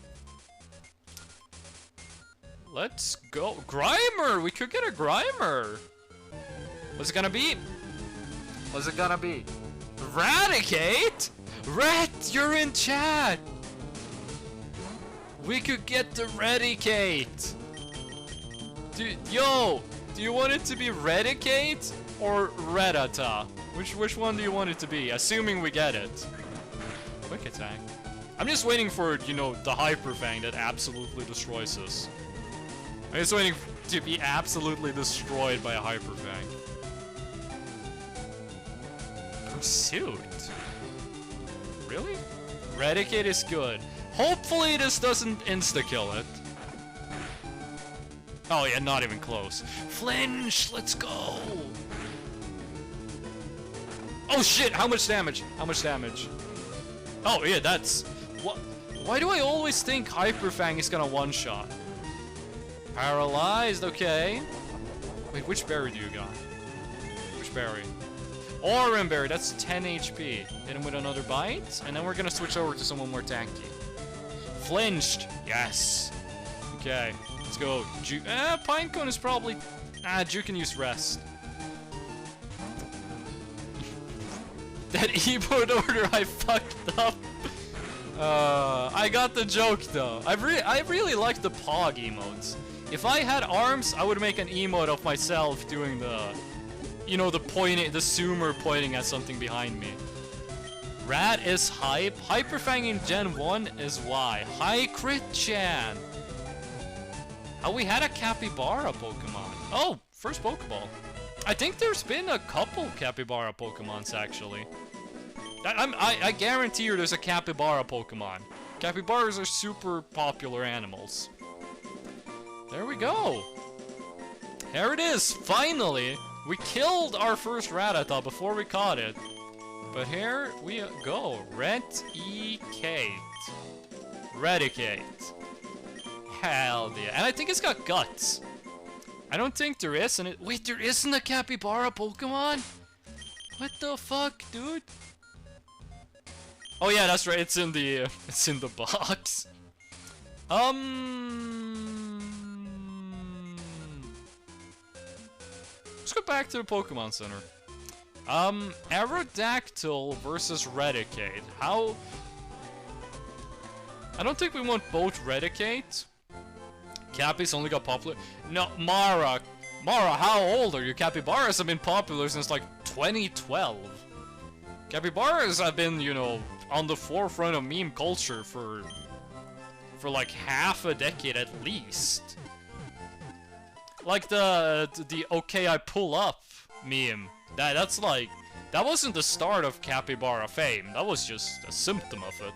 Let's go. Grimer! We could get a Grimer! What's it gonna be? What's it gonna be? Eradicate? Ret, you're in chat! We could get the Eradicate! Dude, yo! Do you want it to be Eradicate or Redata? Which one do you want it to be? Assuming we get it. Quick attack. I'm just waiting for, you know, the Hyper Fang that absolutely destroys this. I'm just waiting to be absolutely destroyed by a Hyper Fang. Pursuit? Really? Eradicate is good. Hopefully this doesn't insta-kill it. Oh yeah, not even close. Flinch! Let's go! Oh shit, how much damage? How much damage? Oh yeah, that's... Why do I always think Hyper Fang is gonna one-shot? Paralyzed, okay. Wait, which berry do you got? Which berry? Oran berry, that's 10 HP. Hit him with another bite, and then we're gonna switch over to someone more tanky. Flinched, yes. Okay, let's go. Pinecone is probably... Ju can use rest. That emote order I fucked up. I got the joke though. I really like the Pog emotes. If I had arms, I would make an emote of myself doing the, you know, the zoomer pointing at something behind me. Rat is hype. Hyperfang in Gen 1 is Y. High crit chan. Oh, we had a Capybara Pokemon. Oh, first Pokeball. I think there's been a couple Capybara Pokemons actually. I guarantee you there's a Capybara Pokemon. Capybaras are super popular animals. There we go. Here it is, finally. We killed our first rat, I thought, before we caught it. But here we go. Reticate. Reticate. Hell yeah. And I think it's got guts. I don't think there is, and wait, there isn't a Capybara Pokemon? What the fuck, dude? Oh yeah, that's right. It's in the box. Let's go back to the Pokemon Center. Aerodactyl versus Reticate. How? I don't think we want both Reticate. Cappy's only got popular. No, Mara, how old are you? Capybaras have been popular since like 2012. Capybaras have been, you know, on the forefront of meme culture for like half a decade at least. Like the okay I pull up meme. That's like, that wasn't the start of Capybara fame. That was just a symptom of it.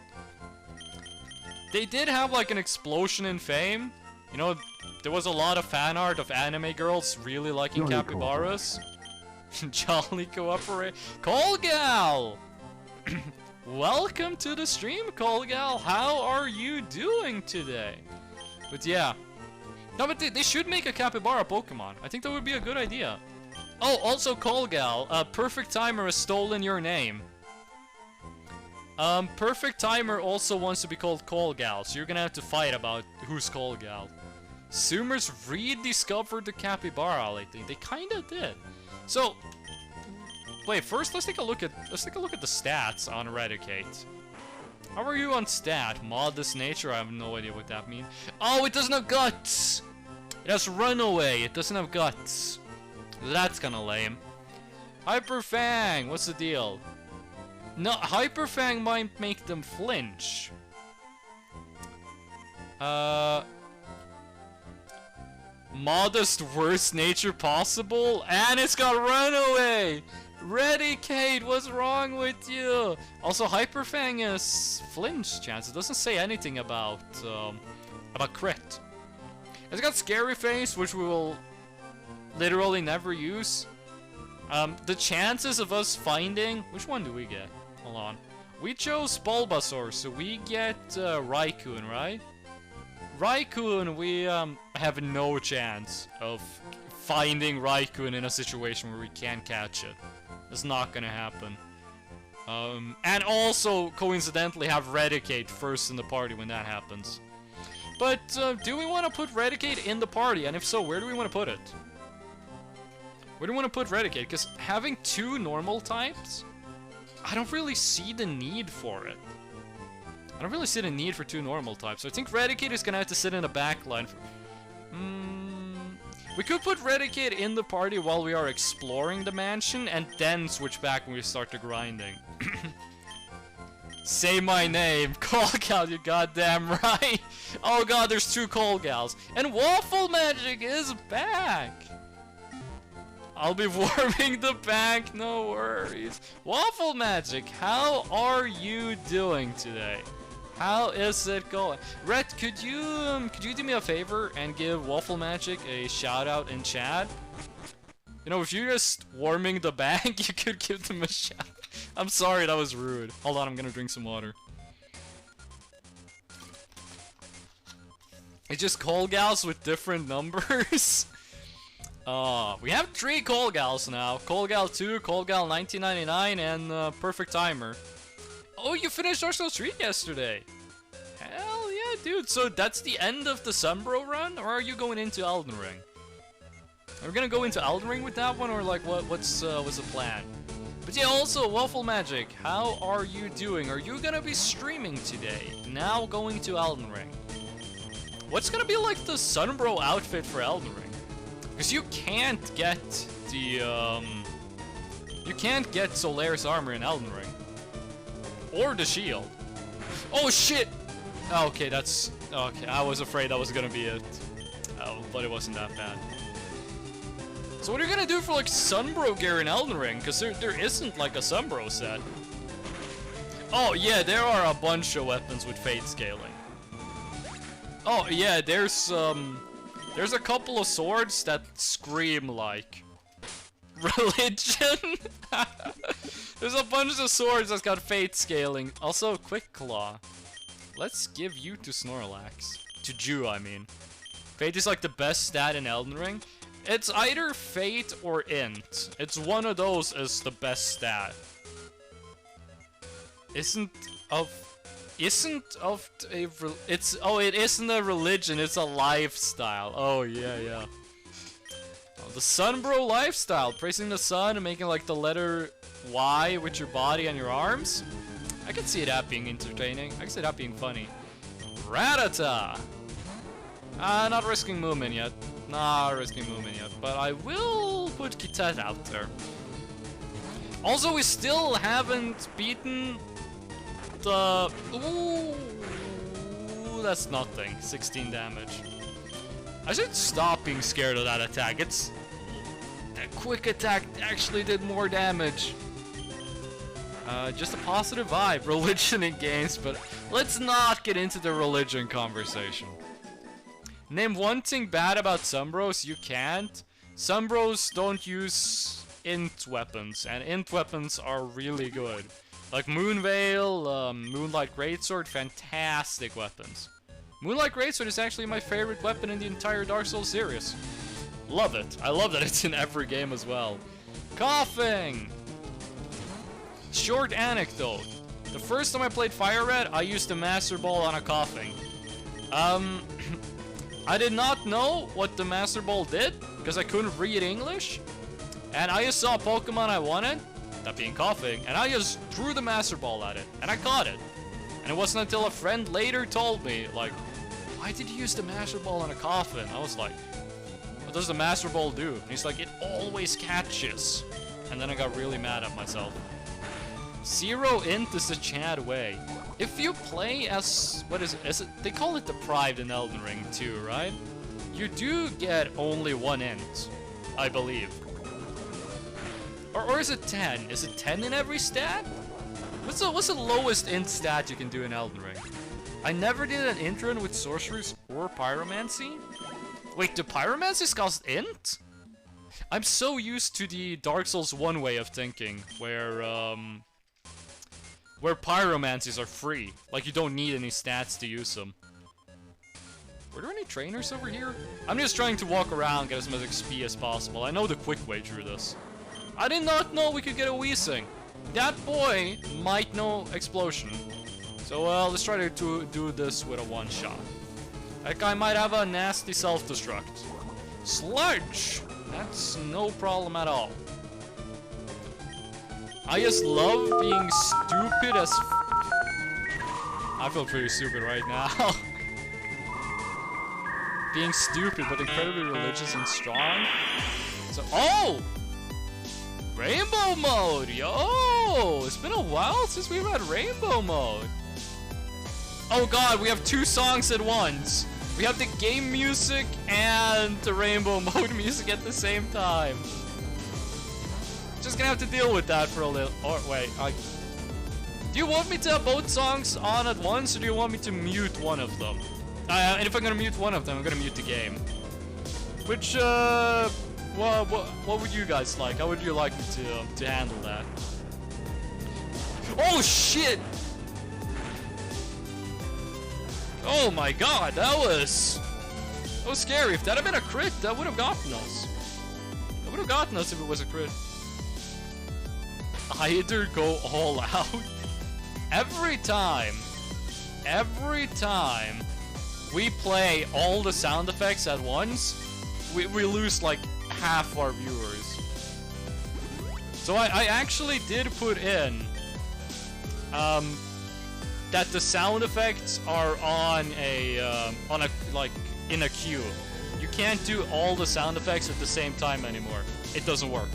They did have like an explosion in fame. You know, there was a lot of fan art of anime girls really liking capybaras. Jolly cooperate. Colgal! Welcome to the stream, Colgal. How are you doing today? But yeah. No, but they should make a capybara Pokemon. I think that would be a good idea. Oh, also Colgal, Perfect Timer has stolen your name. Perfect Timer also wants to be called Colgal, so you're gonna have to fight about who's Colgal. Zoomers rediscovered the capybara lately. They kinda did. So, wait, first let's take a look at the stats on Eradicate. How are you on stat? Modest nature, I have no idea what that means. Oh, it doesn't have guts! It has runaway, it doesn't have guts. That's kinda lame. Hyper Fang, what's the deal? No, Hyper Fang might make them flinch. Modest worst nature possible, and it's got runaway! Redicate, what's wrong with you? Also, Hyper Fang is flinch chance. It doesn't say anything about crit. It's got Scary Face, which we will literally never use. The chances of us finding... Which one do we get? Hold on. We chose Bulbasaur, so we get Raikou, right? Raikou, we have no chance of finding Raikou in a situation where we can't catch it. It's not gonna happen. And also, coincidentally, have Redicate first in the party when that happens. But, do we want to put Redicate in the party? And if so, where do we want to put it? Where do we want to put Redicate? Because having two normal types, I don't really see the need for it. I don't really see the need for two normal types. So I think Redicate is gonna have to sit in the back line. We could put Redicate in the party while we are exploring the mansion, and then switch back when we start the grinding. Say my name, Colgal, you goddamn right. Oh god, there's two Colgals. And Waffle Magic is back. I'll be warming the bank, no worries. Waffle Magic, how are you doing today? How is it going? Rhett, could you do me a favor and give Waffle Magic a shout out in chat? You know, if you're just warming the bank, you could give them a shout. I'm sorry, that was rude. Hold on, I'm gonna drink some water. It's just Call Gals with different numbers. We have 3 Call Gals now. Call Gal 2, Call Gal 1999, and Perfect Timer. Oh, you finished Dark Souls 3 yesterday. Hell yeah, dude. So that's the end of the Sunbro run, or are you going into Elden Ring? Are we gonna go into Elden Ring with that one, or like what's the plan? But yeah, also Waffle Magic, how are you doing? Are you gonna be streaming today? Now going to Elden Ring. What's gonna be like the Sunbro outfit for Elden Ring? Because you can't get the you can't get Solaris armor in Elden Ring, or the shield. Oh shit! Oh, okay, that's okay. I was afraid that was gonna be it. Oh, but it wasn't that bad. So what are you gonna do for like Sunbro gear in Elden Ring? Because there isn't like a Sunbro set. Oh yeah, there are a bunch of weapons with fate scaling. Oh yeah, there's a couple of swords that scream like religion. There's a bunch of swords that's got fate scaling. Also, Quick Claw. Let's give you to Snorlax. To Jew, I mean. Fate is like the best stat in Elden Ring. It's either Fate or Int. It's one of those is the best stat. It isn't a religion, it's a lifestyle. Oh yeah. Oh, the Sunbro lifestyle, praising the sun and making like the letter Y with your body and your arms. I can see that being entertaining. I can see that being funny. Rattata. Not risking movement yet. Not risking movement yet, but I will put Kitet out there. Also, we still haven't beaten the... Ooh, that's nothing. 16 damage. I should stop being scared of that attack. It's... That quick attack actually did more damage. Just a positive vibe. Religion in games, but let's not get into the religion conversation. Name one thing bad about Sunbros. You can't. Sunbros don't use int weapons, and int weapons are really good. Like Moonveil, Moonlight Greatsword, fantastic weapons. Moonlight Greatsword is actually my favorite weapon in the entire Dark Souls series. Love it. I love that it's in every game as well. Coughing! Short anecdote. The first time I played FireRed, I used the Master Ball on a coughing. I did not know what the Master Ball did, because I couldn't read English. And I just saw a Pokemon I wanted, that being coughing, and I just threw the Master Ball at it, and I caught it. And it wasn't until a friend later told me, like, why did you use the Master Ball on a coffin? I was like, what does the Master Ball do? And he's like, it always catches. And then I got really mad at myself. Zero int is the Chad way. If you play as, what is it? They call it deprived in Elden Ring too, right? You do get only 1 int, I believe. Or is it 10? Is it 10 in every stat? What's the lowest int stat you can do in Elden Ring? I never did an int run with sorceries or pyromancy. Wait, do pyromancies cost int? I'm so used to the Dark Souls 1 way of thinking, where pyromancies are free. Like, you don't need any stats to use them. Were there any trainers over here? I'm just trying to walk around, get as much XP as possible. I know the quick way through this. I did not know we could get a Weezing. That boy might know Explosion. So, let's try to do this with a one-shot. That guy might have a nasty self-destruct. Sludge! That's no problem at all. I just love being stupid as... I feel pretty stupid right now. Being stupid, but incredibly religious and strong. So, oh! Rainbow mode! Yo! It's been a while since we've had rainbow mode. Oh god, we have 2 songs at once. We have the game music and the rainbow mode music at the same time. Just gonna have to deal with that for a little. Or wait, do you want me to have both songs on at once, or do you want me to mute one of them? And if I'm gonna mute one of them, I'm gonna mute the game. Which, what would you guys like? How would you like me to handle that? Oh shit! Oh my god, that was That was scary. If that had been a crit, that would have gotten us. That would have gotten us if it was a crit. Either go all out. Every time we play all the sound effects at once, we lose like half our viewers. So I actually did put in that the sound effects are on a like in a queue. You can't do all the sound effects at the same time anymore. It doesn't work.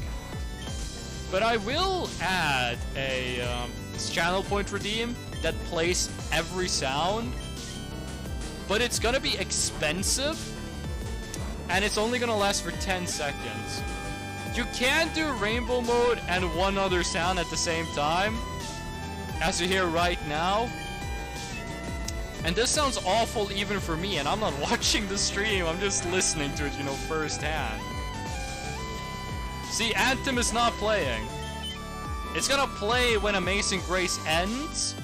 But I will add a channel point redeem that plays every sound. But it's gonna be expensive, and it's only gonna last for 10 seconds. You can't do rainbow mode and one other sound at the same time, as you hear right now. And this sounds awful even for me, and I'm not watching the stream, I'm just listening to it, you know, firsthand. See, Anthem is not playing. It's gonna play when Amazing Grace ends,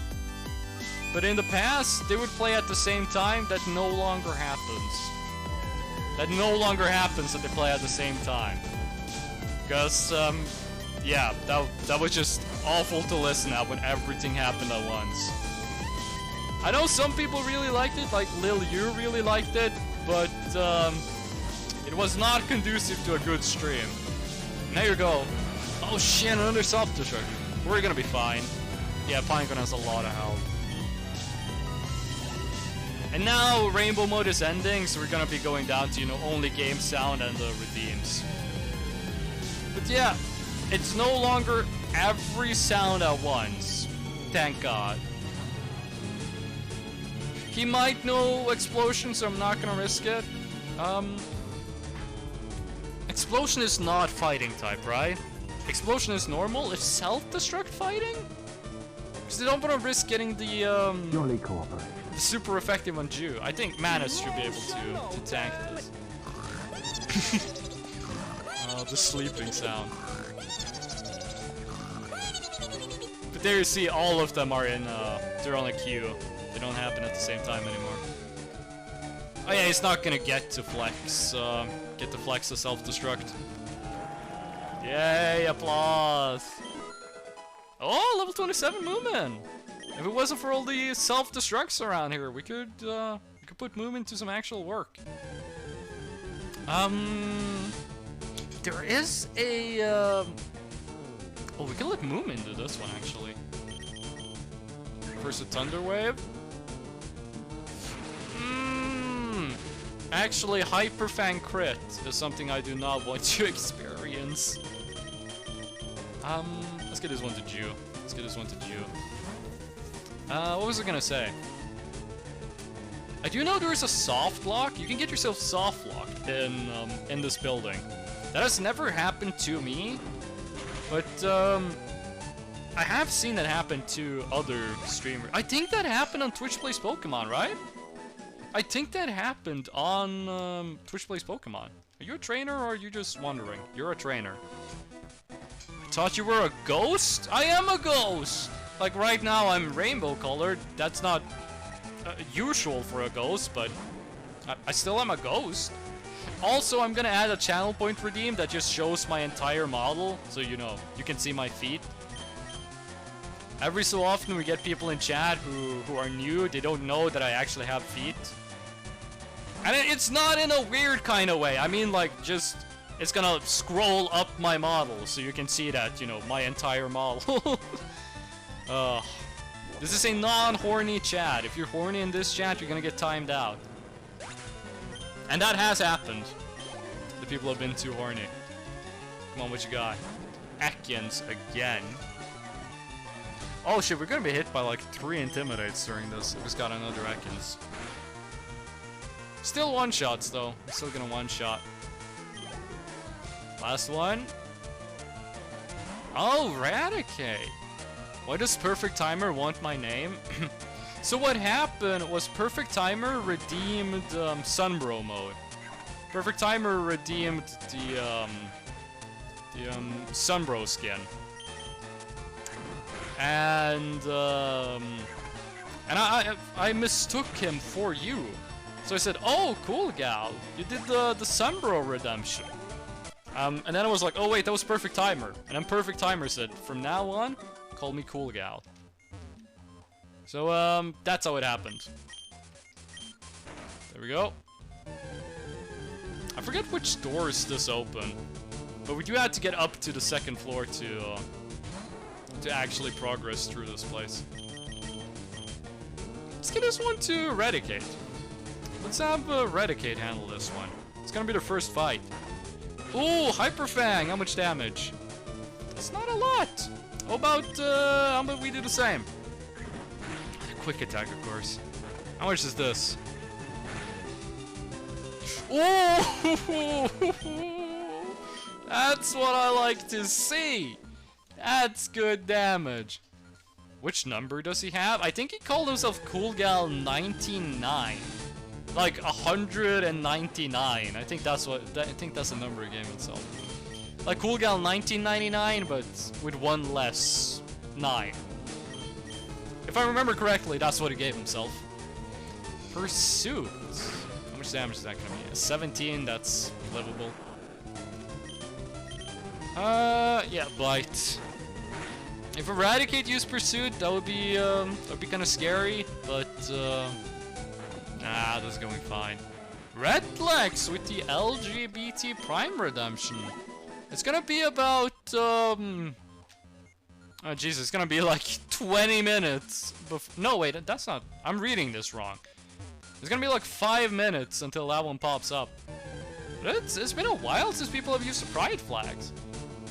but in the past, they would play at the same time. That no longer happens. That no longer happens that they play at the same time. Because, yeah, that was just awful to listen at when everything happened at once. I know some people really liked it, like Lil Yu really liked it, but it was not conducive to a good stream. There you go. Oh shit, another self-destruct. We're gonna be fine. Yeah, Pinecone has a lot of health. And now Rainbow Mode is ending, so we're gonna be going down to, you know, only game sound and the redeems. But yeah, it's no longer every sound at once. Thank God. He might know Explosion, so I'm not gonna risk it. Explosion is not fighting type, right? Explosion is normal. Is self-destruct fighting? Because they don't want to risk getting the Jolly cooperation. super effective on Jew. I think Manus should be able to tank this. Oh, the sleeping sound. But there you see, all of them are in, they're on a queue. They don't happen at the same time anymore. Oh yeah, he's not gonna get to flex, the self-destruct. Yay, applause! Oh, level 27 Moomin! If it wasn't for all the self-destructs around here, we could put Moomin to some actual work. There is a, oh, we can let Moomin do this one, actually. First a Thunder Wave. Actually, Hyper Fang Crit is something I do not want to experience. Let's get this one to Jew. What was I gonna say? I do know there is a soft lock. You can get yourself soft locked in this building. That has never happened to me, but I have seen that happen to other streamers. I think that happened on Twitch Plays Pokemon, right? I think that happened on Twitch Plays Pokemon. Are you a trainer or are you just wondering? You're a trainer. I thought you were a ghost? I am a ghost! Like right now I'm rainbow colored. That's not usual for a ghost, but I still am a ghost. Also, I'm gonna add a channel point redeem that just shows my entire model, so you know, you can see my feet. Every so often we get people in chat who are new, they don't know that I actually have feet. And it's not in a weird kind of way. I mean, like, just, it's gonna scroll up my model so you can see that, you know, my entire model. This is a non-horny chat. If you're horny in this chat, you're gonna get timed out. And that has happened. The people have been too horny. Come on, what you got? Ekans again. Oh shit, we're gonna be hit by like 3 Intimidates during this. We just got another Ekans. Still one-shots though. Still gonna one-shot. Last one. Oh, Raticate. Why does Perfect Timer want my name? So what happened was Perfect Timer redeemed Sunbro mode. Perfect Timer redeemed the Sunbro skin. And I mistook him for you. So I said, oh, cool, gal. You did the Decembro redemption. And then I was like, oh wait, that was Perfect Timer. And then Perfect Timer said, from now on, call me cool gal. So, that's how it happened. There we go. I forget which doors this open, but we do have to get up to the second floor to actually progress through this place. Let's get this one to Eradicate. Let's have Eradicate handle this one. It's gonna be the first fight. Ooh, Hyper Fang! How much damage? It's not a lot. How about we do the same? Quick attack, of course. How much is this? Ooh! That's what I like to see. That's good damage. Which number does he have? I think he called himself Cool Gal 99. Like 199. I think that's the number he gave himself. Like Cool Gal 1999, but with one less 9. If I remember correctly, that's what he gave himself. Pursuit. How much damage is that gonna be? 17. That's livable. Yeah, Bite. If Eradicate used Pursuit, that would be kind of scary, but nah, that's going fine. Redlex with the LGBT Prime Redemption. It's gonna be about oh Jesus, it's gonna be like 20 minutes. No, wait, that's not. I'm reading this wrong. It's gonna be like 5 minutes until that one pops up. But it's been a while since people have used the Pride Flags.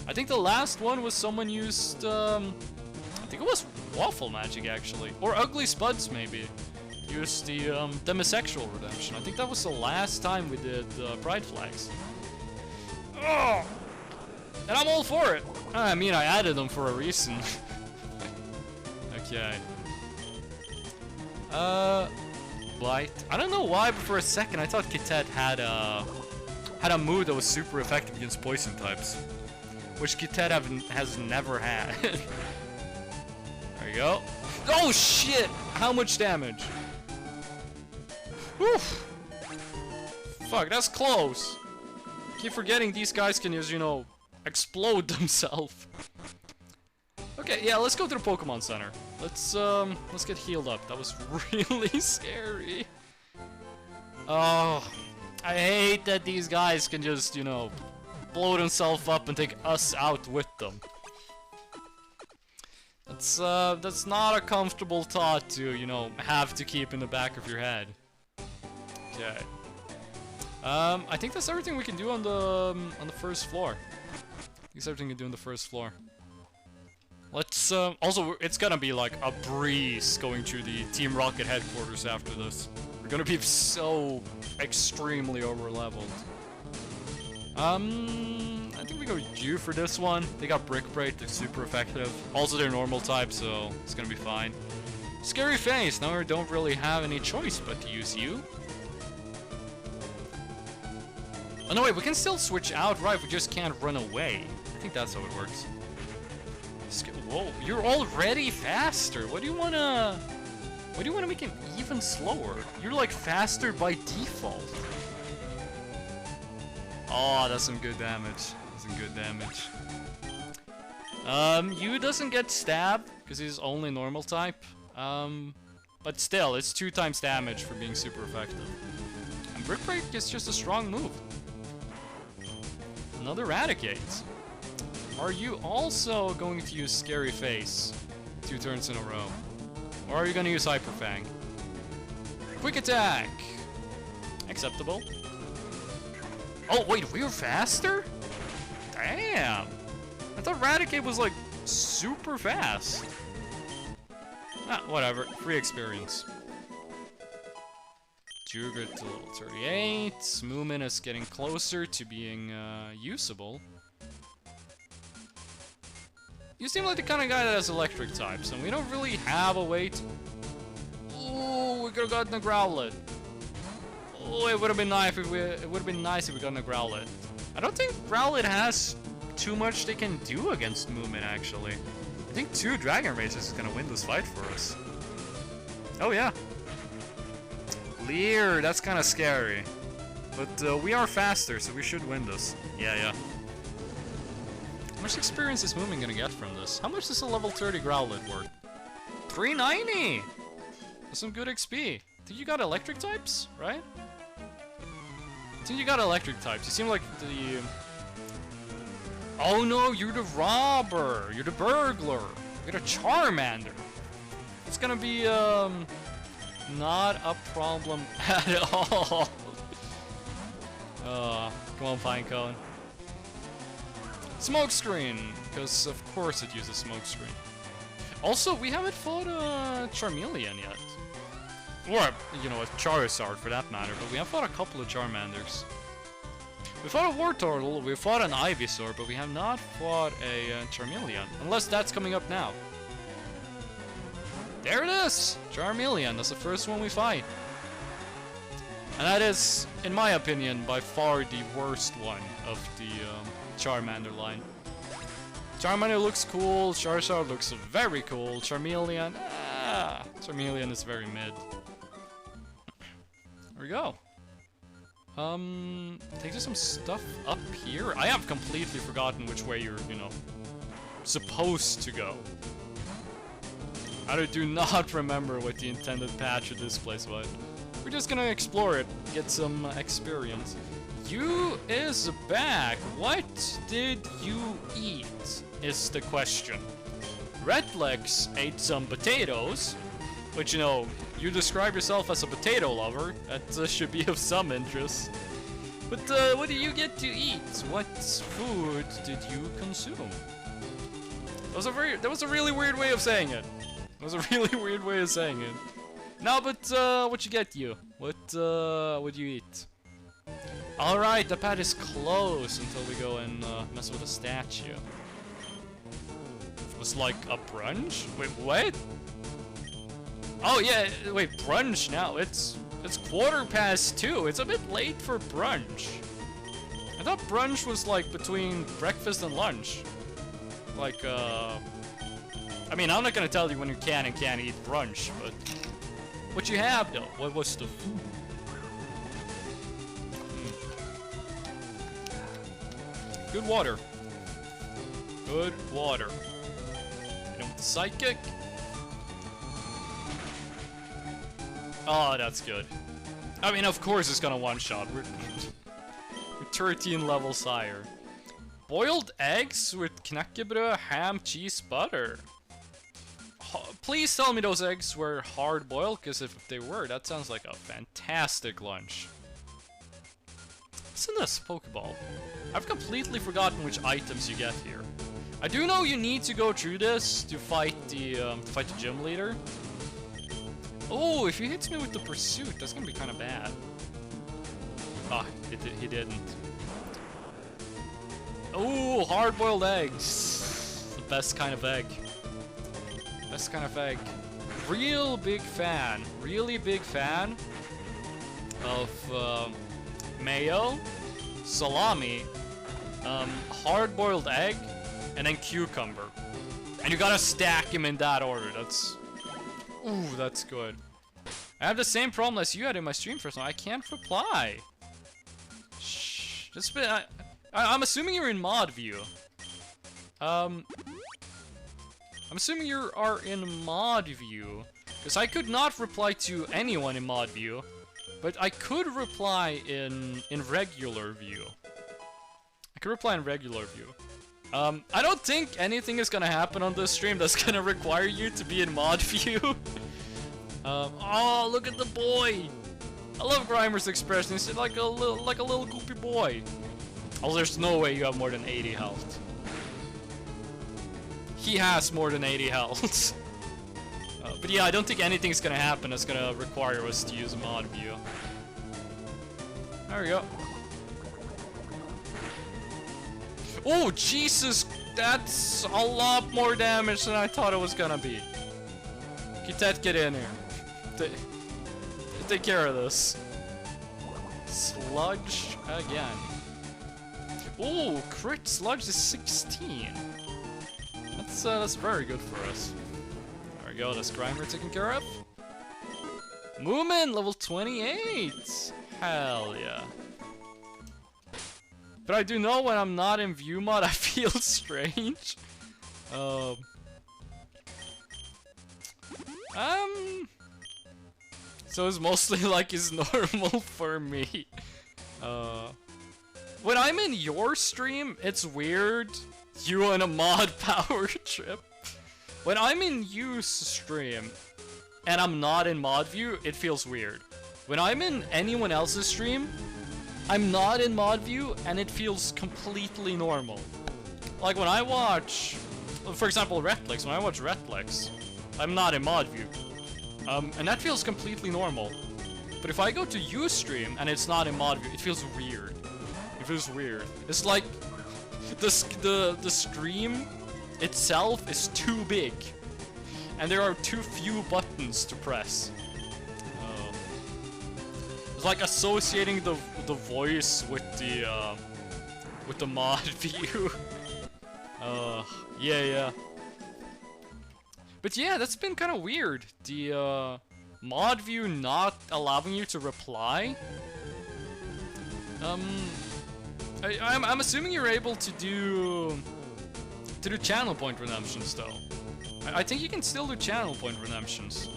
I think the last one was someone used, I think it was Waffle Magic actually, or Ugly Spuds maybe. Used the demisexual redemption. I think that was the last time we did Pride Flags. Oh, and I'm all for it. I mean, I added them for a reason. Okay. Blight. I don't know why, but for a second I thought Kitet had a mood that was super effective against poison types. Which Kitet has never had. There you go. Oh shit! How much damage? Woof! Fuck, that's close. Keep forgetting these guys can just, you know, explode themselves. Okay, yeah, let's go to the Pokemon Center. Let's get healed up. That was really scary. Oh, I hate that these guys can just, you know, blow themselves up and take us out with them. That's not a comfortable thought to, you know, have to keep in the back of your head. Okay. I think that's everything we can do on the first floor. That's everything we can do on the first floor. Let's also, it's gonna be like a breeze going through the Team Rocket headquarters after this. We're gonna be so extremely over-leveled. I think we go U for this one. They got Brick Break, they're super effective. Also, they're normal type, so it's gonna be fine. Scary Face, now we don't really have any choice but to use U. Oh no, wait, we can still switch out, right? We just can't run away. I think that's how it works. Whoa, you're already faster. What do you wanna make him even slower? You're like faster by default. Oh, that's some good damage. That's some good damage. Yu doesn't get stabbed because he's only normal type. But still, it's 2 times damage for being super effective. And Brick Break is just a strong move. Another Eradicate. Are you also going to use Scary Face 2 turns in a row? Or are you going to use Hyper Fang? Quick Attack! Acceptable. Oh, wait, we were faster? Damn! I thought Eradicate was, like, super fast. Ah, whatever. Free experience. Juger to level 38. Moomin is getting closer to being usable. You seem like the kind of guy that has electric types, and we don't really have a way to... Ooh, we could have gotten a Growlithe. Oh, it would have been nice if we got a Growlithe. I don't think Growlithe has too much they can do against Moomin, actually. I think 2 Dragon Rages is gonna win this fight for us. Oh yeah. Leer, that's kind of scary. But we are faster, so we should win this. Yeah. How much experience is Moomin gonna get from this? How much is a level 30 Growlithe worth? 390! That's some good XP. I think you got electric types, right? I think you got electric types. You seem like the... Oh no, you're the robber! You're the burglar! You're the Charmander! It's gonna be, not a problem at all. Come on, Pinecone. Smokescreen! Because of course it uses smokescreen. Also, we haven't fought a Charmeleon yet. Or, you know, a Charizard for that matter, but we have fought a couple of Charmanders. We fought a Wartortle, we fought an Ivysaur, but we have not fought a Charmeleon. Unless that's coming up now. There it is! Charmeleon, that's the first one we fight. And that is, in my opinion, by far the worst one of the Charmander line. Charmander looks cool, Charizard looks very cool, Charmeleon, Charmeleon is very mid. There we go. I think there's some stuff up here. I have completely forgotten which way you're, you know, supposed to go. I do not remember what the intended patch of this place was. We're just gonna explore it, get some experience. You is back. What did you eat? Is the question. Redlegs ate some potatoes, which, you know, you describe yourself as a potato lover. That should be of some interest. But what do you get to eat? What food did you consume? That was a really weird way of saying it. That was a really weird way of saying it. No, but what you get, you? What would you eat? Alright, the pad is closed until we go and mess with a statue. It was like a brunch? Wait, what? Oh yeah, wait, brunch now. It's 2:15. It's a bit late for brunch. I thought brunch was like between breakfast and lunch. Like, I mean, I'm not gonna tell you when you can and can't eat brunch, but what you have though? What was the food? Good water. Good water. And with the psychic. Oh, that's good. I mean, of course it's gonna one-shot. We're 13 levels higher. Boiled eggs with knäckebröd, ham, cheese, butter. Please tell me those eggs were hard-boiled, because if they were, that sounds like a fantastic lunch. What's in this Pokeball? I've completely forgotten which items you get here. I do know you need to go through this to fight the gym leader. Oh, if he hits me with the pursuit, that's gonna be kind of bad. Ah, he didn't. Oh, hard-boiled eggs. The best kind of egg. Best kind of egg. Really big fan of mayo, salami, hard-boiled egg, and then cucumber. And you gotta stack him in that order. Ooh, that's good. I have the same problem as you had in my stream first time. I can't reply. Shh. Just I'm assuming you're in mod view. I'm assuming you are in mod view, because I could not reply to anyone in mod view, but I could reply in regular view. I could reply in regular view. I don't think anything is gonna happen on this stream that's gonna require you to be in mod view. Oh, look at the boy! I love Grimer's expression. He's like a little goopy boy. Oh, there's no way you have more than 80 health. He has more than 80 health. But yeah, I don't think anything's gonna happen that's gonna require us to use mod view. There we go. Oh, Jesus! That's a lot more damage than I thought it was gonna be. Kitet, get in here. Take care of this. Sludge again. Oh, crit sludge is 16. That's very good for us. There we go, that's Grimer taken care of. Moomin, level 28! Hell yeah. But I do know when I'm not in view mod, I feel strange. So it's mostly like it's normal for me. When I'm in your stream, it's weird. You on a mod power trip. When I'm in you's stream, and I'm not in mod view, it feels weird. When I'm in anyone else's stream, I'm not in mod view, and it feels completely normal. Like when I watch, for example, Retlex, when I watch Retlex, I'm not in mod view. And that feels completely normal. But if I go to you's stream, and it's not in mod view, it feels weird. It feels weird. It's like, the stream itself is too big. And there are too few buttons to press. It's like associating the voice with the mod view. Yeah. But yeah, that's been kind of weird. The mod view not allowing you to reply. I'm assuming you're able to do channel point redemptions though. I think you can still do channel point redemptions.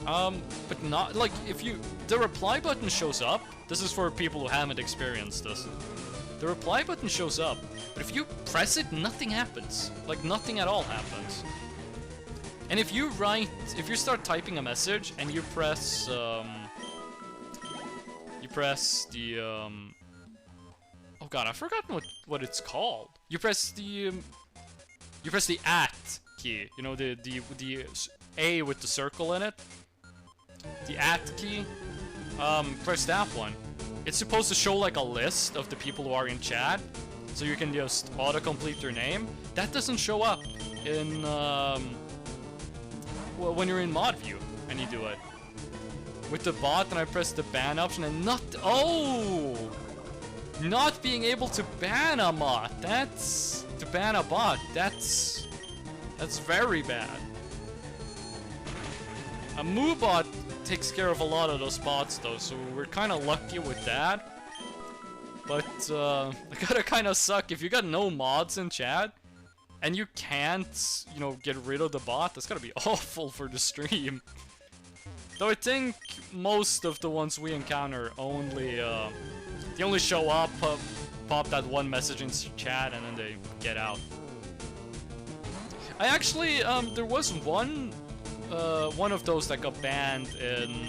But not like if the reply button shows up. This is for people who haven't experienced this. The reply button shows up, but if you press it, nothing happens. Like nothing at all happens. And if you start typing a message and you press the oh god, I've forgotten what it's called. You press the at key. You know, the A with the circle in it. The at key. Press that one. It's supposed to show like a list of the people who are in chat, so you can just autocomplete their name. That doesn't show up in well, when you're in mod view and you do it. With the bot, and I press the ban option and not being able to ban a mod. To ban a bot. That's very bad. A Moobot takes care of a lot of those bots though, so we're kind of lucky with that. But it gotta kind of suck if you got no mods in chat and you can't, you know, get rid of the bot. That's gotta be awful for the stream. Though I think most of the ones we encounter only they only show up, pop that one message in chat, and then they get out. I actually there was one of those that got banned in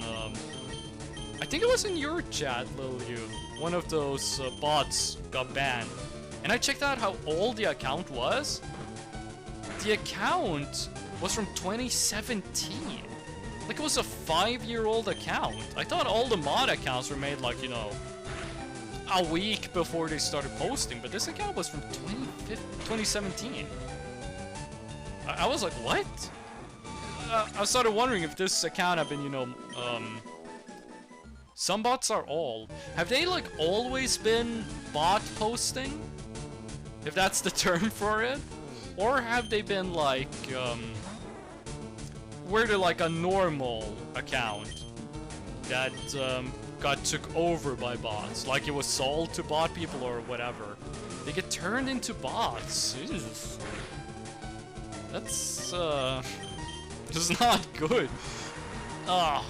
I think it was in your chat, Lil Yu. One of those bots got banned, and I checked out how old the account was. The account was from 2017. Like, it was a 5-year-old account. I thought all the mod accounts were made, like, you know, a week before they started posting, but this account was from 2017. I was like, what? I started wondering if this account had been, you know, some bots are old. Have they, like, always been bot posting? If that's the term for it? Or have they been, like, were they like a normal account that got took over by bots? Like it was sold to bot people or whatever. They get turned into bots. Ew. That's just not good. Ah.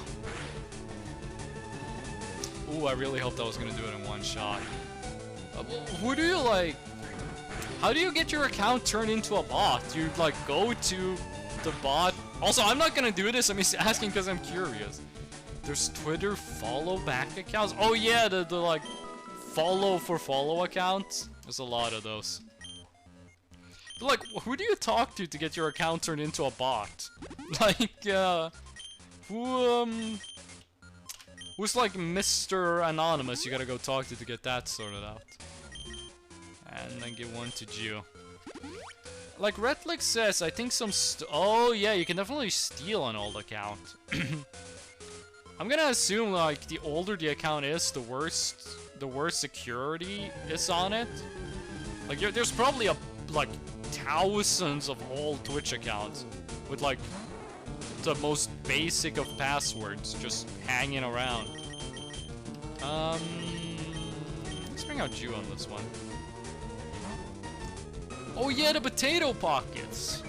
Ooh, I really hope that was gonna do it in one shot. Who do you like? How do you get your account turned into a bot? You like go to the bot. Also, I'm not gonna do this. I'm just asking because I'm curious. There's Twitter follow back accounts. Oh yeah, the like follow for follow accounts. There's a lot of those. But, like, who do you talk to get your account turned into a bot? Like, who's like Mr. Anonymous? You gotta go talk to get that sorted out. And then give one to Jew. Like Redlick says, I think some oh yeah, you can definitely steal an old account. I'm gonna assume like the older the account is, the worse security is on it. Like there's probably like thousands of old Twitch accounts with like the most basic of passwords just hanging around. Let's bring out you on this one. Oh yeah, the potato pockets.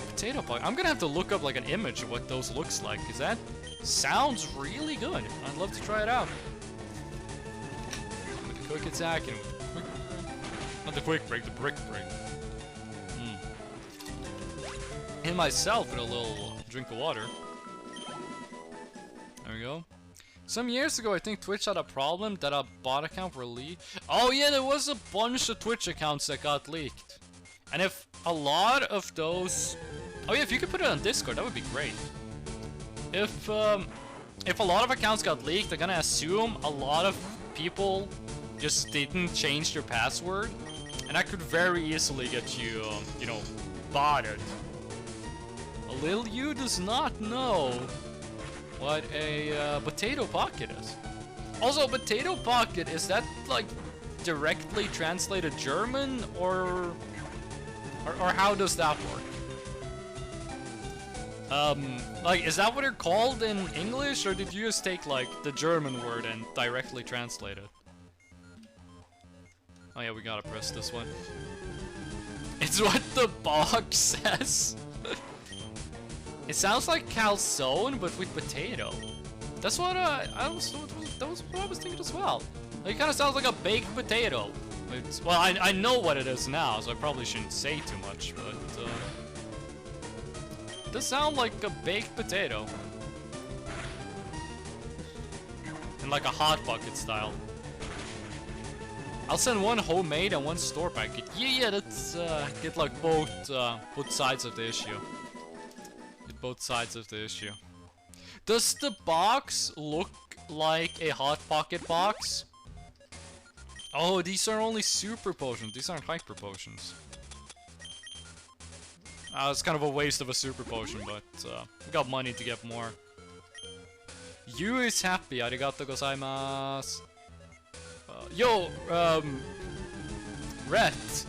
Potato pocket. I'm gonna have to look up like an image of what those looks like, because that sounds really good. I'd love to try it out. With the quick attack and not the quick break, the brick break. And myself with a little drink of water. There we go. Some years ago, I think Twitch had a problem that a bot account were leaked. Oh yeah, there was a bunch of Twitch accounts that got leaked. And if a lot of those... Oh yeah, if you could put it on Discord, that would be great. If a lot of accounts got leaked, I'm gonna assume a lot of people just didn't change their password. And that could very easily get you, you know, botted. Lil you does not know what a potato pocket is. Also, potato pocket, is that like directly translated German or how does that work? Like, is that what they're called in English, or did you just take like the German word and directly translate it? Oh yeah, we gotta press this one. It's what the box says. It sounds like calzone, but with potato. That's what that was what I was thinking as well. Like, it kind of sounds like a baked potato. Well, I know what it is now, so I probably shouldn't say too much, but it does sound like a baked potato. In like a hot bucket style. I'll send one homemade and one store packet. Yeah, that's get like both sides of the issue. Both sides of the issue. Does the box look like a Hot Pocket box? Oh, these are only super potions. These aren't hyper potions. It's kind of a waste of a super potion, but we got money to get more. You is happy. Arigato gozaimasu. Yo, Rhett,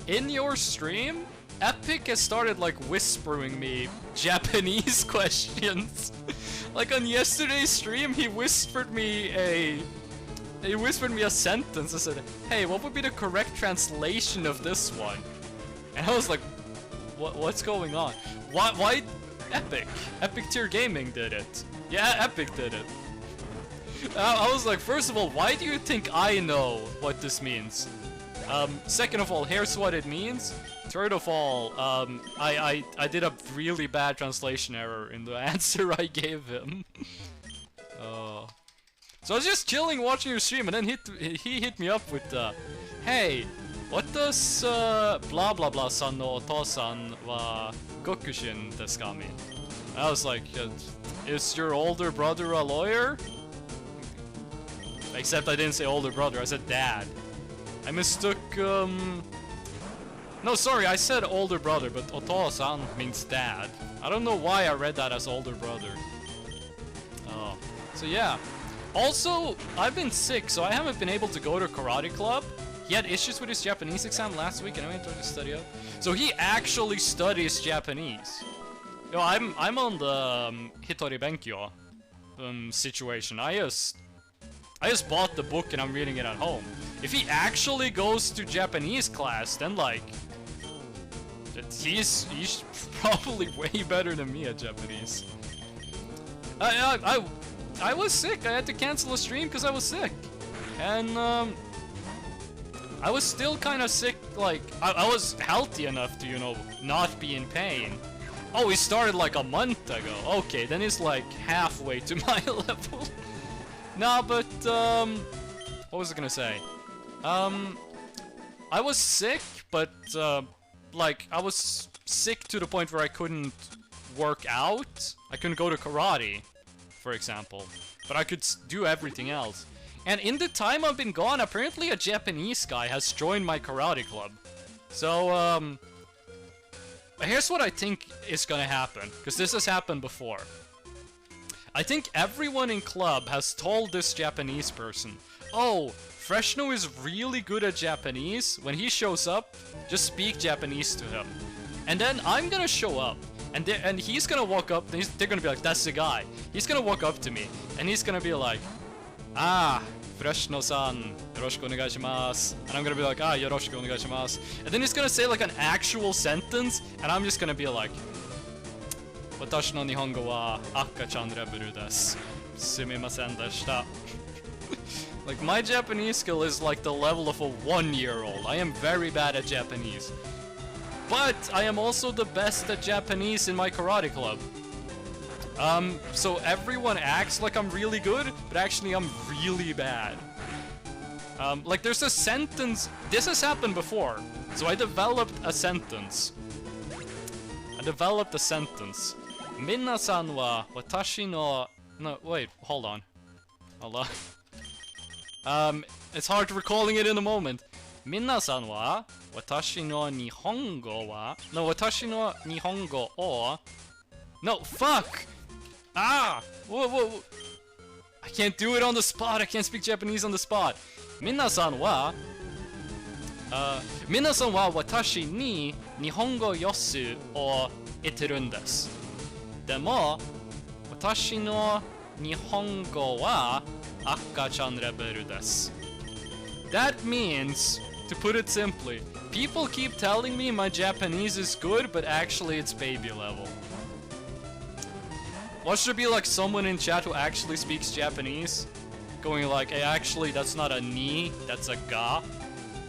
in your stream, Epic has started like whispering me Japanese questions. Like on yesterday's stream, he whispered me a sentence. I said, "Hey, what would be the correct translation of this one?" And I was like, "What's going on? Why Epic? Epic Tier Gaming did it. Yeah, Epic did it." I was like, first of all, why do you think I know what this means? Second of all, here's what it means. Third of all, I did a really bad translation error in the answer I gave him. So I was just chilling watching your stream, and then he hit me up with, hey, what does blah blah blah san no otosan wa gokushin desu ka mean? I was like, is your older brother a lawyer? Except I didn't say older brother, I said dad. I mistook, no, sorry, I said older brother, but otosan means dad. I don't know why I read that as older brother. Oh, so yeah. Also, I've been sick, so I haven't been able to go to karate club. He had issues with his Japanese exam last week, and I went to study up. So he actually studies Japanese. You know, I'm on the Hitori Benkyo situation. I just bought the book and I'm reading it at home. If he actually goes to Japanese class, then like he's probably way better than me at Japanese. I was sick. I had to cancel a stream because I was sick, and I was still kind of sick. Like I was healthy enough to, you know, not be in pain. Oh, he started like a month ago. Okay, then he's like halfway to my level. Nah, but what was I gonna say? I was sick, but like I was sick to the point where I couldn't work out. I couldn't go to karate, for example, but I could do everything else. And in the time I've been gone, apparently a Japanese guy has joined my karate club. So here's what I think is gonna happen, because this has happened before. I think everyone in club has told this Japanese person, oh, Freshno is really good at Japanese. When he shows up, just speak Japanese to him. And then I'm gonna show up. And he's gonna walk up, they're gonna be like, that's the guy. He's gonna walk up to me, and he's gonna be like, ah, Freshno-san, yoroshiku onegaishimasu. And I'm gonna be like, ah, yoroshiku onegaishimasu. And then he's gonna say like an actual sentence, and I'm just gonna be like, watashi no nihongo wa akka-chan reburu desu. Sumimasen deshita. Like, my Japanese skill is like the level of a 1-year-old. I am very bad at Japanese. But I am also the best at Japanese in my karate club. So everyone acts like I'm really good, but actually I'm really bad. Like there's a sentence, this has happened before. So I developed a sentence. Minna-san wa watashi no... No, wait, hold on. It's hard recalling it in the moment. Minna-san wa watashi no nihongo wa... No, watashi no nihongo o... No, fuck! Ah! Whoa. I can't do it on the spot. I can't speak Japanese on the spot. Minna-san wa watashi ni nihongo yosu o iteru desu. Demo, watashi no nihongo wa akka-chan reburu desu. That means, to put it simply, people keep telling me my Japanese is good, but actually it's baby level. Watch there be like someone in chat who actually speaks Japanese, going like, hey, actually that's not a ni, that's a ga.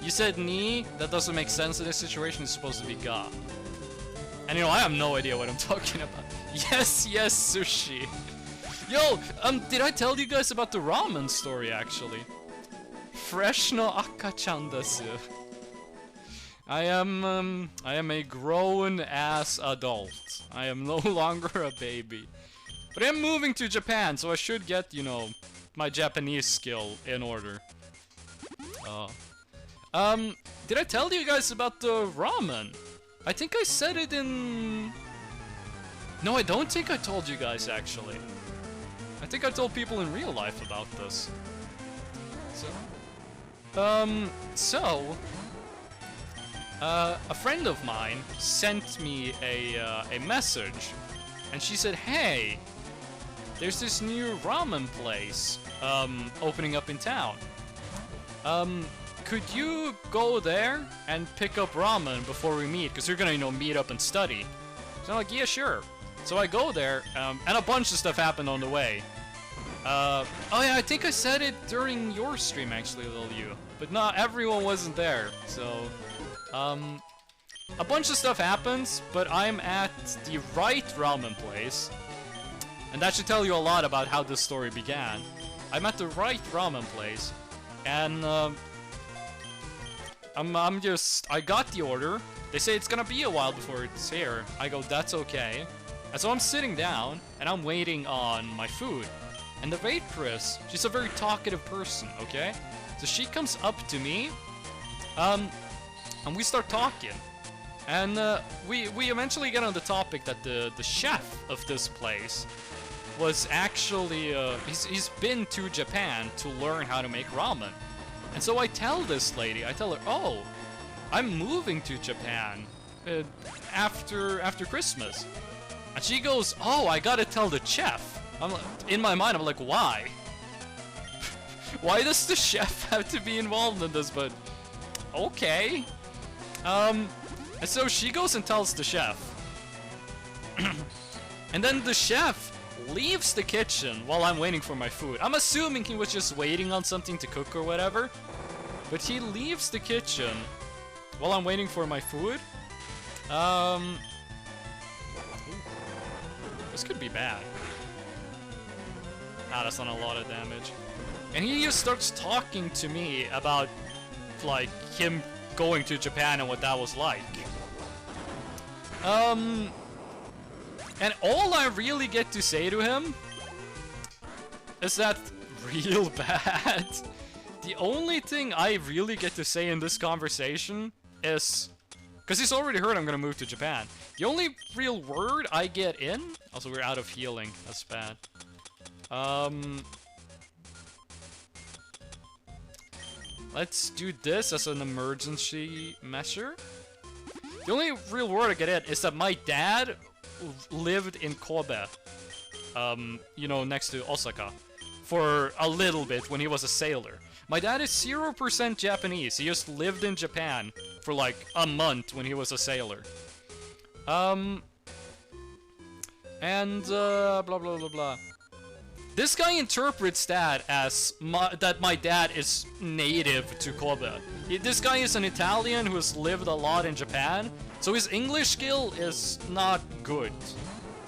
You said ni, that doesn't make sense in this situation, it's supposed to be ga. And you know, I have no idea what I'm talking about. Yes, sushi. Yo, did I tell you guys about the ramen story actually? Fresh no akka-chan desu. I am a grown-ass adult. I am no longer a baby. But I'm moving to Japan, so I should get, you know, my Japanese skill in order. Did I tell you guys about the ramen? I think I said it in... No, I don't think I told you guys, actually. I think I told people in real life about this. A friend of mine sent me a message, and she said, hey, there's this new ramen place, opening up in town. Could you go there and pick up ramen before we meet? Because you're gonna, you know, meet up and study. So I'm like, yeah, sure. So I go there, and a bunch of stuff happened on the way. Oh yeah, I think I said it during your stream, actually, Lil U. But not everyone wasn't there, so... a bunch of stuff happens, but I'm at the right ramen place. And that should tell you a lot about how this story began. I'm at the right ramen place, and I got the order. They say it's gonna be a while before it's here. I go, that's okay. And so I'm sitting down, and I'm waiting on my food. And the waitress, she's a very talkative person, okay? So she comes up to me, and we start talking. And we eventually get on the topic that the chef of this place was actually, he's been to Japan to learn how to make ramen. And so I tell this lady, I tell her, oh, I'm moving to Japan after Christmas. And she goes, oh, I gotta tell the chef. In my mind, I'm like, why? Why does the chef have to be involved in this? But, okay. And so she goes and tells the chef. And then the chef leaves the kitchen while I'm waiting for my food. I'm assuming he was just waiting on something to cook or whatever. But he leaves the kitchen while I'm waiting for my food. This could be bad. Ah, that's not a lot of damage. And he just starts talking to me about, like, him going to Japan and what that was like. And all I really get to say to him is that real bad. The only thing I really get to say in this conversation is... Because he's already heard I'm gonna move to Japan. The only real word I get in... Also, we're out of healing. That's bad. Let's do this as an emergency measure. The only real word I get in is that my dad lived in Kobe, you know, next to Osaka, for a little bit when he was a sailor. My dad is 0% Japanese. He just lived in Japan for like a month when he was a sailor. Blah blah blah blah. This guy interprets that as that my dad is native to Kobe. This guy is an Italian who has lived a lot in Japan, so his English skill is not good.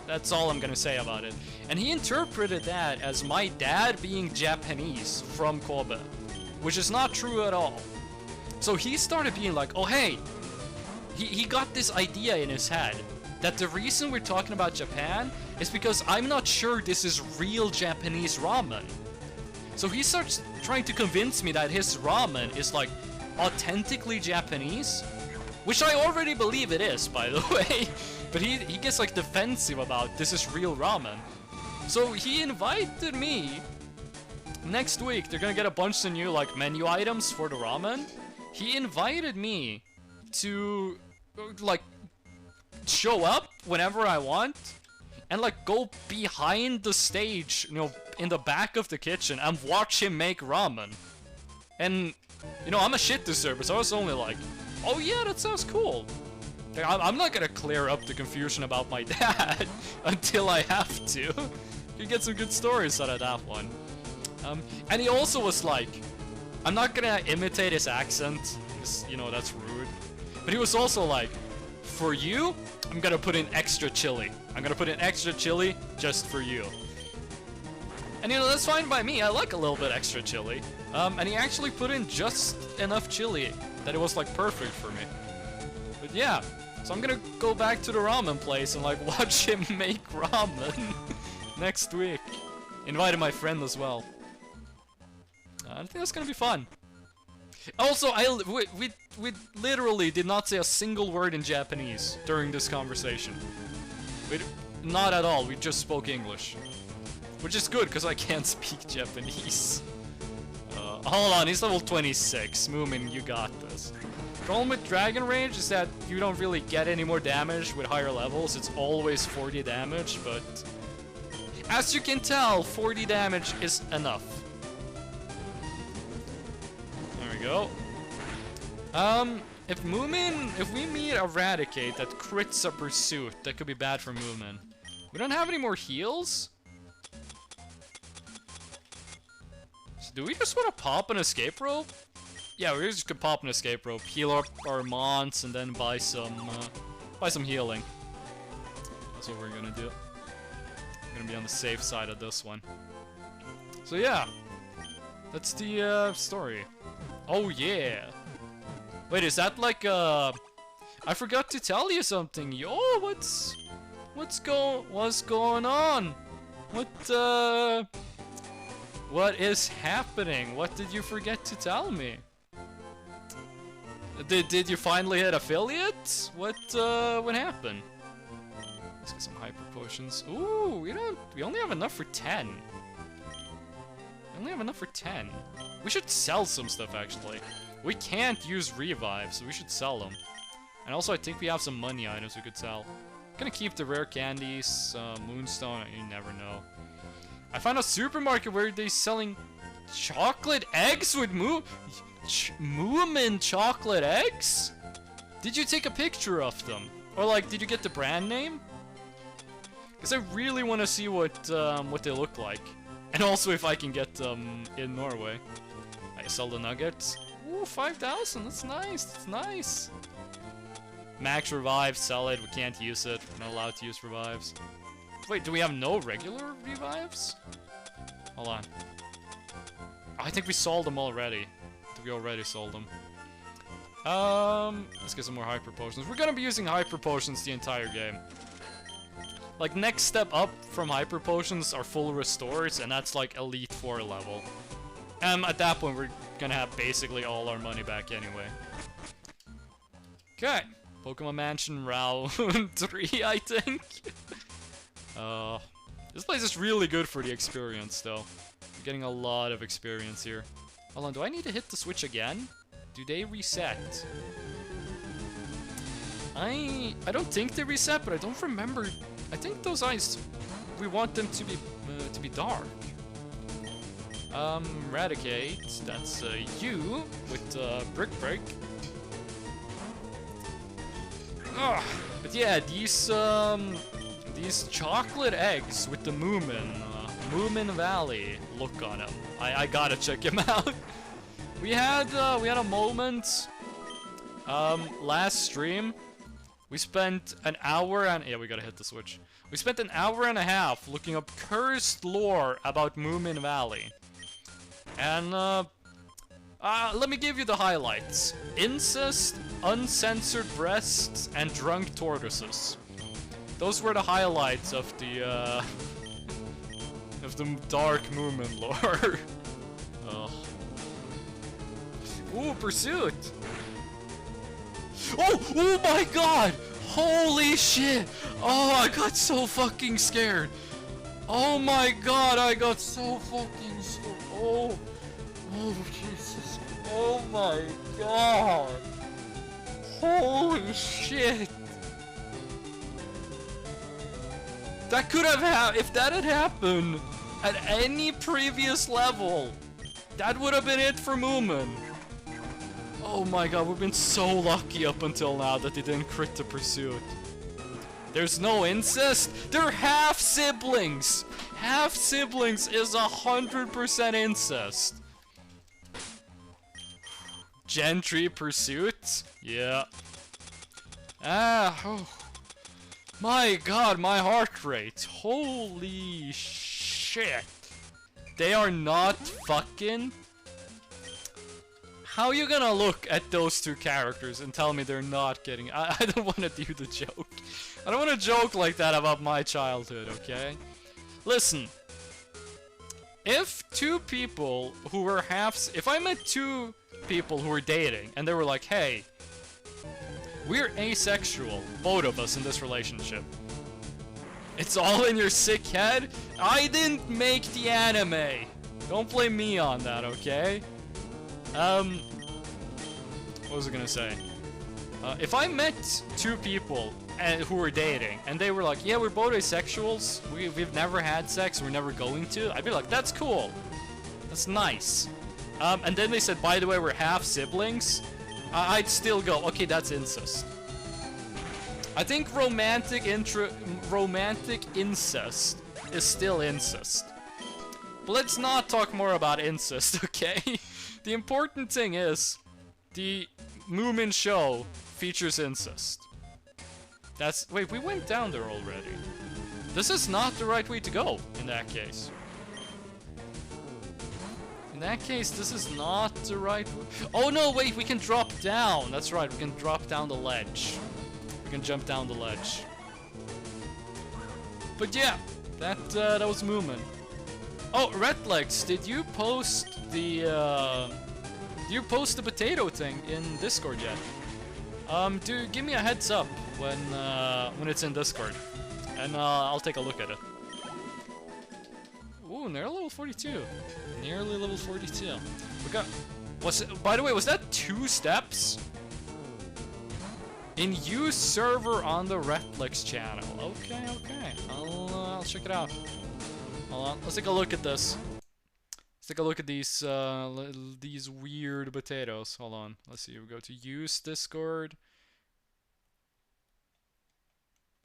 That's all I'm gonna say about it. And he interpreted that as my dad being Japanese from Kobe, which is not true at all. So he started being like, oh hey, he got this idea in his head that the reason we're talking about Japan is because I'm not sure this is real Japanese ramen. So he starts trying to convince me that his ramen is like authentically Japanese, which I already believe it is, by the way. But he gets like defensive about this is real ramen. So he invited me. Next week they're gonna get a bunch of new like menu items for the ramen. He invited me to like show up whenever I want and like go behind the stage, you know, in the back of the kitchen and watch him make ramen. And you know, I'm a shit deserver, so I was only like, oh yeah, that sounds cool. I'm not gonna clear up the confusion about my dad until I have to. You get some good stories out of that one. And he also was like, I'm not gonna imitate his accent, because, you know, that's rude. But he was also like, for you, I'm gonna put in extra chili. I'm gonna put in extra chili just for you. And you know, that's fine by me. I like a little bit extra chili. And he actually put in just enough chili that it was like perfect for me. But yeah, so I'm gonna go back to the ramen place and like watch him make ramen next week. Invited my friend as well. I think that's gonna be fun. Also, we literally did not say a single word in Japanese during this conversation. Not at all. We just spoke English, which is good because I can't speak Japanese. Hold on, he's level 26. Moomin, you got this. Problem with Dragon Rage is that you don't really get any more damage with higher levels. It's always 40 damage, but as you can tell, 40 damage is enough. There we go. If we meet Eradicate that crits a Pursuit, that could be bad for Moomin. We don't have any more heals? So do we just want to pop an escape rope? Yeah, we just could pop an escape rope, heal up our mons, and then buy some healing. That's what we're gonna do. We're gonna be on the safe side of this one. So yeah, that's the story. Oh yeah. Wait, is that like I forgot to tell you something. Yo, what's going on? What is happening? What did you forget to tell me? Did you finally hit affiliate? What happened? Let's get some hyper potions. Ooh, we only have enough for 10. We only have enough for 10. We should sell some stuff actually. We can't use revives, so we should sell them. And also I think we have some money items we could sell. I'm gonna keep the rare candies, Moonstone, you never know. I found a supermarket where they're selling chocolate eggs with Moomin chocolate eggs? Did you take a picture of them? Or like, did you get the brand name? Because I really want to see what they look like. And also if I can get them in Norway. I sell the nuggets. Ooh, 5,000, that's nice, that's nice. Max revive, sell it, we can't use it. We're not allowed to use revives. Wait, do we have no regular revives? Hold on. Oh, I think we sold them already. I think we already sold them. Let's get some more hyper potions. We're gonna be using hyper potions the entire game. Like, next step up from hyper potions are full restores, and that's like Elite 4 level. At that point, we're gonna have basically all our money back anyway. Okay. Pokemon Mansion round 3, I think. This place is really good for the experience, though. We're getting a lot of experience here. Hold on, do I need to hit the switch again? Do they reset? I don't think they reset, but I don't remember I think those eyes, we want them to be dark. Eradicate, that's you with Brick Break. Ugh. But yeah, these chocolate eggs with the Moomin Valley look on them. I gotta check him out. We had a moment last stream. We spent an hour and yeah, we gotta hit the switch. We spent an hour and a half looking up cursed lore about Moomin Valley. And let me give you the highlights. Incest, uncensored breasts, and drunk tortoises. Those were the highlights of the dark Moomin lore. Oh. Ooh, Pursuit! Oh my god! Holy shit! Oh, I got so fucking scared. Oh my god, I got so fucking scared. Oh Jesus. Oh my god. Holy shit. That could have happened. If that had happened at any previous level, that would have been it for Moomin. Oh my god, we've been so lucky up until now that they didn't crit the Pursuit. There's no incest? They're half siblings! Half siblings is 100% incest. Gentry Pursuit? Yeah. Oh. My god, my heart rate. Holy shit. They are not fucking... How are you gonna look at those two characters and tell me they're not getting... I don't want to do the joke. I don't want to joke like that about my childhood, okay? Listen. If two people who were if I met two people who were dating and they were like, hey, we're asexual, both of us in this relationship. It's all in your sick head? I didn't make the anime. Don't blame me on that, okay? What was I gonna say? If I met two people who were dating, and they were like, yeah, we're both asexuals, we've never had sex, we're never going to, I'd be like, that's cool. That's nice. And then they said, by the way, we're half siblings, I'd still go, okay, that's incest. I think romantic incest is still incest. But let's not talk more about incest, okay? The important thing is, the Moomin show features incest. Wait, we went down there already. This is not the right way to go, in that case. In that case, this is not the right way. Oh no, wait, we can drop down. That's right, we can drop down the ledge. We can jump down the ledge. But yeah, that was Moomin. Oh, Redlegs, did you post the potato thing in Discord yet? Dude, give me a heads up when it's in Discord, and I'll take a look at it. Ooh, nearly level 42. Nearly level 42. We got. By the way, was that 2 steps? In use server on the Redlegs channel. Okay, okay. I'll check it out. Hold on. Let's take a look at this. Let's take a look at these weird potatoes. Hold on. Let's see. We go to use Discord.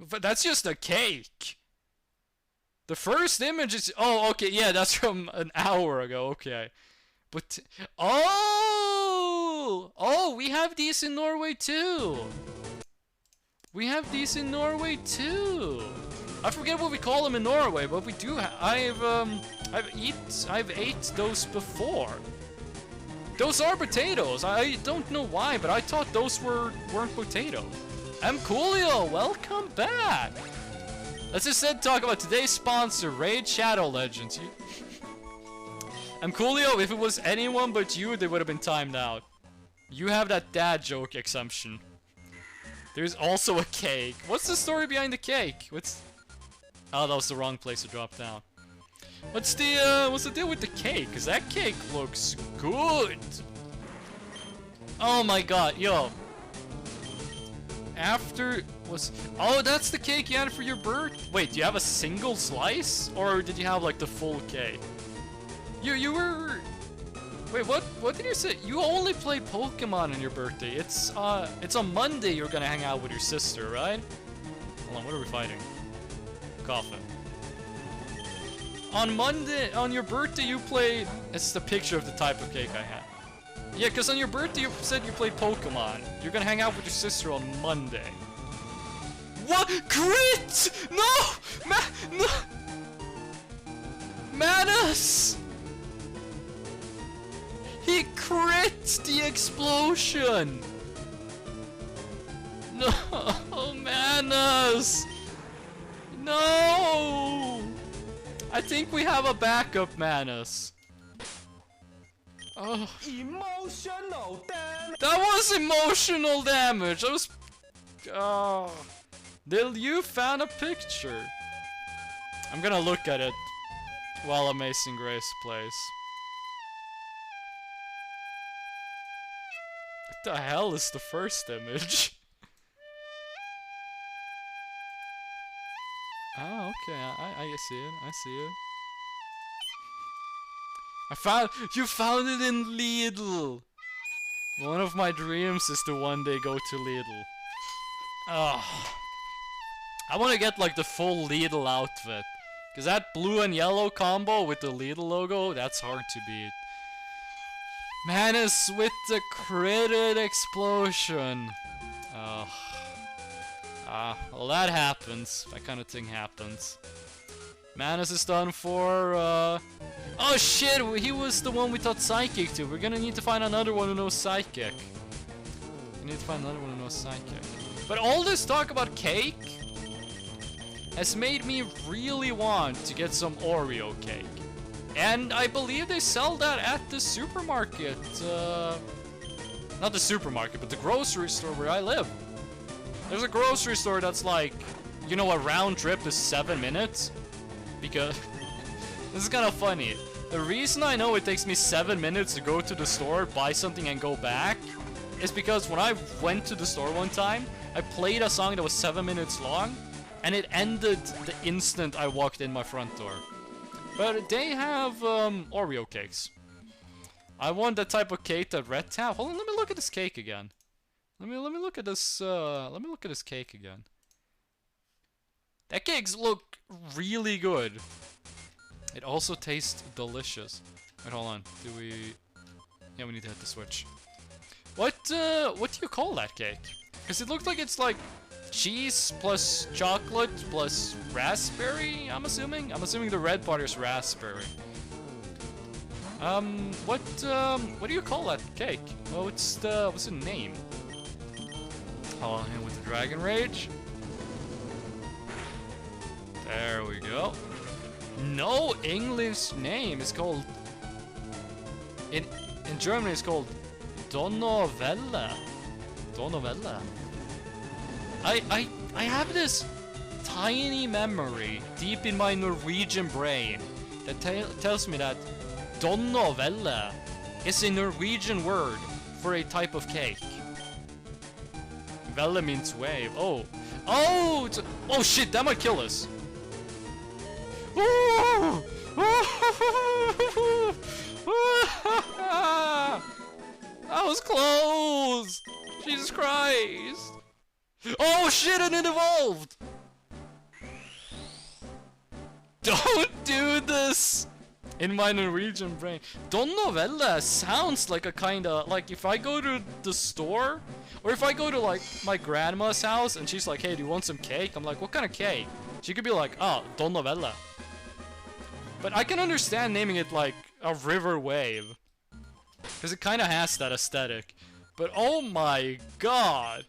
But that's just a cake. The first image is... Oh, okay. Yeah, that's from an hour ago. Okay. But... Oh! Oh, we have these in Norway too. We have these in Norway too. I forget what we call them in Norway, but we do. I've ate those before. Those are potatoes. I don't know why, but I thought those weren't potatoes. Coolio, welcome back. Let's instead talk about today's sponsor, Raid Shadow Legends. Coolio, if it was anyone but you, they would have been timed out. You have that dad joke exemption. There's also a cake. What's the story behind the cake? Oh, that was the wrong place to drop down. What's the deal with the cake? Cause that cake looks good. Oh my god, yo. After was... Oh, that's the cake you had for your birth? Wait, do you have a single slice? Or did you have, like, the full cake? You were... Wait, what did you say? You only play Pokemon on your birthday. It's on Monday you're gonna hang out with your sister, right? Hold on, what are we fighting? Coffin. On Monday, on your birthday you played... It's the picture of the type of cake I had. Yeah, because on your birthday you said you played Pokemon. You're gonna hang out with your sister on Monday. What? Crit! No! No! Manus! He crits the explosion! No, Manus! No! I think we have a backup Manus. Oh. Emotional damage! That was emotional damage! That was... Oh. Did you found a picture? I'm gonna look at it while Amazing Grace plays. What the hell is the first image? Oh, okay, I see it, I see it. You found it in Lidl! One of my dreams is to one day go to Lidl. Oh. I wanna get like the full Lidl outfit. Cause that blue and yellow combo with the Lidl logo, that's hard to beat. Manus with the critted explosion. Oh. Well that happens. That kind of thing happens. Manus is done for, Oh shit, he was the one we taught Psychic to. We're gonna need to find another one who knows Psychic. We need to find another one who knows Psychic. But all this talk about cake has made me really want to get some Oreo cake. And I believe they sell that at the supermarket. Not the supermarket, but the grocery store where I live. There's a grocery store that's like, you know, a round trip is 7 minutes. Because, this is kind of funny. The reason I know it takes me 7 minutes to go to the store, buy something and go back, is because when I went to the store one time, I played a song that was 7 minutes long, and it ended the instant I walked in my front door. But they have Oreo cakes. I want that type of cake that Red have. Hold on, let me look at this cake again. Let me look at this. Let me look at this cake again. That cakes look really good. It also tastes delicious. Wait, hold on. Do we? Yeah, we need to hit the switch. What do you call that cake? Because it looks like it's like cheese plus chocolate plus raspberry, I'm assuming? I'm assuming the red part is raspberry. What do you call that cake? Well, what's the name? Hold on, hit with the Dragon Rage. There we go. No English name. It's called... In German it's called Donnovella. Donnovella. I have this tiny memory deep in my Norwegian brain that tells me that Donnovella is a Norwegian word for a type of cake. Vella means wave. Oh. Oh! Oh shit, that might kill us. That was close! Jesus Christ! Oh shit, and it evolved! Don't do this! In my Norwegian brain. Donnovella sounds like a kinda... Like, if I go to the store, or if I go to, like, my grandma's house, and she's like, hey, do you want some cake? I'm like, what kind of cake? She could be like, oh, Donnovella. But I can understand naming it, like, a river wave. Because it kinda has that aesthetic. But oh my god!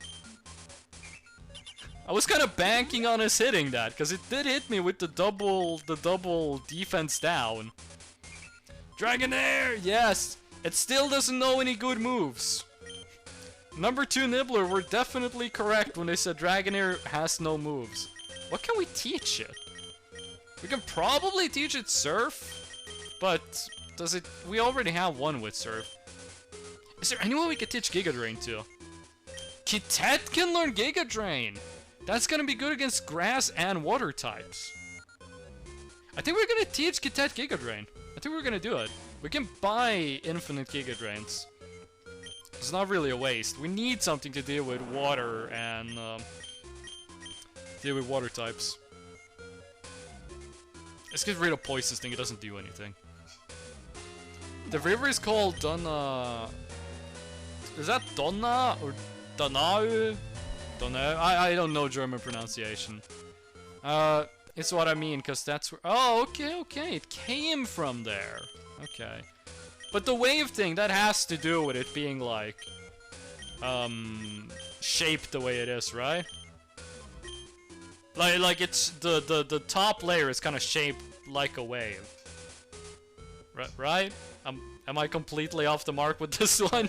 I was kind of banking on us hitting that, because it did hit me with the double defense down. Dragonair! Yes! It still doesn't know any good moves. Number 2 Nibbler were definitely correct when they said Dragonair has no moves. What can we teach it? We can probably teach it Surf, but does it... We already have one with Surf. Is there anyone we could teach Giga Drain to? Kitet can learn Giga Drain. That's gonna be good against grass and water types. I think we're gonna teach Kitet Giga Drain. I think we're gonna do it. We can buy infinite Giga Drains. It's not really a waste. We need something to deal with water and deal with water types. Let's get rid of Poison's thing. It doesn't do anything. The river is called Donna. Is that Donna or Donau? Donau? I don't know German pronunciation. It's what I mean, because that's where... Oh, okay. It came from there. Okay. But the wave thing, that has to do with it being, like... shaped the way it is, right? Like it's... The top layer is kind of shaped like a wave. Right? Am I completely off the mark with this one?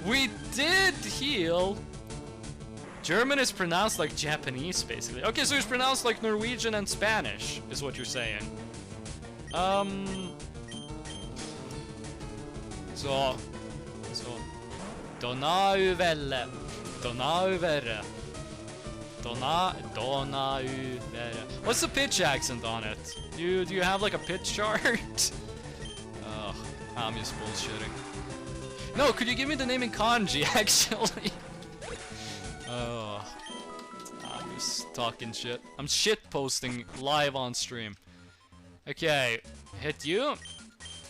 We did heal... German is pronounced like Japanese, basically. Okay, so it's pronounced like Norwegian and Spanish, is what you're saying. So... Donauwelle. What's the pitch accent on it? Do you have like a pitch chart? Ugh, I'm just bullshitting. No, could you give me the name in kanji, actually? Oh, I'm just talking shit. I'm shit posting live on stream. Okay, hit you.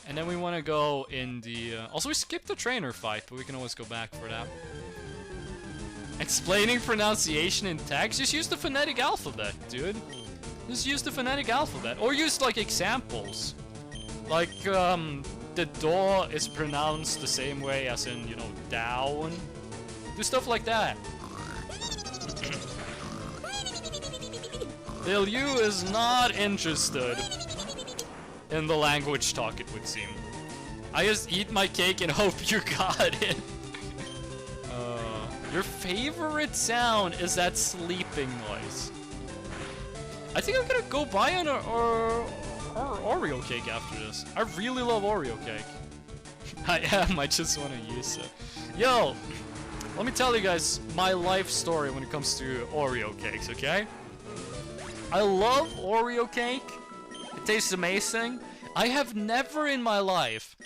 And then we want to go in the... Also, we skipped the trainer fight, but we can always go back for that. Explaining pronunciation in text? Just use the phonetic alphabet, dude. Just use the phonetic alphabet. Or use, like, examples. Like, the do is pronounced the same way as in, you know, down. Do stuff like that. Lil Yu is not interested in the language talk, it would seem. I just eat my cake and hope you got it. Your favorite sound is that sleeping noise. I think I'm gonna go buy an Oreo cake after this. I really love Oreo cake. I am, I just want to use it. Yo, let me tell you guys my life story when it comes to Oreo cakes, okay? I love Oreo cake. It tastes amazing. I have never in my life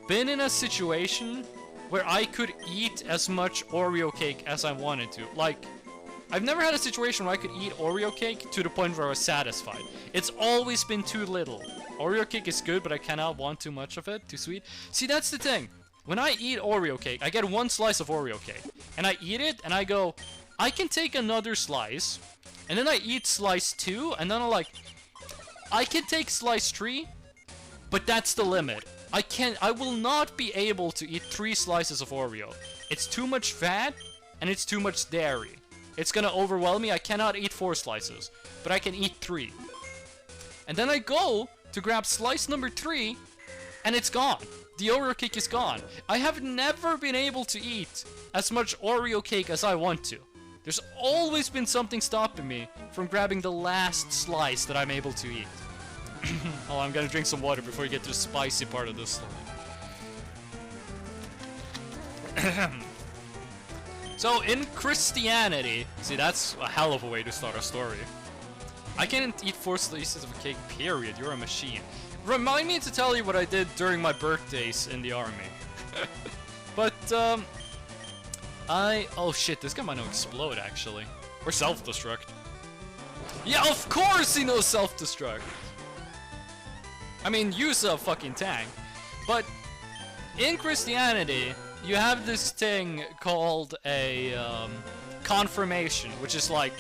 been in a situation where I could eat as much Oreo cake as I wanted to. Like, I've never had a situation where I could eat Oreo cake to the point where I was satisfied. It's always been too little. Oreo cake is good, but I cannot want too much of it, too sweet. See, that's the thing. When I eat Oreo cake, I get one slice of Oreo cake. And I eat it, and I go, I can take another slice. And then I eat slice 2, and then I'm like, I can take slice 3, but that's the limit. I will not be able to eat 3 slices of Oreo. It's too much fat, and it's too much dairy. It's gonna overwhelm me. I cannot eat 4 slices, but I can eat 3. And then I go to grab slice number 3, and it's gone. The Oreo cake is gone. I have never been able to eat as much Oreo cake as I want to. There's always been something stopping me from grabbing the last slice that I'm able to eat. Oh, I'm gonna drink some water before we get to the spicy part of this story. So, in Christianity... See, that's a hell of a way to start a story. I can't eat 4 slices of a cake, period. You're a machine. Remind me to tell you what I did during my birthdays in the army. But, oh shit, this guy might know explode, actually. Or self-destruct. Yeah, of course he knows self-destruct! I mean, use a fucking tank. But, in Christianity, you have this thing called a, confirmation, which is like,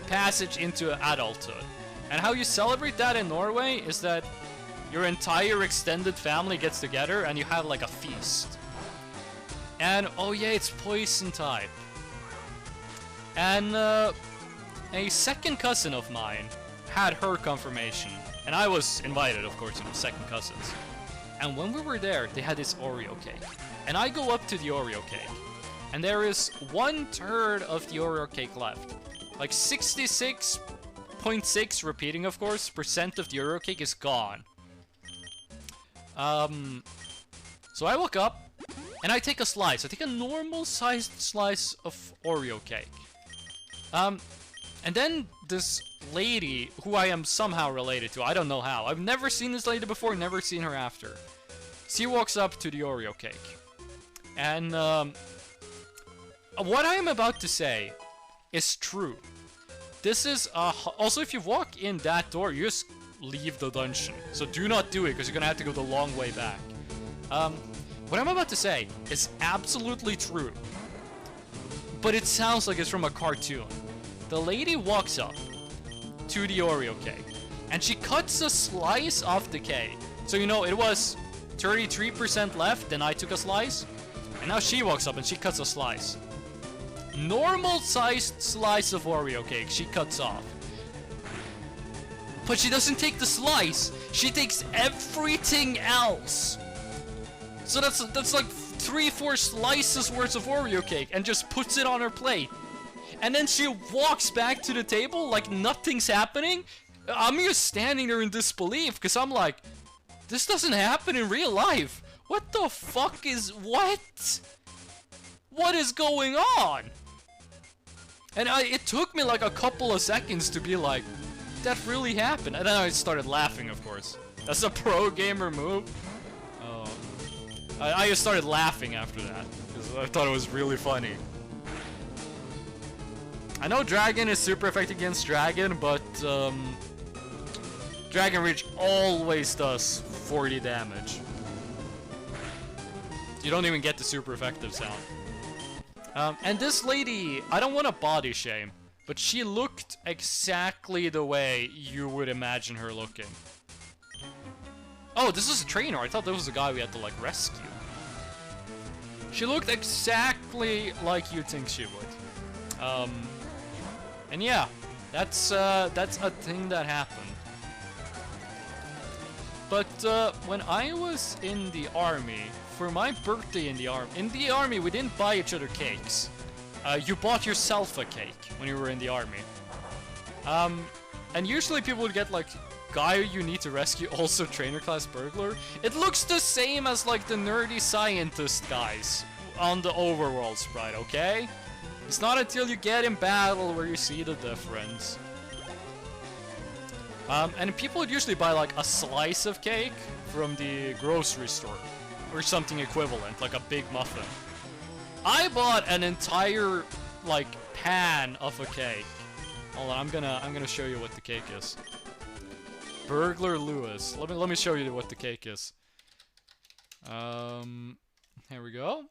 passage into adulthood. And how you celebrate that in Norway is that your entire extended family gets together and you have like a feast. And, oh yeah, it's poison type. And, a second cousin of mine had her confirmation. And I was invited, of course, you know, second cousins. And when we were there, they had this Oreo cake. And I go up to the Oreo cake. And there is 1/3 of the Oreo cake left. Like 66.6, repeating of course, % of the Oreo cake is gone. So I woke up, And I take a slice. I take a normal-sized slice of Oreo cake. And then this lady, who I am somehow related to, I don't know how. I've never seen this lady before, never seen her after. She walks up to the Oreo cake. And, what I am about to say is true. This is, also if you walk in that door, you just leave the dungeon. So do not do it, because you're gonna have to go the long way back. What I'm about to say is absolutely true. But it sounds like it's from a cartoon. The lady walks up to the Oreo cake, and she cuts a slice off the cake. So, you know, it was 33% left, then I took a slice, and now she walks up and she cuts a slice. Normal-sized slice of Oreo cake she cuts off. But she doesn't take the slice, she takes everything else. So that's like 3-4 slices worth of Oreo cake and just puts it on her plate. And then she walks back to the table like nothing's happening. I'm just standing there in disbelief because I'm like, this doesn't happen in real life. What the fuck is... what? What is going on? And it took me like a couple of seconds to be like, that really happened. And then I started laughing, of course. That's a pro gamer move. Oh. I just started laughing after that because I thought it was really funny. I know Dragon is super effective against Dragon, but Dragon Reach always does 40 damage. You don't even get the super effective sound. And this lady, I don't want to body shame, but she looked exactly the way you would imagine her looking. Oh, this is a trainer. I thought this was a guy we had to, like, rescue. She looked exactly like you'd think she would. And yeah, that's a thing that happened. But when I was in the army, for my birthday in the army we didn't buy each other cakes. You bought yourself a cake when you were in the army. And usually people would get like, guy you need to rescue, also trainer class burglar. It looks the same as like the nerdy scientist guys on the overworld sprite, okay? It's not until you get in battle where you see the difference. And people would usually buy like a slice of cake from the grocery store or something equivalent, like a big muffin. I bought an entire like pan of a cake. Hold on, I'm gonna show you what the cake is. Burglar Lewis. Let me show you what the cake is. Here we go.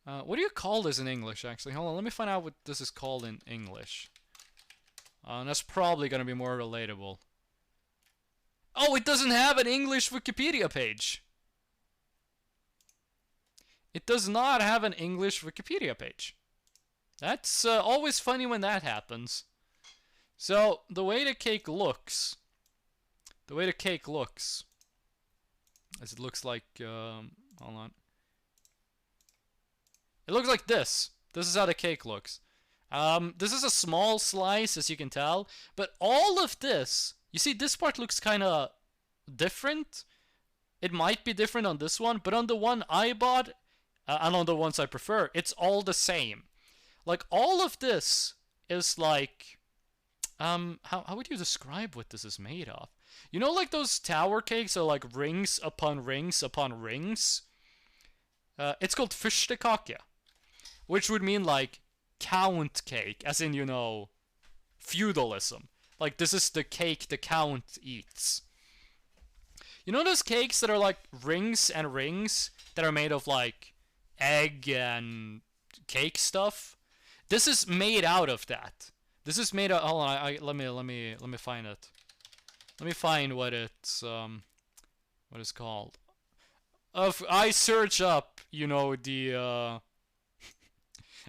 What do you call this in English, actually? Hold on, let me find out what this is called in English. That's probably gonna be more relatable. Oh, it doesn't have an English Wikipedia page! It does not have an English Wikipedia page. That's always funny when that happens. So, the way the cake looks... is it looks like... hold on. It looks like this. This is how the cake looks. This is a small slice, as you can tell, but all of this, you see this part looks kind of different. It might be different on this one, but on the one I bought, and on the ones I prefer, it's all the same. Like, all of this is like, how would you describe what this is made of? You know, like those tower cakes are like rings upon rings upon rings? It's called Fyrstekake, which would mean like count cake, as in, you know, feudalism. Like, this is the cake the count eats. You know those cakes that are like rings and rings that are made of like egg and cake stuff? This is made out of that. This is made of, hold on, let me find it. Let me find what it's what it's called. I search up, you know, the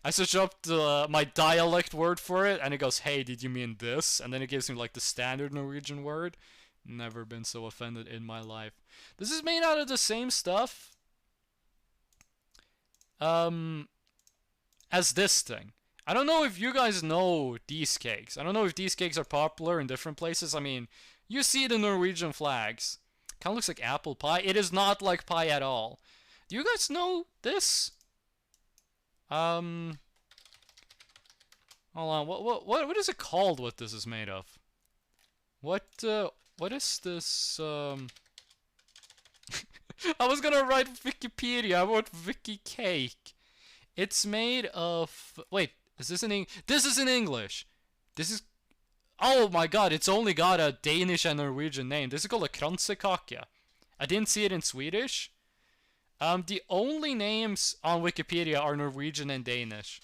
I search up my dialect word for it, and it goes, hey, did you mean this? And then it gives me like the standard Norwegian word. Never been so offended in my life. This is made out of the same stuff as this thing. I don't know if you guys know these cakes. I don't know if these cakes are popular in different places. I mean, you see the Norwegian flags. Kind of looks like apple pie. It is not like pie at all. Do you guys know this? Hold on. What is it called? What this is made of? What is this? I was gonna write Wikipedia. I wrote Wiki Cake. It's made of. Wait, is this in English? This is in English. This is. Oh my god! It's only got a Danish and Norwegian name. This is called a kransekake. I didn't see it in Swedish. The only names on Wikipedia are Norwegian and Danish.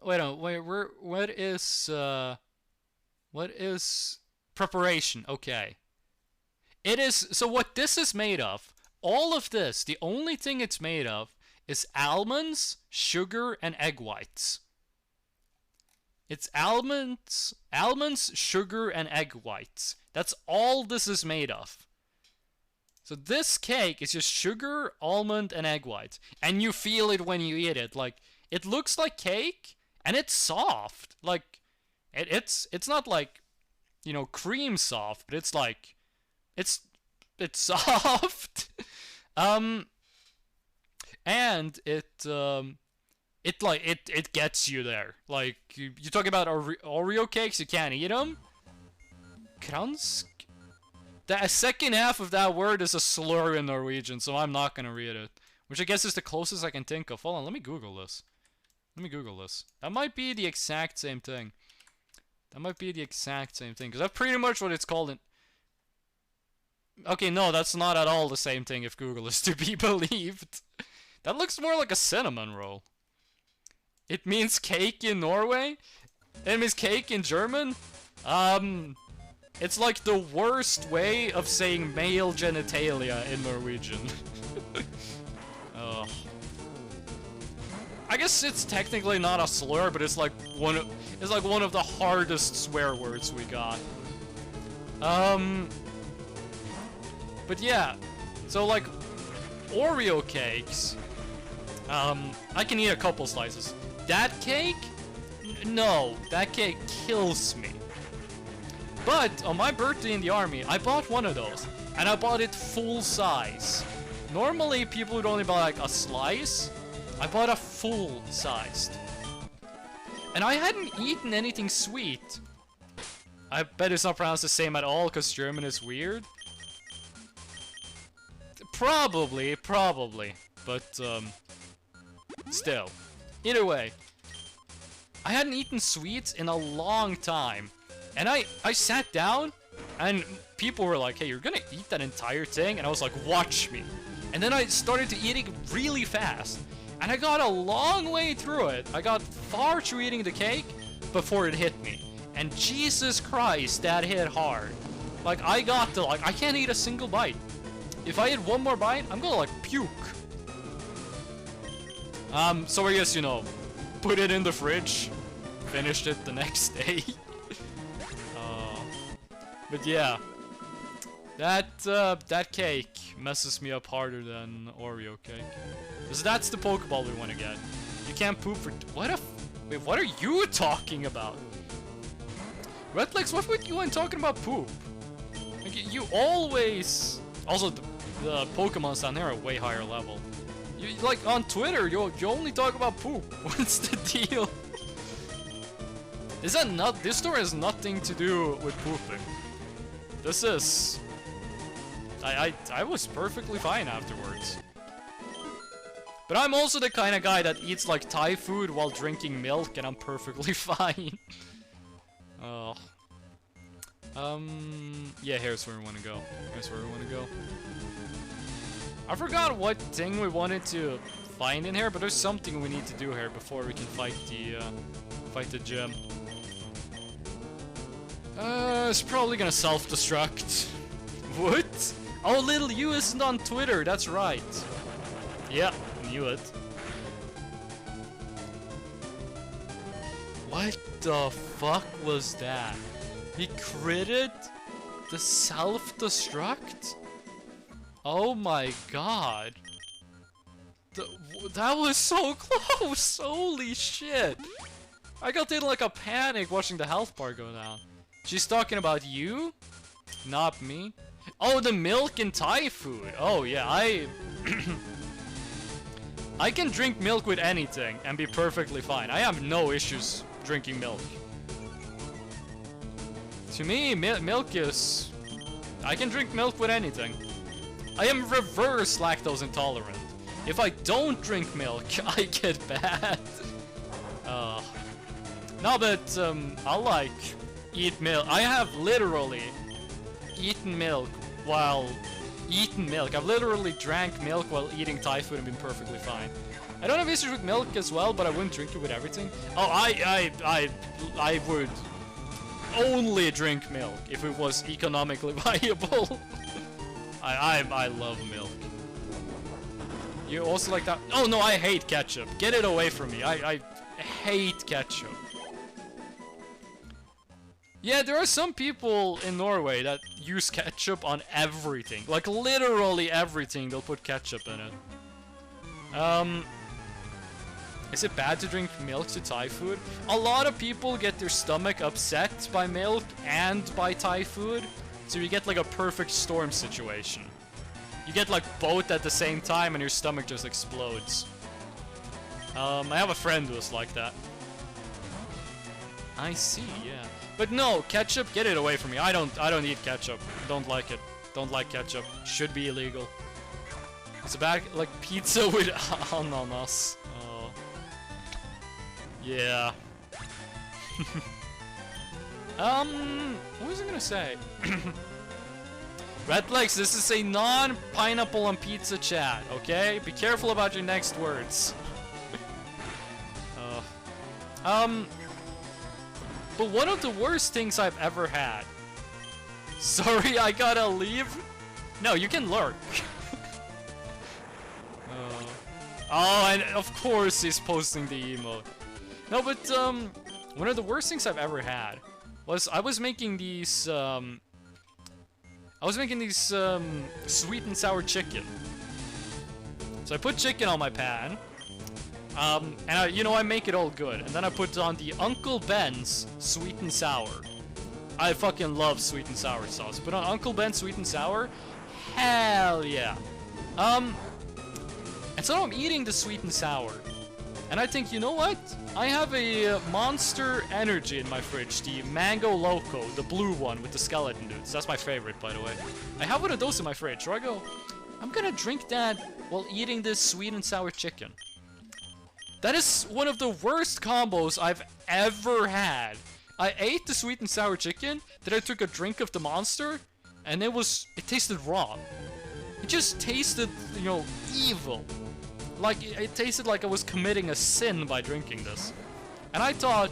Wait, what is preparation? Okay. It is, so what this is made of, all of this, the only thing it's made of is almonds, sugar, and egg whites. It's almonds, sugar, and egg whites. That's all this is made of. So this cake is just sugar, almond, and egg whites. And you feel it when you eat it. Like, it looks like cake, and it's soft. Like, it's not like, you know, cream soft, but it's like, it's soft. And it gets you there. Like, you talk about Oreo cakes, you can't eat them. Kransk? The second half of that word is a slur in Norwegian, so I'm not gonna read it. Which I guess is the closest I can think of. Hold on, let me Google this. That might be the exact same thing. Because that's pretty much what it's called in... Okay, no, that's not at all the same thing if Google is to be believed. That looks more like a cinnamon roll. It means cake in Norway? It means cake in German? It's like the worst way of saying male genitalia in Norwegian. I guess it's technically not a slur, but it's like one of the hardest swear words we got. But yeah, so like Oreo cakes, I can eat a couple slices. That cake? No, that cake kills me. But on my birthday in the army, I bought one of those, and I bought it full size. Normally, people would only buy like a slice. I bought a full sized. And I hadn't eaten anything sweet. I bet it's not pronounced the same at all, because German is weird. Probably. But, still. Either way. I hadn't eaten sweets in a long time. And I sat down, and people were like, hey, you're gonna eat that entire thing? And I was like, watch me. And then I started to eat it really fast. And I got a long way through it. I got far through eating the cake before it hit me. And Jesus Christ, that hit hard. Like, I got to, like, I can't eat a single bite. If I eat one more bite, I'm gonna, like, puke. So I guess, you know, put it in the fridge. Finished it the next day. But yeah, that cake messes me up harder than Oreo cake. Because that's the Pokeball we want to get. You can't poop for... Wait, what are you talking about? Redlegs, what were you and talking about poop? Like, you always... Also, the Pokemons down there are way higher level. You, like, on Twitter, you only talk about poop. What's the deal? Is that not... This story has nothing to do with pooping. This is... I was perfectly fine afterwards. But I'm also the kind of guy that eats like Thai food while drinking milk, and I'm perfectly fine. Oh. Yeah, here's where we want to go. I forgot what thing we wanted to find in here, but there's something we need to do here before we can fight the gym. It's probably gonna self-destruct. What? Oh, little you isn't on Twitter, that's right. Yeah, knew it. What the fuck was that? He critted the self-destruct? Oh my god. That was so close! Holy shit! I got in like a panic watching the health bar go down. She's talking about you? Not me. Oh, the milk in Thai food. Oh yeah, I can drink milk with anything and be perfectly fine. I have no issues drinking milk. To me, milk is... I can drink milk with anything. I am reverse lactose intolerant. If I don't drink milk, I get bad. No, but I'll like eat milk. I have literally eaten milk while eating milk. I've literally drank milk while eating Thai food and been perfectly fine. I don't have issues with milk as well, but I wouldn't drink it with everything. Oh, I would only drink milk if it was economically viable. I love milk. You also like that? Oh no, I hate ketchup. Get it away from me. I hate ketchup. Yeah, there are some people in Norway that use ketchup on everything. Like literally everything, they'll put ketchup in it. Is it bad to drink milk to Thai food? A lot of people get their stomach upset by milk and by Thai food. So you get like a perfect storm situation. You get like both at the same time and your stomach just explodes. I have a friend who was like that. I see, yeah. But no, ketchup, get it away from me. I don't eat ketchup. Don't like it. Don't like ketchup. Should be illegal. It's a bad, like pizza with ananas. Oh. Yeah. What was I gonna say? Redplex, this is a non-pineapple on pizza chat, okay? Be careful about your next words. But one of the worst things I've ever had. Sorry, I gotta leave. No, you can lurk. Oh, and of course he's posting the emote. No, but one of the worst things I've ever had was I was making these sweet and sour chicken. So I put chicken on my pan, and I make it all good, and then I put on the Uncle Ben's sweet and sour. I fucking love sweet and sour sauce. Put on Uncle Ben's sweet and sour, hell yeah. And so I'm eating the sweet and sour, and I think, you know what? I have a Monster Energy in my fridge, the Mango Loco, the blue one with the skeleton dudes. That's my favorite, by the way. I have one of those in my fridge, so I go, I'm gonna drink that while eating this sweet and sour chicken. That is one of the worst combos I've ever had. I ate the sweet and sour chicken, then I took a drink of the Monster, and it tasted wrong. It just tasted, evil. Like, it tasted like I was committing a sin by drinking this. And I thought,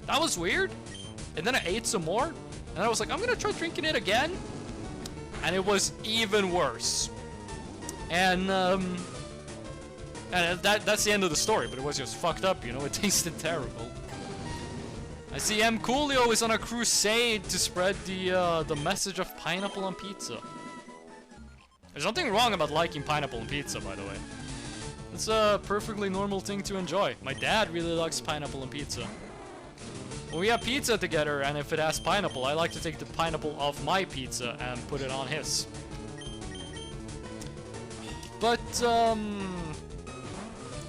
that was weird. And then I ate some more, and I was like, I'm gonna try drinking it again. And it was even worse. And that's the end of the story, but it was just fucked up, it tasted terrible. I see M. Coolio is on a crusade to spread the message of pineapple on pizza. There's nothing wrong about liking pineapple on pizza, by the way. It's a perfectly normal thing to enjoy. My dad really likes pineapple on pizza. When we have pizza together, and if it has pineapple, I like to take the pineapple off my pizza and put it on his. But, what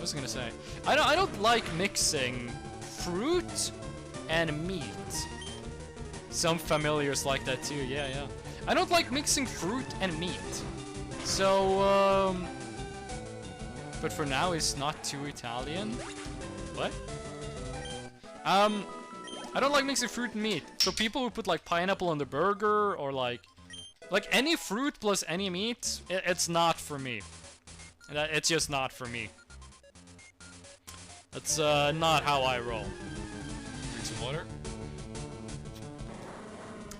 was I gonna say? I don't like mixing fruit and meat. Some familiars like that too, yeah. I don't like mixing fruit and meat. So, but for now, it's not too Italian. What? I don't like mixing fruit and meat. So people who put like pineapple on the burger or like any fruit plus any meat, it's not for me. It's just not for me. That's not how I roll. Drink some water.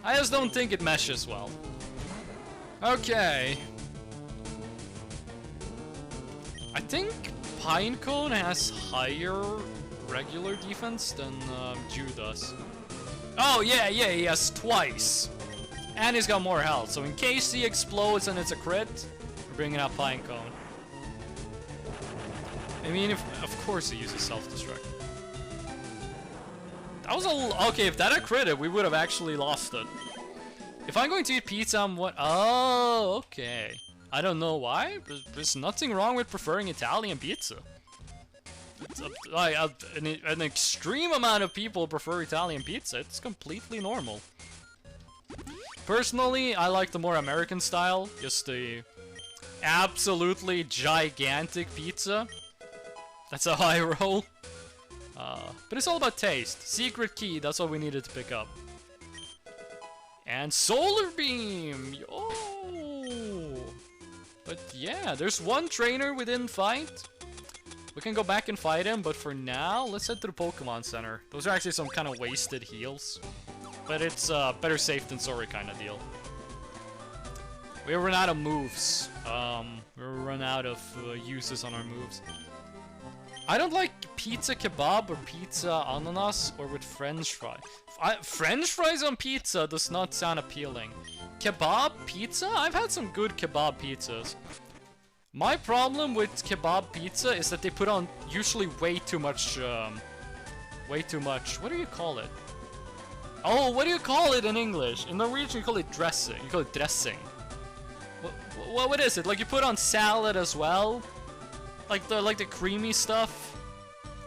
I just don't think it meshes well. Okay. I think Pinecone has higher regular defense than Jew does. Oh yeah, he has twice. And he's got more health, so in case he explodes and it's a crit, we're bringing out Pinecone. I mean, of course he uses self-destruct. That was okay, if that had critted, we would have actually lost it. If I'm going to eat pizza, I'm what? Oh, okay. I don't know why, but there's nothing wrong with preferring Italian pizza. It's an extreme amount of people prefer Italian pizza. It's completely normal. Personally, I like the more American style, just the absolutely gigantic pizza. That's how I roll. But it's all about taste. Secret key, that's what we needed to pick up. And Solar Beam! Oh! But yeah, there's one trainer we didn't fight. We can go back and fight him, but for now, let's head to the Pokemon Center. Those are actually some kind of wasted heals. But it's better safe than sorry kind of deal. We run out of moves. We run out of uses on our moves. I don't like pizza kebab or pizza ananas or with French fry. French fries on pizza does not sound appealing. Kebab pizza? I've had some good kebab pizzas. My problem with kebab pizza is that they put on usually way too much, what do you call it? Oh, what do you call it in English? In Norwegian you call it dressing. You call it dressing. What is it? Like you put on salad as well? Like the creamy stuff?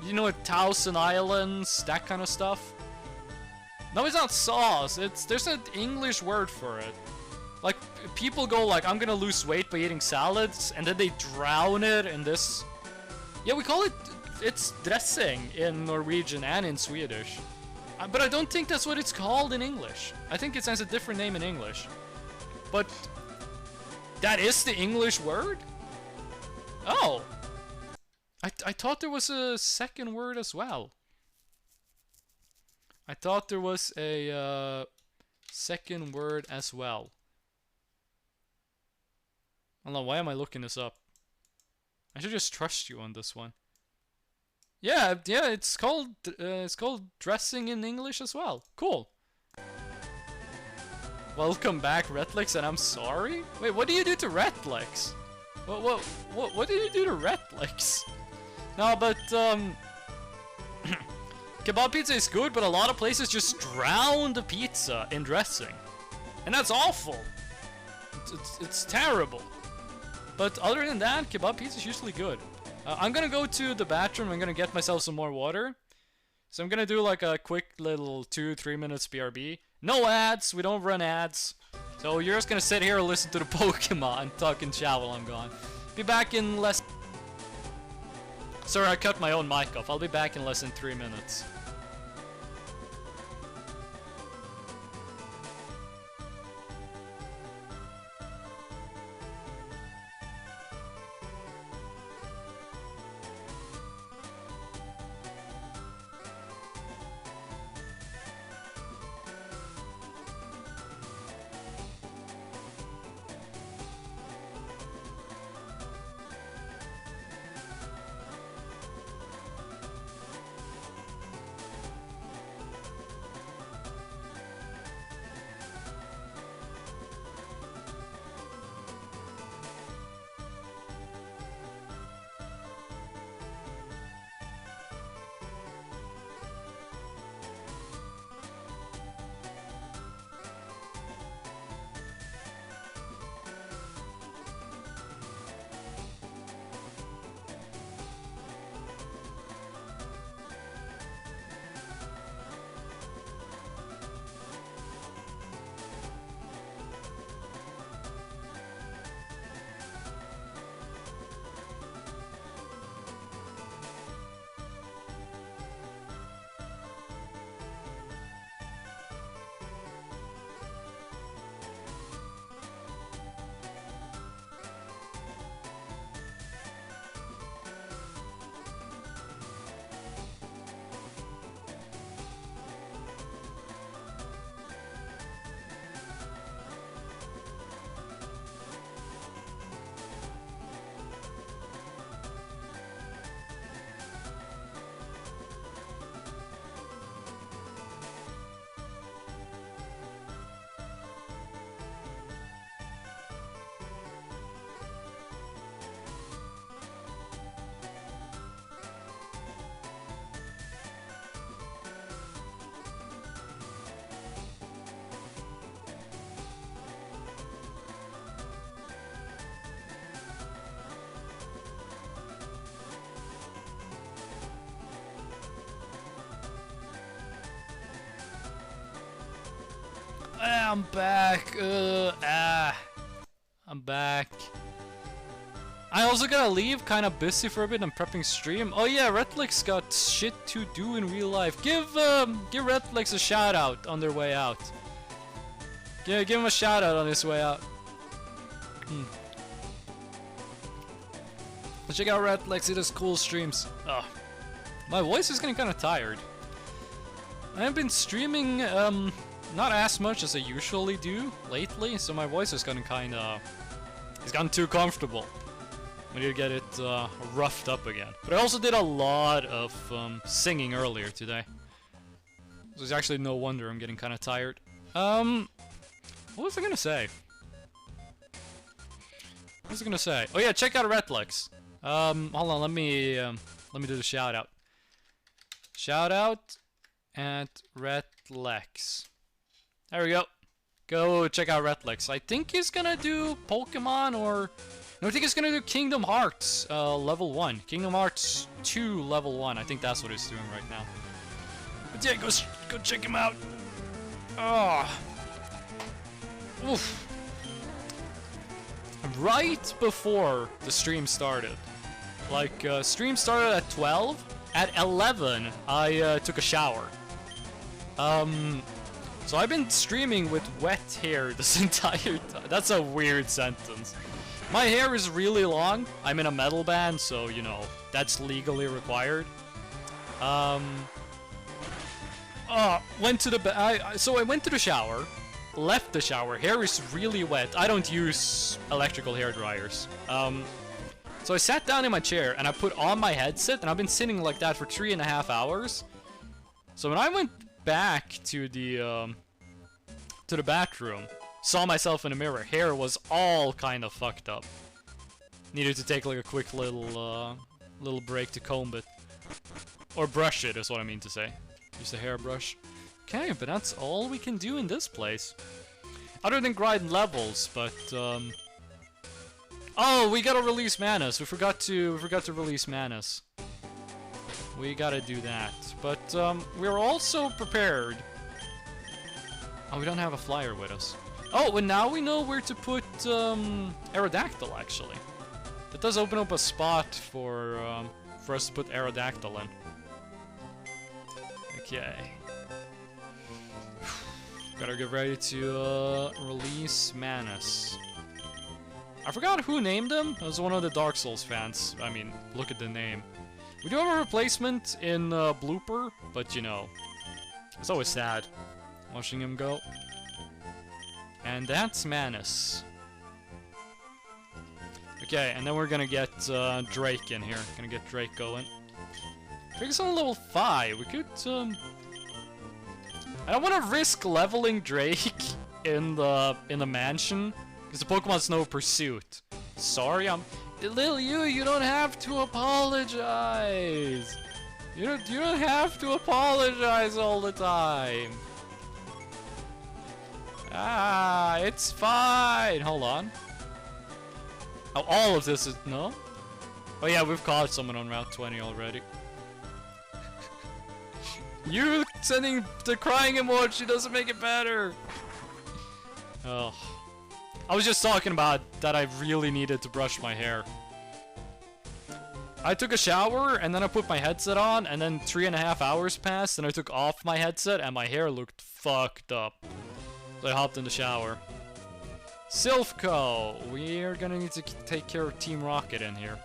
You know, at Thousand Islands, that kind of stuff? No, it's not sauce. There's an English word for it. Like, people go like, I'm gonna lose weight by eating salads, and then they drown it in this. Yeah, we call it, it's dressing in Norwegian and in Swedish. But I don't think that's what it's called in English. I think it has a different name in English. But that is the English word? Oh. I thought there was a second word as well. I thought there was a second word as well. I don't know, why am I looking this up? I should just trust you on this one. Yeah, it's called dressing in English as well. Cool. Welcome back, Retlex, and I'm sorry? Wait, what do you do to Retlex? What did you do to Retlex? No, but kebab pizza is good, but a lot of places just drown the pizza in dressing. And that's awful. It's terrible. But other than that, kebab pizza is usually good. I'm gonna go to the bathroom. I'm gonna get myself some more water. So I'm gonna do like a quick little 2-3 minutes BRB. No ads. We don't run ads. So you're just gonna sit here and listen to the Pokemon talking chat while I'm gone. Be back in less. Sorry, I cut my own mic off. I'll be back in less than 3 minutes. I'm back. I'm back. I also gotta leave, kinda busy for a bit. I'm prepping stream. Oh yeah, Redlex got shit to do in real life. Give Redlex a shout out on their way out. Yeah, give him a shout out on his way out. Check out Redlex, he does cool streams. Oh, my voice is getting kinda tired. I have been streaming not as much as I usually do lately, so my voice is getting kinda... It's gotten too comfortable. We need to get it roughed up again. But I also did a lot of singing earlier today. So it's actually no wonder I'm getting kind of tired. What was I gonna say? What was I gonna say? Oh yeah, check out Redlex. Hold on, let me do the shout out. Shout out at Redlex. There we go. Go check out Redlex. I think he's gonna do Pokemon or... No, I think he's gonna do Kingdom Hearts level 1. Kingdom Hearts 2 level 1. I think that's what he's doing right now. But yeah, go check him out. Oh. Oof. Right before the stream started. Like, stream started at 12. At 11, I took a shower. So I've been streaming with wet hair this entire time. That's a weird sentence. My hair is really long. I'm in a metal band, so, you know, that's legally required. Went to the so I went to the shower, left the shower. Hair is really wet. I don't use electrical hair dryers. So I sat down in my chair and I put on my headset, and I've been sitting like that for 3.5 hours. So when I went back to the bathroom, saw myself in the mirror, hair was all kind of fucked up. Needed to take like a quick little break to comb it. Or brush it is what I mean to say. Use the hairbrush. Okay, but that's all we can do in this place. Other than grind levels, but oh, we gotta release Manus. We forgot to release Manus. We gotta do that. But we're also prepared. Oh, we don't have a flyer with us. Oh, and now we know where to put Aerodactyl, actually. That does open up a spot for us to put Aerodactyl in. Okay. Gotta get ready to release Manus. I forgot who named him. It was one of the Dark Souls fans. I mean, look at the name. We do have a replacement in Blooper, but you know, it's always sad watching him go. And that's Manus. Okay, and then we're gonna get Drake in here. Gonna get Drake going. Drake's on level 5. We could, I don't want to risk leveling Drake in the mansion, because the Pokemon Snow Pursuit. Sorry, Lil you don't have to apologize. You don't have to apologize all the time. Ah, it's fine. Hold on. Oh, all of this is no. Oh yeah, we've caught someone on Route 20 already. You sending the crying emoji doesn't make it better. Oh. I was just talking about that I really needed to brush my hair. I took a shower, and then I put my headset on, and then 3.5 hours passed, and I took off my headset, and my hair looked fucked up. So I hopped in the shower. Silphco! We're gonna need to take care of Team Rocket in here.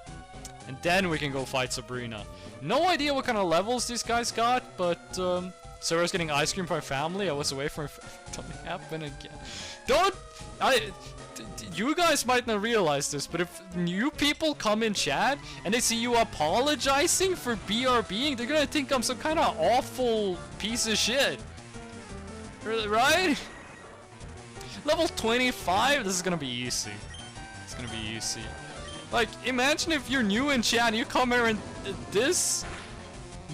And then we can go fight Sabrina. No idea what kind of levels these guys got, but Sarah's getting ice cream for my family. I was away from don't happen again. You guys might not realize this, but if new people come in chat and they see you apologizing for BRBing, they're gonna think I'm some kind of awful piece of shit. Right? Level 25? This is gonna be easy. It's gonna be easy. Like, imagine if you're new in chat and you come here and this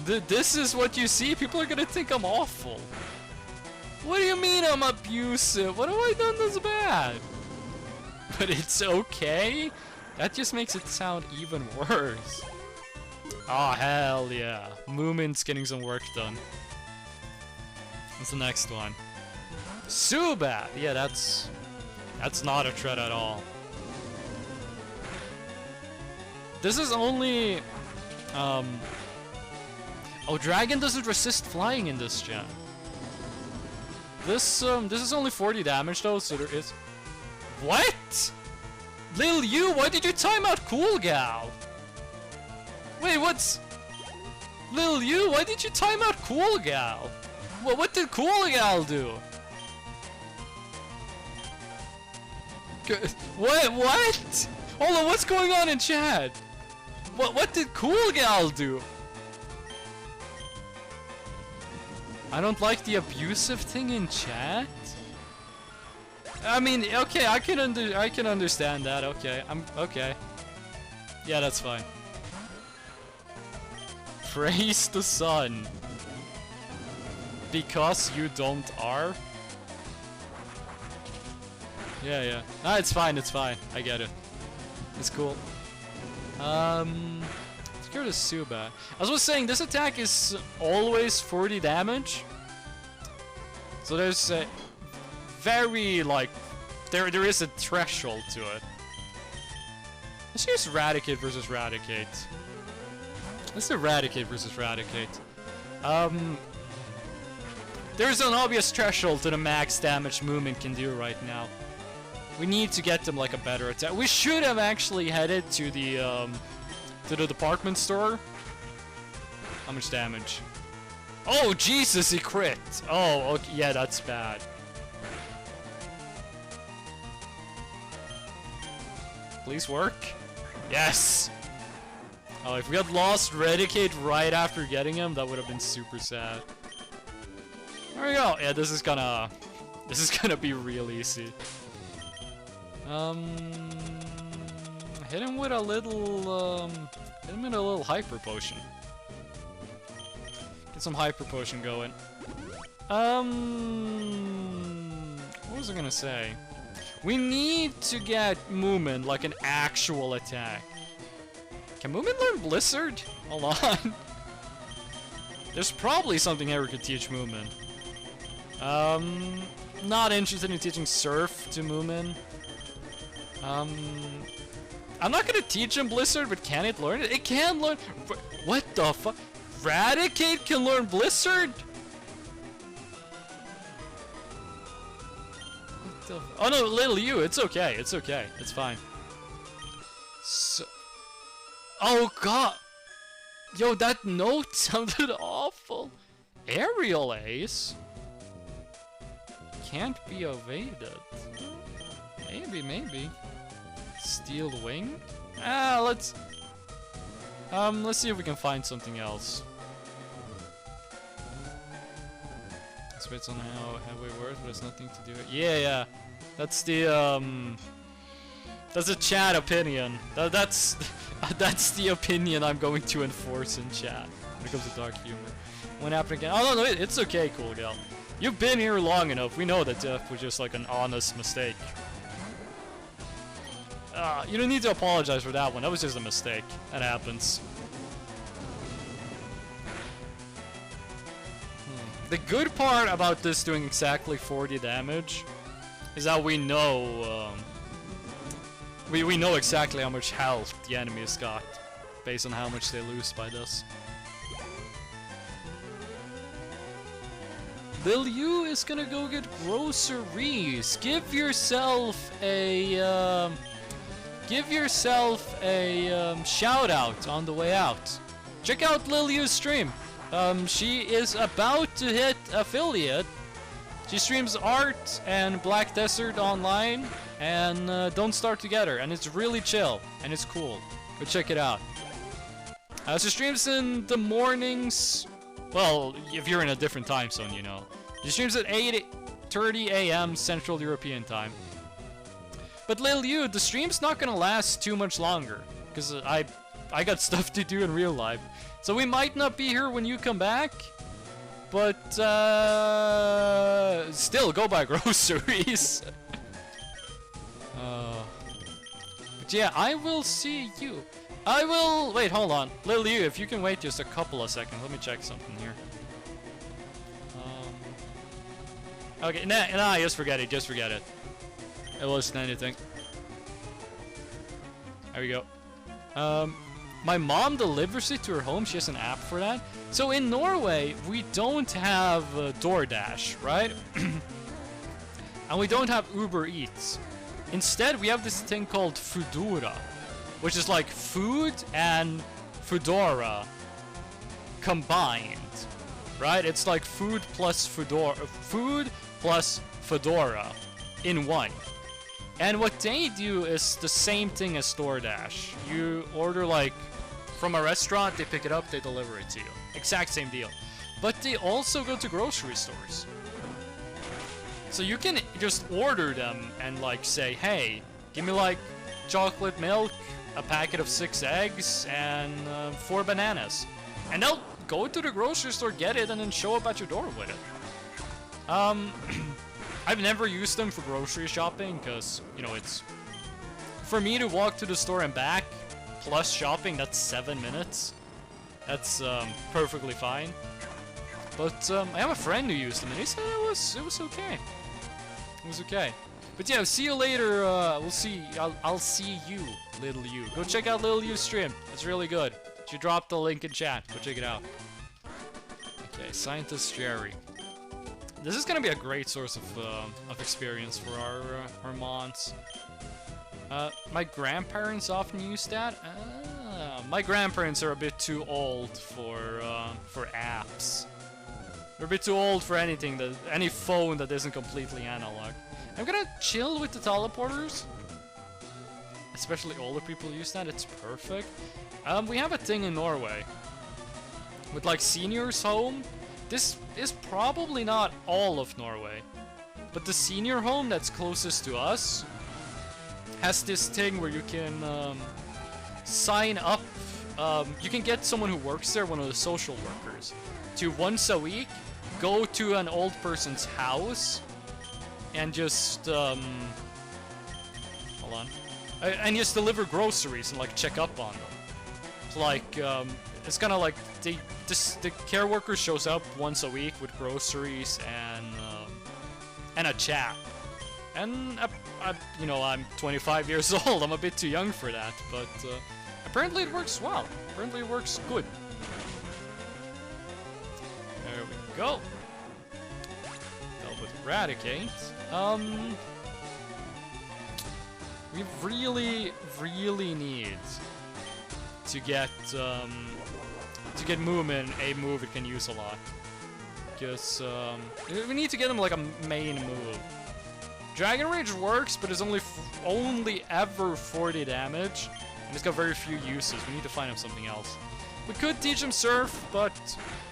is what you see. People are gonna think I'm awful. What do you mean I'm abusive? What have I done that's bad? But it's okay? That just makes it sound even worse. Oh, hell yeah. Moomin's getting some work done. What's the next one? Zubat! Yeah, that's not a threat at all. This is only... Oh, Dragon doesn't resist flying in this gen. This is only 40 damage though, so there is... What? Lil Yu, why did you time out Cool Gal? Wait, what's... Lil Yu, why did you time out Cool Gal? What did Cool Gal do? What? Hold on, what's going on in chat? What did Cool Gal do? I don't like the abusive thing in chat. I mean, okay, I can understand that. Okay, okay. Yeah, that's fine. Praise the sun. Because you don't are? Yeah. Nah, it's fine, I get it. It's cool. Let's go to Zubat. I was saying, this attack is always 40 damage. So there's a very, like, there is a threshold to it. Let's use Raticate versus Raticate. Let's do Raticate versus Raticate. There's an obvious threshold to the max damage Moomin can do right now. We need to get them like a better attack. We should have actually headed to the department store. How much damage? Oh Jesus, he crit! Oh, okay, yeah, that's bad. Please work. Yes. Oh, if we had lost Raticate right after getting him, that would have been super sad. There we go. Yeah, this is gonna be real easy. Hit him with a little hyper potion. Get some hyper potion going. What was I gonna say? We need to get Moomin like an actual attack. Can Moomin learn Blizzard? Hold on. There's probably something here we could teach Moomin. Not interested in teaching Surf to Moomin. I'm not gonna teach him Blizzard, but can it learn it? It can learn. What the fuck? Raticate can learn Blizzard? What the oh no, Little You, it's okay, it's fine. So, oh god, yo, that note sounded awful. Aerial Ace can't be evaded. Maybe. Steel Wing? Let's see if we can find something else. Spits on how heavy worth, but it's nothing to do with. Yeah. That's the that's a chat opinion. That's the opinion I'm going to enforce in chat when it comes to dark humor. What happened again? Oh no, it's okay, Cool Gal. You've been here long enough. We know that death was just like an honest mistake. You don't need to apologize for that one. That was just a mistake. That happens. The good part about this doing exactly 40 damage is that we know we know exactly how much health the enemy has got based on how much they lose by this. Lil Yu is gonna go get groceries. Give yourself a shout out on the way out. Check out Lil Yu's stream. She is about to hit affiliate. She streams art and Black Desert online and Don't Start Together, and it's really chill and it's cool. Go check it out. She streams in the mornings. Well, if you're in a different time zone, you know. She streams at 8:30 a.m. Central European time. But Lil Yu, the stream's not gonna last too much longer, because I got stuff to do in real life. So we might not be here when you come back, but still go buy groceries. But yeah, I will see you. Wait, hold on. Lil Yu, if you can wait just a couple of seconds, let me check something here. Okay, nah, just forget it, just forget it. It wasn't anything. There we go. My mom delivers it to her home. She has an app for that. So in Norway, we don't have DoorDash, right? And we don't have Uber Eats. Instead, we have this thing called Foodora, which is like food and Foodora combined, right? It's like food plus Foodora in one. And what they do is the same thing as DoorDash. You order like from a restaurant, they pick it up, they deliver it to you. Exact same deal. But they also go to grocery stores. So you can just order them and like say, hey, give me like chocolate milk, a packet of 6 eggs, and 4 bananas. And they'll go to the grocery store, get it, and then show up at your door with it. I've never used them for grocery shopping because, you know, it's... For me to walk to the store and back, plus shopping, that's 7 minutes. That's perfectly fine. But I have a friend who used them, and he said it was okay. It was okay. But yeah, see you later. We'll see. I'll see you, Little You. Go check out Little You's stream. It's really good. She dropped the link in chat. Go check it out. Okay, Scientist Jerry. This is gonna be a great source of experience for our mons. My grandparents often use that. My grandparents are a bit too old for apps. They're a bit too old for anything any phone that isn't completely analog. I'm gonna chill with the teleporters. Especially older people use that. It's perfect. We have a thing in Norway with like seniors home. This is probably not all of Norway, but the senior home that's closest to us has this thing where you can sign up. You can get someone who works there, one of the social workers, to once a week go to an old person's house and just hold on, and just deliver groceries and like check up on them. It's like it's kind of like the care worker shows up once a week with groceries and a chat. And you know, I'm 25 years old. I'm a bit too young for that, but apparently it works well. Apparently it works good. There we go. Dealt with Eradicate. We really need to get Moomin a move it can use a lot. Because we need to get him like a main move. Dragon Rage works, but it's only ever 40 damage, and it's got very few uses. We need to find him something else. We could teach him Surf, but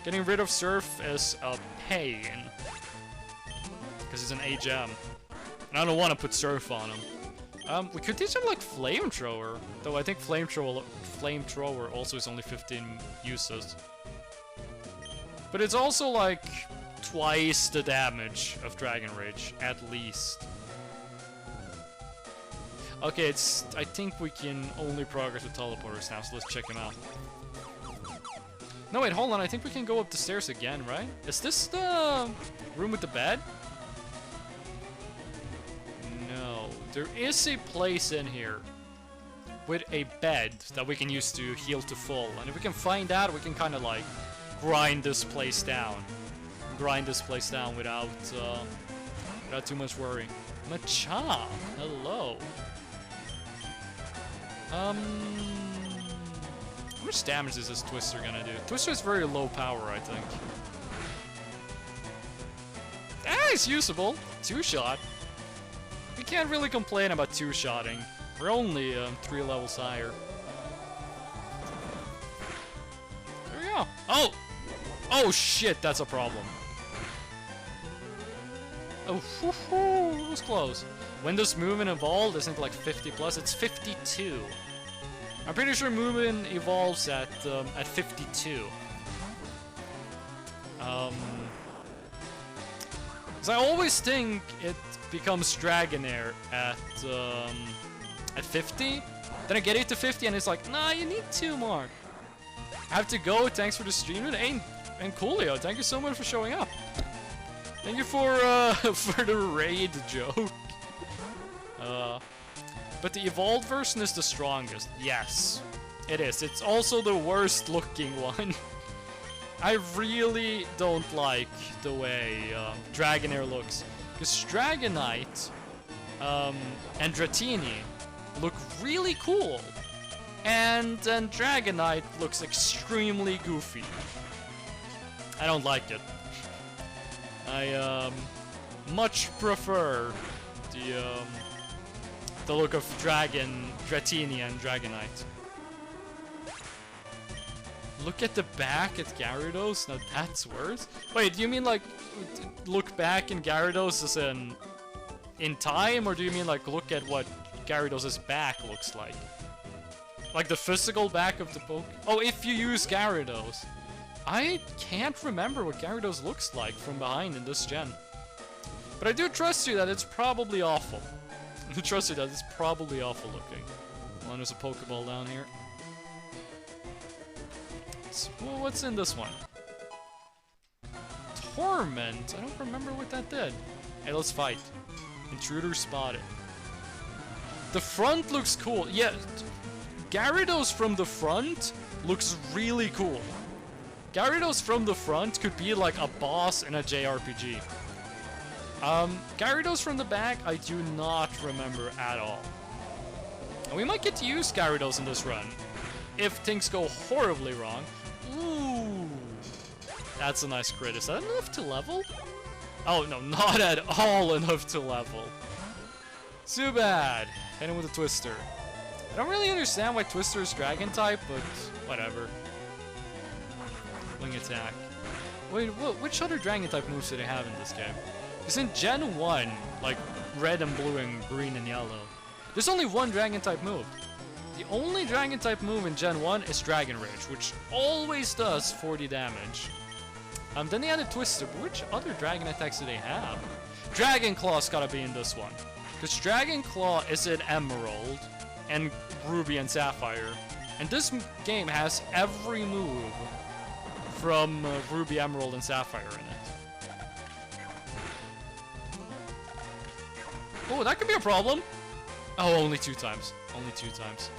getting rid of Surf is a pain. Because he's an HM. And I don't want to put Surf on him. We could teach him like Flamethrower, though I think Flamethrower also is only 15 uses. But it's also like twice the damage of Dragon Rage, at least. Okay, I think we can only progress with teleporters now, so let's check him out. No, wait, hold on, I think we can go up the stairs again, right? Is this the room with the bed? No, there is a place in here with a bed that we can use to heal to full, and if we can find that, we can kind of like grind this place down. Grind this place down without too much worry. Machamp, hello. How much damage is this Twister gonna do? Twister is very low power, I think. Ah, it's usable. 2-shot. We can't really complain about 2-shotting. We're only 3 levels higher. There we go. Oh! Oh shit, that's a problem. Oh, it was close. When does Moomin evolve? Isn't it like 50 plus? It's 52. I'm pretty sure Moomin evolves at 52. Cause I always think it becomes Dragonair at 50. Then I get it to 50 and it's like, nah, you need 2 more. I have to go. Thanks for the stream. And Coolio, thank you so much for showing up. Thank you for for the raid joke. But the evolved version is the strongest. Yes, it is. It's also the worst looking one. I really don't like the way Dragonair looks. Because Dragonite and Dratini look really cool. And then Dragonite looks extremely goofy. I don't like it. I much prefer the look of Dratini and Dragonite. Look at the back at Gyarados? Now that's worse? Wait, do you mean like look back in Gyarados as in time? Or do you mean like look at what Gyarados' back looks like? Like the physical back of the poke? Oh, if you use Gyarados. I can't remember what Gyarados looks like from behind in this gen. But I do trust you that it's probably awful. I do trust you that it's probably awful looking. Well, there's a Pokeball down here. Well, what's in this one? Torment? I don't remember what that did. Hey, let's fight. Intruder spotted. The front looks cool. Yeah, Gyarados from the front looks really cool. Gyarados from the front could be like a boss in a JRPG. Gyarados from the back, I do not remember at all. And we might get to use Gyarados in this run. If things go horribly wrong. Ooh. That's a nice crit. Is that enough to level? Oh, no, not at all enough to level. Too bad. Hit him with a Twister. I don't really understand why Twister is Dragon type, but whatever. Wing attack. Wait, which other Dragon type moves do they have in this game? Because in Gen 1, like red and blue and green and yellow, there's only one Dragon type move. The only Dragon type move in Gen 1 is Dragon Rage, which always does 40 damage. Then they added Twister, but which other Dragon attacks do they have? Dragon Claw's gotta be in this one. Because Dragon Claw is in Emerald and Ruby and Sapphire. And this game has every move from Ruby, Emerald, and Sapphire in it. Oh, that could be a problem. Oh, only 2 times. Only 2 times.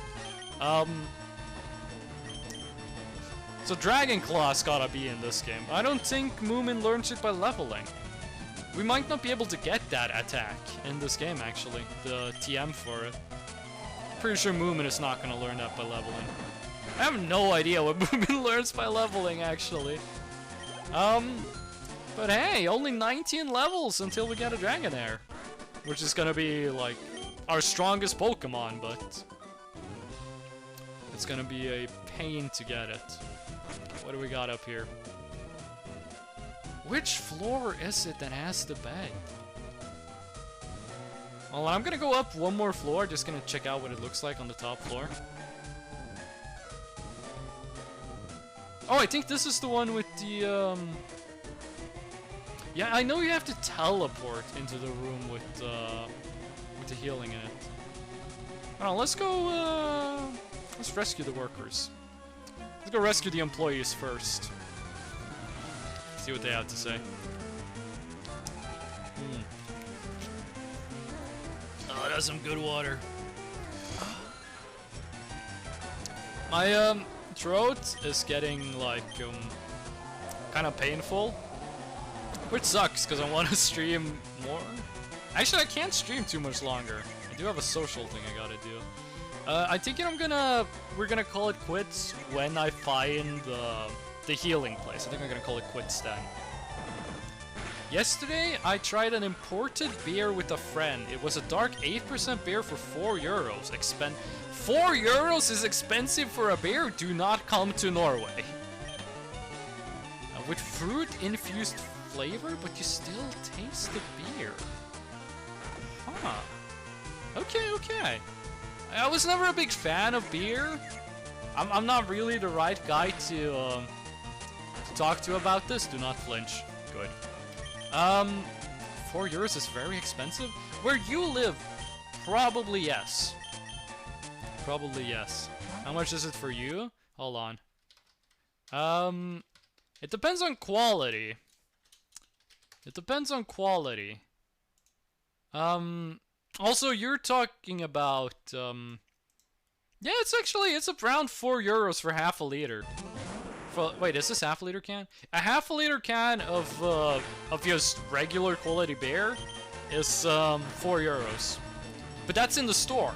So Dragon Claw's gotta be in this game. I don't think Moomin learns it by leveling. We might not be able to get that attack in this game, actually. The TM for it. Pretty sure Moomin is not gonna learn that by leveling. I have no idea what Moomin learns by leveling, actually. But hey, only 19 levels until we get a Dragonair. Which is gonna be, like, our strongest Pokemon, but it's gonna be a pain to get it. What do we got up here? Which floor is it that has the bed? Well, I'm gonna go up one more floor, just gonna check out what it looks like on the top floor. Oh, I think this is the one with the, yeah, I know you have to teleport into the room with the healing in it. Alright, let's go, let's rescue the workers. Let's go rescue the employees first. See what they have to say. Oh, that's some good water. My, throat is getting, like, kind of painful. Which sucks, because I want to stream more. Actually, I can't stream too much longer. I do have a social thing I gotta do. I think we're gonna call it quits when I find the healing place. I think I'm gonna call it quits then. Yesterday, I tried an imported beer with a friend. It was a dark 8% beer for €4. 4 euros is expensive for a beer? Do not come to Norway. With fruit-infused flavor, but you still taste the beer. Huh. Okay, okay. I was never a big fan of beer. I'm not really the right guy to talk to about this. Do not flinch. Good. €4 is very expensive. Where you live, probably yes. Probably yes. How much is it for you? Hold on. It depends on quality. It depends on quality. Also, you're talking about, yeah, it's around €4 for half a liter. Wait, is this half a liter can? A half a liter can of just regular quality beer is, €4. But that's in the store.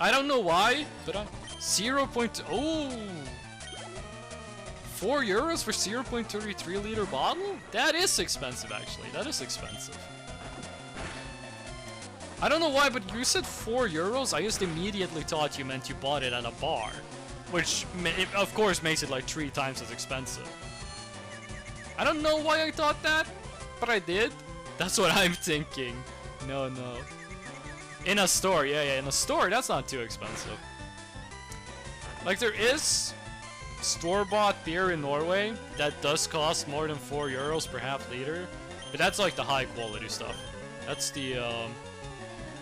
I don't know why, but I'm 0.2, oh! €4 for 0.33 liter bottle? That is expensive, actually. That is expensive. I don't know why, but you said €4. I just immediately thought you meant you bought it at a bar. Which, of course, makes it like 3 times as expensive. I don't know why I thought that, but I did. That's what I'm thinking. No. In a store, yeah, in a store, that's not too expensive. Like, there is store-bought beer in Norway that does cost more than €4 per half liter, but that's like the high-quality stuff. That's the,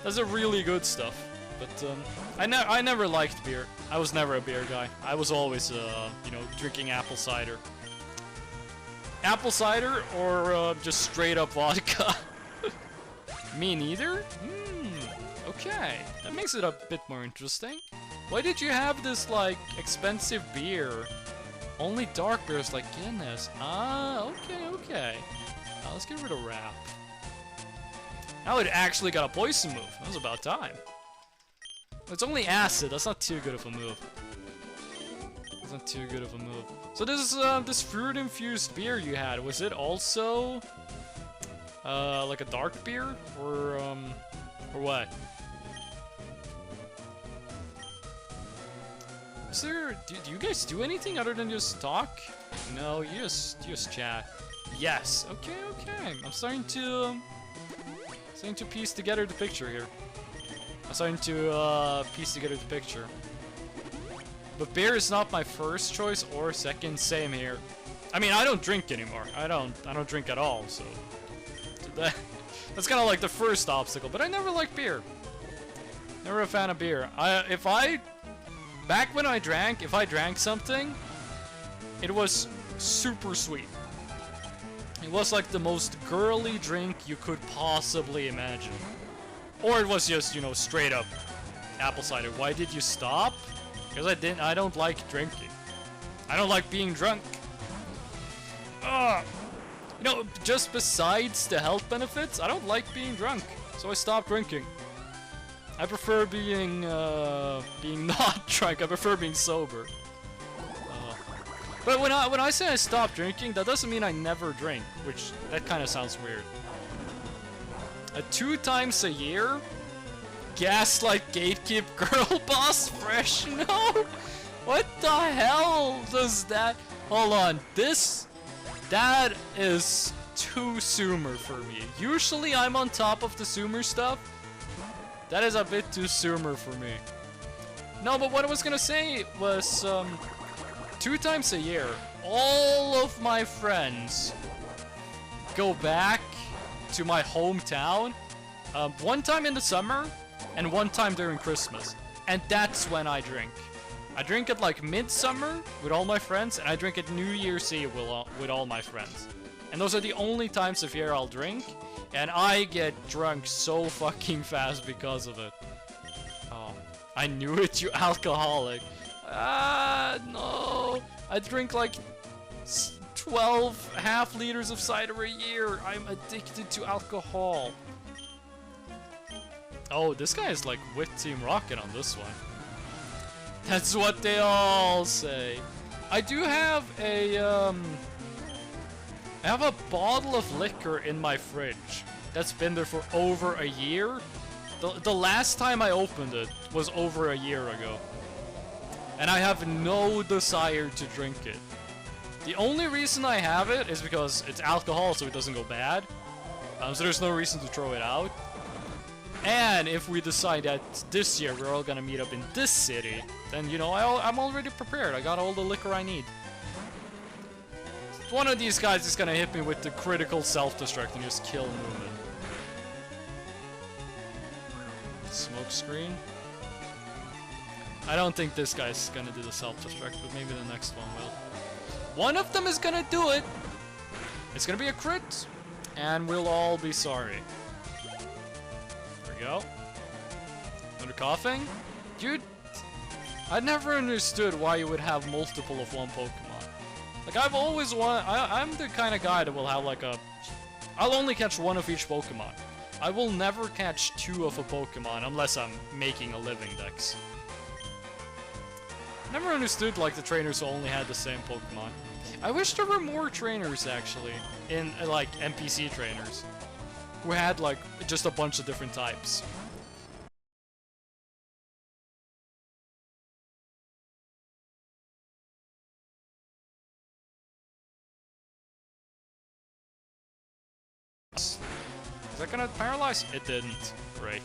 that's the really good stuff. But, I never liked beer. I was never a beer guy. I was always, you know, drinking apple cider. Apple cider or, just straight-up vodka? Me neither? Okay. That makes it a bit more interesting. Why did you have this, like, expensive beer? Only dark beers like Guinness. Ah, okay. Now let's get rid of rap. Now it actually got a poison move. That was about time. It's only acid. That's not too good of a move. That's not too good of a move. So this fruit-infused beer you had, was it also like a dark beer or what? Is there? Do you guys do anything other than just talk? No, you just chat. Yes. Okay. I'm starting to piece together the picture here. But beer is not my first choice or second. Same here. I mean, I don't drink anymore. I don't drink at all. So that's kind of like the first obstacle. But I never liked beer. Never a fan of beer. Back when I drank, if I drank something, it was super sweet. It was like the most girly drink you could possibly imagine. Or it was just, you know, straight up apple cider. Why did you stop? Because I don't like drinking. I don't like being drunk. Ugh. You know, just besides the health benefits, I don't like being drunk. So I stopped drinking. I prefer being not drunk. I prefer being sober. But when I say I stopped drinking, that doesn't mean I never drink, which that kind of sounds weird. 2 times a year? Gaslight gatekeep girl boss fresh? No? What the hell does that? Hold on, that is too Sumer for me. Usually I'm on top of the Sumer stuff. That is a bit too Sumer for me. No, but what I was gonna say was, 2 times a year, all of my friends go back to my hometown, 1 time in the summer, and 1 time during Christmas. And that's when I drink. I drink at like midsummer with all my friends, and I drink at New Year's Eve with all my friends. And those are the only times of year I'll drink, and I get drunk so fucking fast because of it. Oh, I knew it, you alcoholic. Ah, no. I drink like 12 half liters of cider a year. I'm addicted to alcohol. Oh, this guy is like with Team Rocket on this one. That's what they all say. I do have a, I have a bottle of liquor in my fridge that's been there for over a year. The last time I opened it was over a year ago. And I have no desire to drink it. The only reason I have it is because it's alcohol, so it doesn't go bad. So there's no reason to throw it out. And if we decide that this year we're all gonna meet up in this city, then, you know, I'm already prepared. I got all the liquor I need. One of these guys is gonna hit me with the critical self-destruct and just kill movement. Smoke screen. I don't think this guy's gonna do the self-destruct, but maybe the next one will. One of them is gonna do it! It's gonna be a crit, and we'll all be sorry. There we go. Under coughing. Dude, I never understood why you would have multiple of one Pokemon. Like, I've always I'm the kind of guy that will have like I'll only catch one of each Pokemon. I will never catch two of a Pokemon unless I'm making a living dex. Never understood like the trainers who only had the same Pokemon. I wish there were more trainers actually, in like NPC trainers, who had like just a bunch of different types. Is that gonna paralyze? It didn't. Great.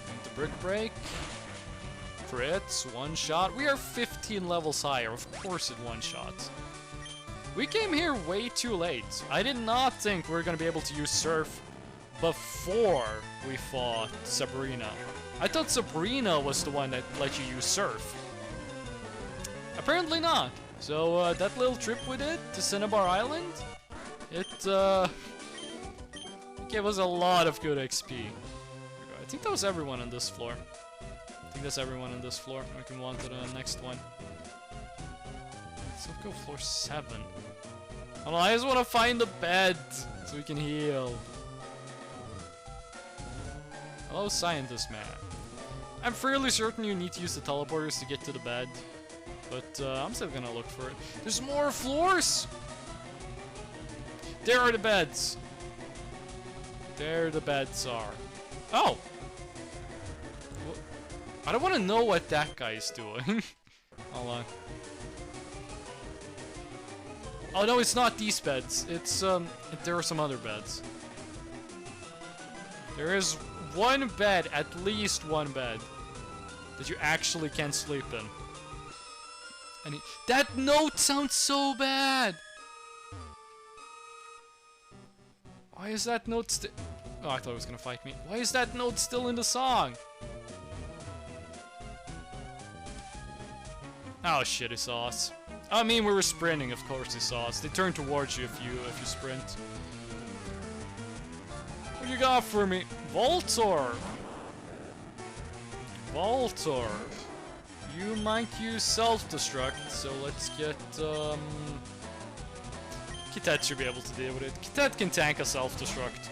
And the Brick Break. Crits, one shot. We are 15 levels higher. Of course it one shot. We came here way too late. I did not think we were gonna be able to use Surf before we fought Sabrina. I thought Sabrina was the one that let you use Surf. Apparently not. So that little trip we did to Cinnabar Island, it gave us a lot of good XP. I think that was everyone on this floor. I think that's everyone on this floor. We can move on to the next one. Let's go floor 7. Hold on, I just want to find the bed so we can heal. Hello, scientist man. I'm fairly certain you need to use the teleporters to get to the bed, but I'm still gonna look for it. There's more floors! There are the beds. There the beds are. Oh! I don't want to know what that guy's doing. Hold on. Oh no, it's not these beds. It's there are some other beds. There is one bed, at least one bed, that you actually can sleep in. And that note sounds so bad. Why is that note still? Oh, I thought it was gonna fight me. Why is that note still in the song? Oh shit, he saw us. I mean, we were sprinting, of course he saw us. They turn towards you if you sprint. What you got for me? Voltorb! Voltorb. You might use self-destruct, so let's get, Kitet should be able to deal with it. Kitet can tank a self-destruct.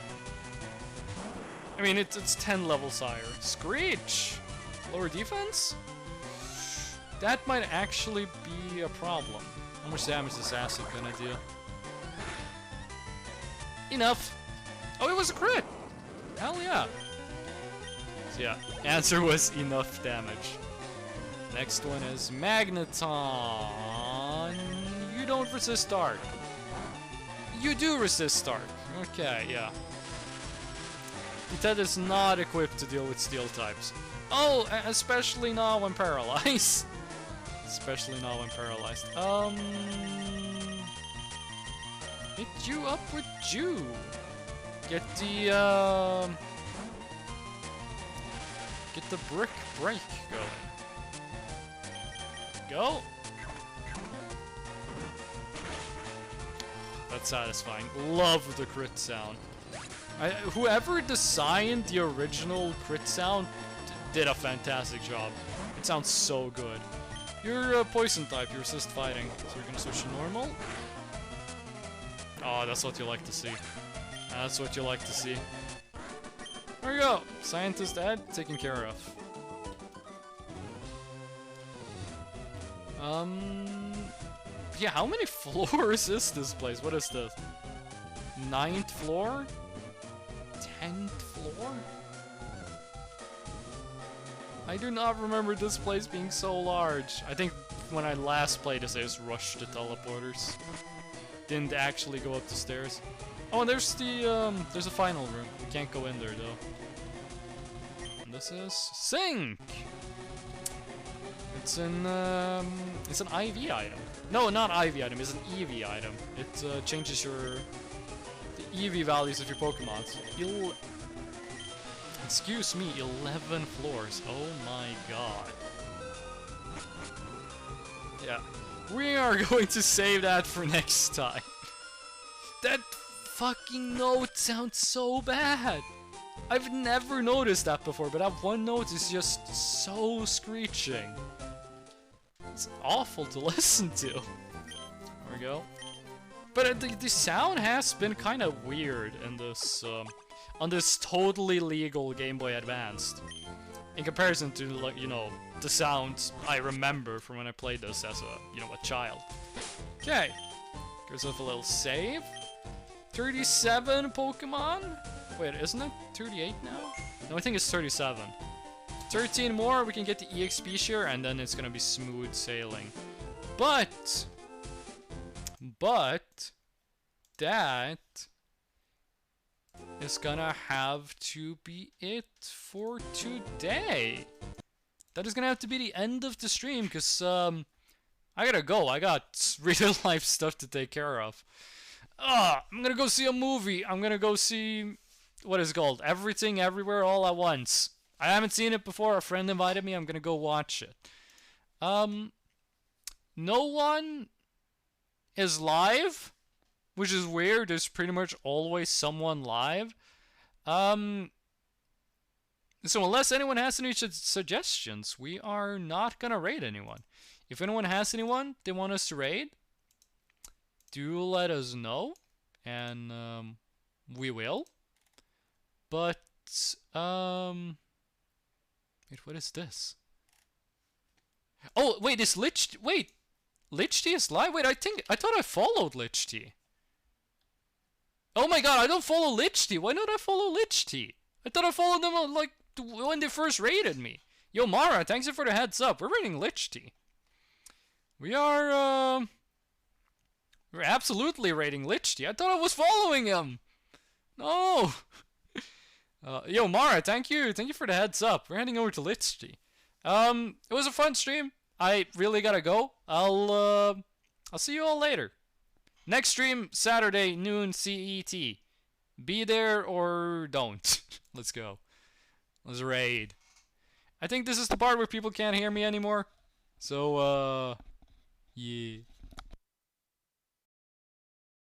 I mean, it's 10 levels higher. Screech! Lower defense? That might actually be a problem. How much damage is this acid gonna do? Enough! Oh, it was a crit! Hell yeah! So yeah, answer was enough damage. Next one is Magneton. You don't resist dark. You do resist dark. Okay, yeah. That is not equipped to deal with steel types. Oh, especially not when paralyzed. Especially not when paralyzed. Hit you up with Jew. Get the brick break going. Go. That's satisfying. Love the crit sound. Whoever designed the original crit sound did a fantastic job. It sounds so good. You're a poison type, you resist fighting. So you're gonna switch to normal. Oh, that's what you like to see. That's what you like to see. There we go. Scientist Ed taken care of. Yeah, how many floors is this place? What is this? 9th floor? 10th floor? I do not remember this place being so large. I think when I last played this, I just rushed the teleporters. Didn't actually go up the stairs. Oh, and there's a final room. We can't go in there though. And this is Sink. It's an IV item. No, not IV item. It's an EV item. It changes the EV values of your Pokemon. Excuse me, 11 floors. Oh my god. Yeah. We are going to save that for next time. fucking note sounds so bad. I've never noticed that before, but that one note is just so screeching. It's awful to listen to. There we go. But the sound has been kind of weird in this, on this totally legal Game Boy Advanced. In comparison to, like, you know, the sounds I remember from when I played this as a, you know, a child. Okay. Gives us a little save. 37 Pokemon? Wait, isn't it 38 now? No, I think it's 37. 13 more, we can get the EXP share, and then it's gonna be smooth sailing. But that is gonna have to be it for today. That is gonna have to be the end of the stream, because I gotta go. I got real life stuff to take care of. I'm gonna go see a movie. I'm gonna go see, what is it called? Everything Everywhere All at Once. I haven't seen it before. A friend invited me. I'm gonna go watch it. No one is live, which is weird. There's pretty much always someone live. So unless anyone has any suggestions, we are not gonna raid anyone. If anyone has anyone they want us to raid, do let us know, and we will. But wait, what is this? Oh, wait, is Lich T is live? Wait, I thought I followed Lich T. Oh my god, I don't follow Lich T. Why don't I follow Lich T? I thought I followed them, like, when they first raided me. Yo, Mara, thanks for the heads up. We're raiding Lich T. We're absolutely raiding Lich T. I thought I was following him. No. Yo, Mara, thank you for the heads up. We're heading over to Lich T. It was a fun stream. I really gotta go. I'll see you all later. Next stream, Saturday, noon CET. Be there or don't. Let's go. Let's raid. I think this is the part where people can't hear me anymore. So, yeah.